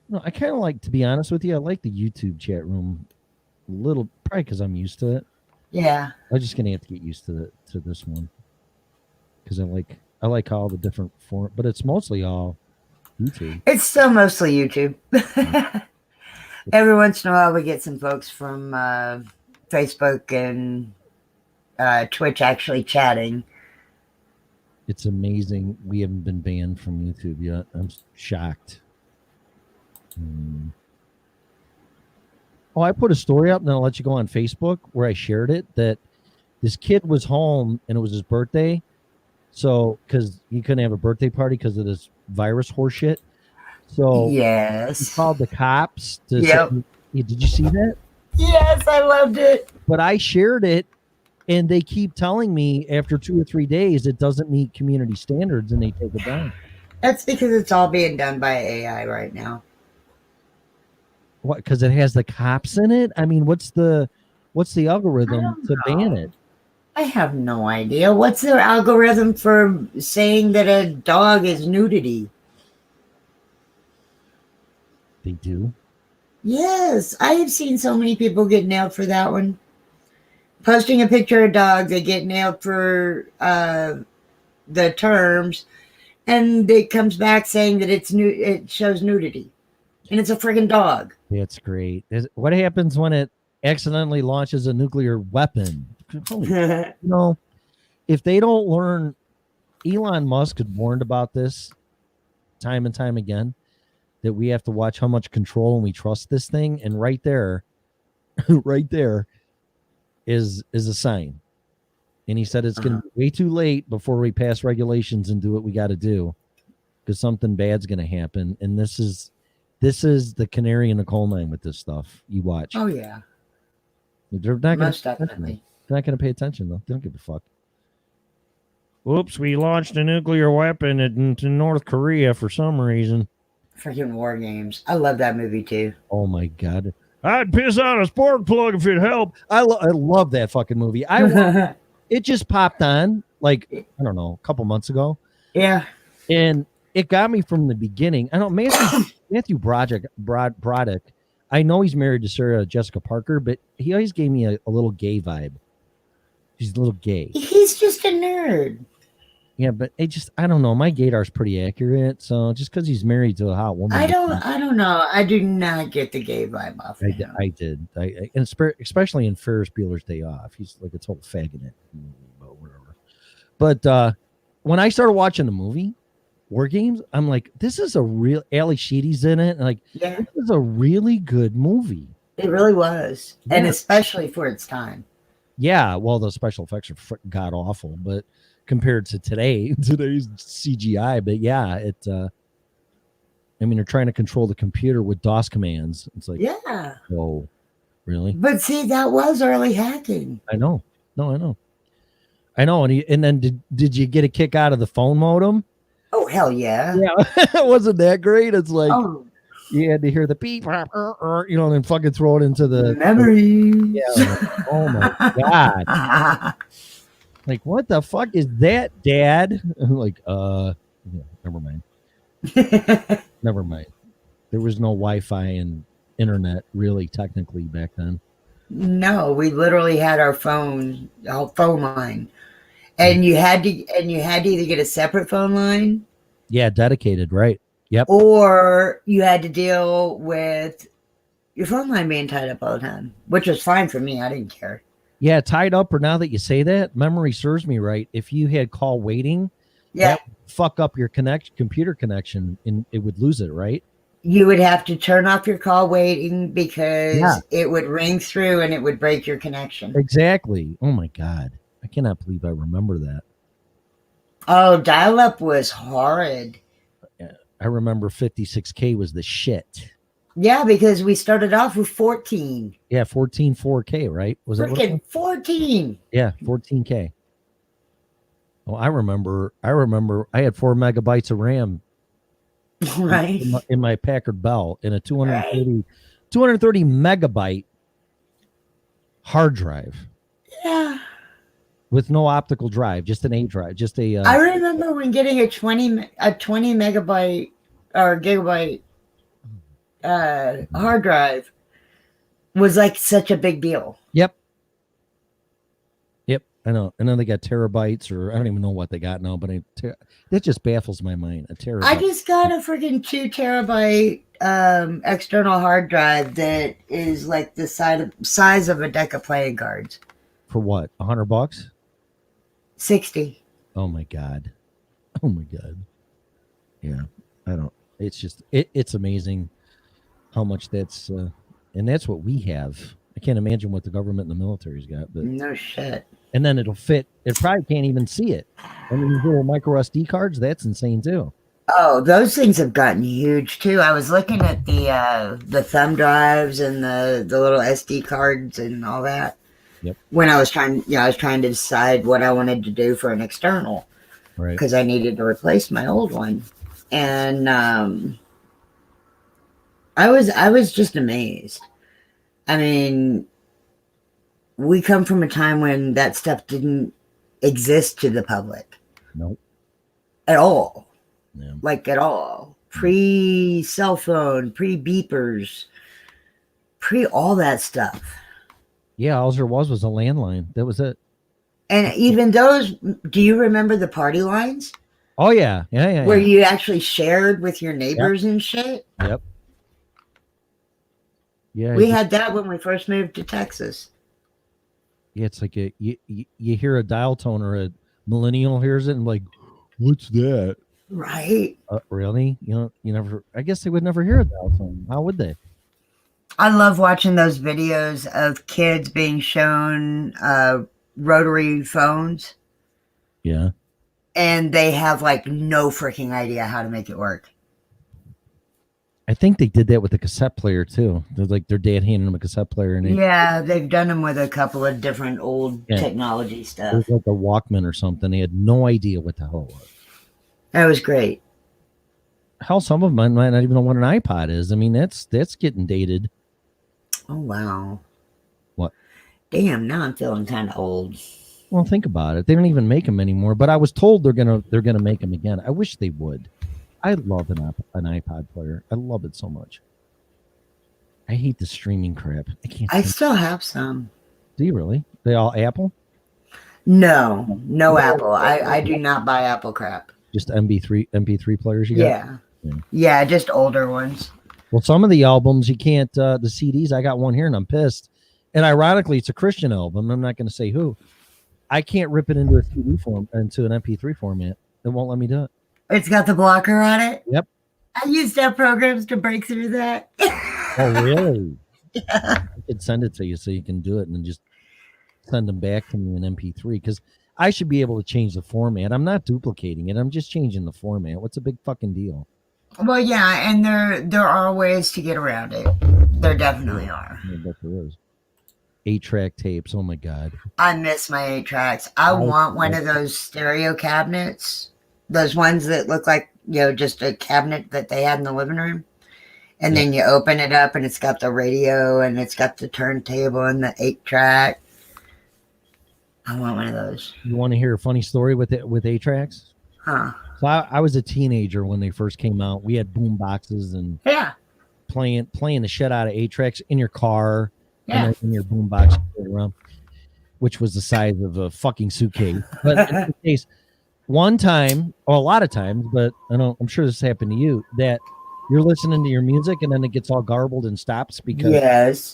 No, I kind of like, to be honest with you, I like the YouTube chat room a little, probably because I'm used to it. Yeah. I'm just gonna have to get used to this one because I like all the different form, but it's mostly all YouTube. It's still mostly YouTube. Every once in a while, we get some folks from Facebook and Twitch actually chatting. It's amazing. We haven't been banned from YouTube yet. I'm shocked. Oh, I put a story up, and then I'll let you go on Facebook where I shared it that this kid was home and it was his birthday. So, because he couldn't have a birthday party because of this virus horseshit. So, yes, he called the cops. To Yep. say, did you see that? Yes, I loved it. But I shared it, and they keep telling me after 2 or 3 days it doesn't meet community standards, and they take it down. That's because it's all being done by AI right now. What? Because it has the cops in it? I mean, what's the algorithm to ban it? I have no idea. What's their algorithm for saying that a dog is nudity? They do. Yes, I have seen so many people get nailed for that one. Posting a picture of a dog, they get nailed for the terms, and it comes back saying that it shows nudity, and it's a friggin' dog. That's great. What happens when it accidentally launches a nuclear weapon? You know, if they don't learn, Elon Musk had warned about this time and time again, that we have to watch how much control and we trust this thing. And right there is a sign. And he said it's going to be way too late before we pass regulations and do what we got to do, because something bad's going to happen. And this is the canary in the coal mine with this stuff. You watch. Oh yeah, They're not most gonna, definitely. They're not going to pay attention though. They don't give a fuck. Whoops, we launched a nuclear weapon into North Korea for some reason. Freaking War Games. I love that movie too. Oh my god. I'd piss out a spark plug if it helped. I love that fucking movie. It just popped on like, I don't know, a couple months ago. Yeah. And it got me from the beginning. I don't Matthew Broderick. I know he's married to Sarah Jessica Parker, but he always gave me a little gay vibe. He's a little gay. He's just a nerd. Yeah, but I don't know. My gaydar's pretty accurate. So just because he's married to a hot woman. I don't know. I do not get the gay vibe off of him. I did. And especially in Ferris Bueller's Day Off. He's like a total fag in it. But whatever. But when I started watching the movie, War Games, I'm like, this is a real, Ali Sheedy's in it. Like, yeah, this is a really good movie. It really was. Yeah. And especially for its time. Yeah, well, the special effects are god awful, but compared to today's CGI, but yeah, I mean, they're trying to control the computer with DOS commands. It's like, yeah. Oh, really? But see, that was early hacking. I know. No, I know. And then did you get a kick out of the phone modem? Oh, hell yeah. Yeah. Wasn't that great? It's like, oh, you had to hear the beep, you know, and then fucking throw it into the memories. Yeah. Oh my God. Like, what the fuck is that, Dad? I'm like, yeah, never mind. Never mind. There was no Wi-Fi and internet really technically back then. No, we literally had our phone line. And you had to either get a separate phone line. Yeah, dedicated, right? Yep. Or you had to deal with your phone line being tied up all the time, which was fine for me. I didn't care. Yeah, tied up, or now that you say that, memory serves me right. If you had call waiting, that would fuck up your computer connection and it would lose it, right? You would have to turn off your call waiting because it would ring through and it would break your connection. Exactly. Oh my God. I cannot believe I remember that. Oh, dial-up was horrid. I remember 56K was the shit. Yeah, because we started off with 14. Yeah, 14 4K, right? Was it freaking 14? Yeah, 14K. Oh, I remember I had 4 megabytes of RAM. Right. In my Packard Bell in a 230 megabyte hard drive. Yeah. With no optical drive, just an A drive, just a. I remember when getting a 20 megabyte or gigabyte hard drive was like such a big deal. Yep. I know they got terabytes, or I don't even know what they got now, but that just baffles my mind. A terabyte. I just got a freaking 2 terabyte external hard drive that is like the size of a deck of playing cards. For what? $100? 60. Oh my god. Oh my god. Yeah. I don't. It's just it's amazing how much that's and that's what we have. I can't imagine what the government and the military's got, but no shit. And then it'll fit. It probably can't even see it. I mean, these little micro SD cards, that's insane too. Oh, those things have gotten huge too. I was looking at the thumb drives and the little SD cards and all that. Yep. When I was trying to decide what I wanted to do for an external, right? Because I needed to replace my old one, and I was just amazed. I mean, we come from a time when that stuff didn't exist to the public. Nope. At all. Yeah. Like at all. Pre-cell phone, pre-beepers, pre-all that stuff. Yeah, all there was a landline. That was it. And even those, do you remember the party lines? Oh, yeah. Yeah. Where you actually shared with your neighbors and shit? Yep. Yeah. We had that when we first moved to Texas. Yeah, it's like you hear a dial tone, or a millennial hears it and like, what's that? Right. Really? You never. I guess they would never hear a dial tone. How would they? I love watching those videos of kids being shown rotary phones. Yeah. And they have like no freaking idea how to make it work. I think they did that with the cassette player too. They're like their dad handed them a cassette player, and yeah, they've done them with a couple of different old technology it stuff. was like a Walkman or something. They had no idea what the hell it was. That was great. Hell, some of them might not even know what an iPod is. I mean, that's getting dated. Oh wow. What? Damn, now I'm feeling kind of old. Well, think about it. They don't even make them anymore. But I was told they're gonna make them again. I wish they would. I love an iPod player. I love it so much. I hate the streaming crap. I still have some. Do you really? They all Apple? No Apple. I do not buy Apple crap. Just MP3 players you got? Yeah, just older ones. Well, some of the albums you can't, the CDs, I got one here and I'm pissed. And ironically, it's a Christian album. I'm not going to say who. I can't rip it into a CD form, into an MP3 format. It won't let me do it. It's got the blocker on it? Yep. I used to have programs to break through that. Oh, really? I could send it to you so you can do it and then just send them back to me in MP3, because I should be able to change the format. I'm not duplicating it. I'm just changing the format. What's a big fucking deal? Well, yeah, and there are ways to get around it. There definitely are. I bet there is. 8-track tapes. Oh my God. I miss my 8-tracks. I want one of those stereo cabinets. Those ones that look like, just a cabinet that they had in the living room. And then you open it up and it's got the radio and it's got the turntable and the 8-track. I want one of those. You want to hear a funny story with 8-tracks? Huh. So I was a teenager when they first came out. We had boom boxes and playing the shit out of 8-tracks in your car, and in your boom box around, which was the size of a fucking suitcase. But in this case, one time, or a lot of times, but I'm sure this happened to you, that you're listening to your music and then it gets all garbled and stops because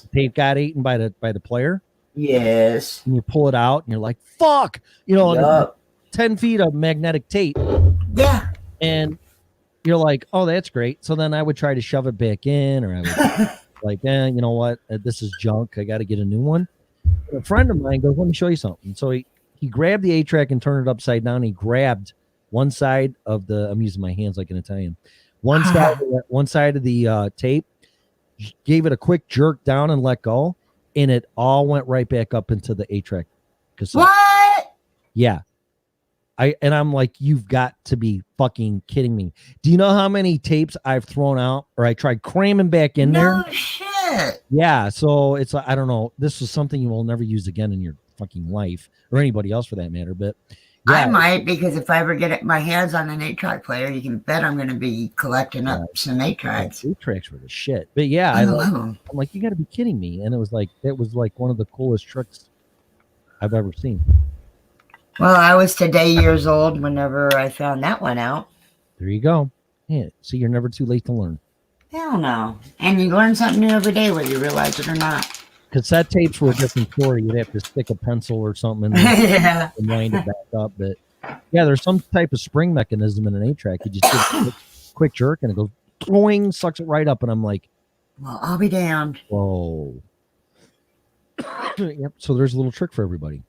the tape got eaten by the player. Yes. And you pull it out and you're like, fuck, 10 feet of magnetic tape. Yeah. And you're like, oh, that's great. So then I would try to shove it back in, or I would like, you know what? This is junk. I got to get a new one. And a friend of mine goes, let me show you something. So he grabbed the 8-track and turned it upside down. He grabbed one side of I'm using my hands like an Italian. One side of the tape, gave it a quick jerk down and let go. And it all went right back up into the 8-track cassette. What? Yeah. I'm like, you've got to be fucking kidding me. Do you know how many tapes I've thrown out, or I tried cramming back in there? No shit. Yeah. So it's like, I don't know. This is something you will never use again in your fucking life, or anybody else for that matter. But I might, because if I ever get my hands on an 8-track player, you can bet I'm going to be collecting up some 8-tracks. 8-tracks were the shit. But yeah, I'm like, you got to be kidding me. And it was like, that was like one of the coolest tricks I've ever seen. Well, I was today years old whenever I found that one out. There you go. Yeah. See, you're never too late to learn. Hell no. And you learn something new every day, whether you realize it or not. Cassette tapes were a different story. You'd have to stick a pencil or something in there Yeah. and wind it back up. But yeah, there's some type of spring mechanism in an 8-track. You just give it a quick jerk and it goes boing, sucks it right up. And I'm like, Well, I'll be damned. whoa. Yep. So there's a little trick for everybody.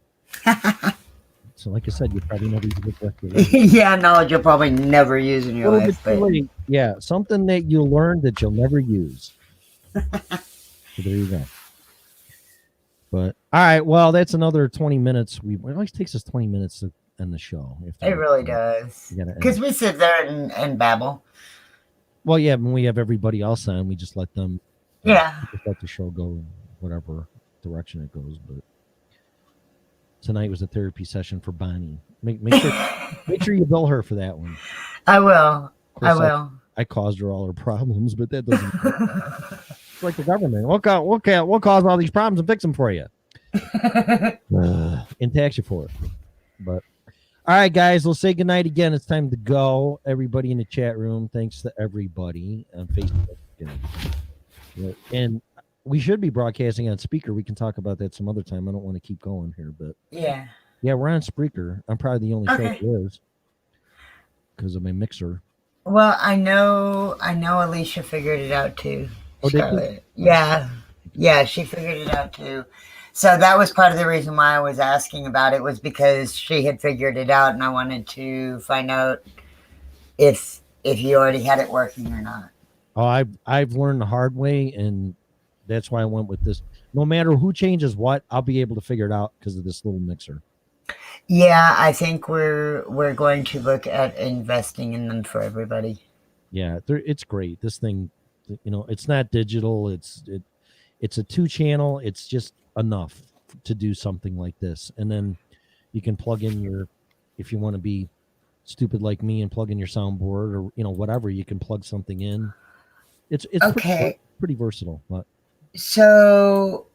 So like I said, you probably never use it for your life. Yeah, knowledge you'll probably never use in your Little life. bit too But late. Yeah, something that you learned that you'll never use. So there you go. But all right, well, that's another 20 minutes. It always takes us 20 minutes to end the show. it really does. You gotta end Because it. we sit there and babble. Well, yeah, when we have everybody else on, we just let them Yeah. just let the show go in whatever direction it goes. But tonight was a therapy session for Bonnie. Make sure you bill her for that one. I will. Of I course, will. I caused her all her problems, but that doesn't. It's like the government. We'll cause all these problems and fix them for you, and tax you for it. But all right, guys, we'll say goodnight again. It's time to go. Everybody in the chat room, thanks to everybody on Facebook. And we should be broadcasting on Speaker. We can talk about that some other time. I don't want to keep going here, but Yeah. yeah, we're on Spreaker. I'm probably the only show Okay. that is because of my mixer. Well, I know Alicia figured it out too. Oh, did you? Scarlett. Yeah. Yeah, she figured it out too. So that was part of the reason why I was asking about it, was because she had figured it out and I wanted to find out if you already had it working or not. Oh, I've learned the hard way, and that's why I went with this. No matter who changes what, I'll be able to figure it out because of this little mixer. Yeah, I think we're going to look at investing in them for everybody. Yeah, it's great. This thing, it's not digital. It's a 2-channel. It's just enough to do something like this, and then you can plug in if you want to be stupid like me and plug in your soundboard or whatever, you can plug something in. It's Okay. pretty versatile. But So,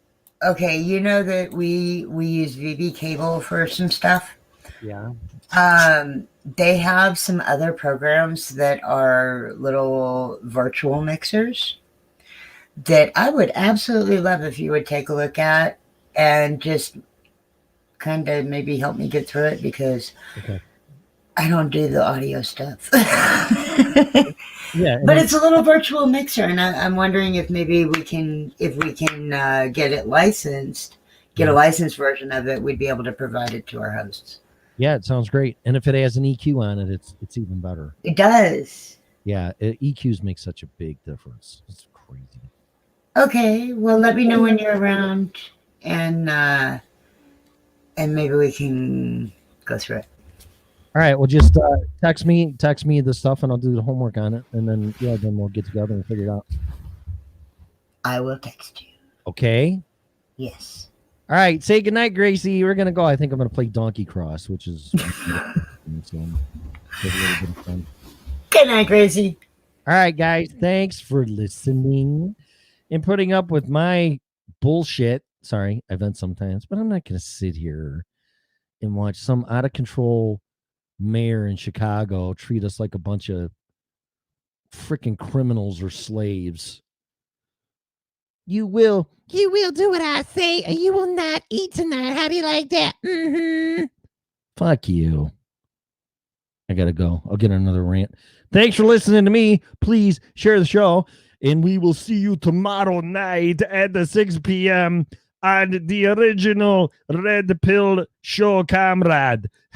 okay, you know that we use VB cable for some stuff. yeah, They have some other programs that are little virtual mixers that I would absolutely love if you would take a look at and just kind of maybe help me get through it, because okay. I don't do the audio stuff. Yeah, and But it's a little virtual mixer, and I'm wondering if maybe we can get it licensed, get a licensed version of it. We'd be able to provide it to our hosts. yeah, it sounds great. And if it has an EQ on it, it's even better. It does. Yeah, EQs make such a big difference. It's crazy. Okay, well, let me know when you're around, and maybe we can go through it. All right, well, just text me the stuff, and I'll do the homework on it, and then we'll get together and figure it out. I will text you. Okay. Yes. All right. Say goodnight, Gracie. We're gonna go. I think I'm gonna play Donkey Cross, which is so, have a little bit of fun. Good night, Gracie. All right, guys. Thanks for listening and putting up with my bullshit. Sorry, I vent sometimes, but I'm not gonna sit here and watch some out of control mayor in Chicago treat us like a bunch of freaking criminals or slaves. You will do what I say, or you will not eat tonight. How do you like that? Mm-hmm. Fuck you. I gotta go. I'll get another rant. Thanks for listening to me. Please share the show, and we will see you tomorrow night at the 6 p.m. on the original Red Pill Show, comrade.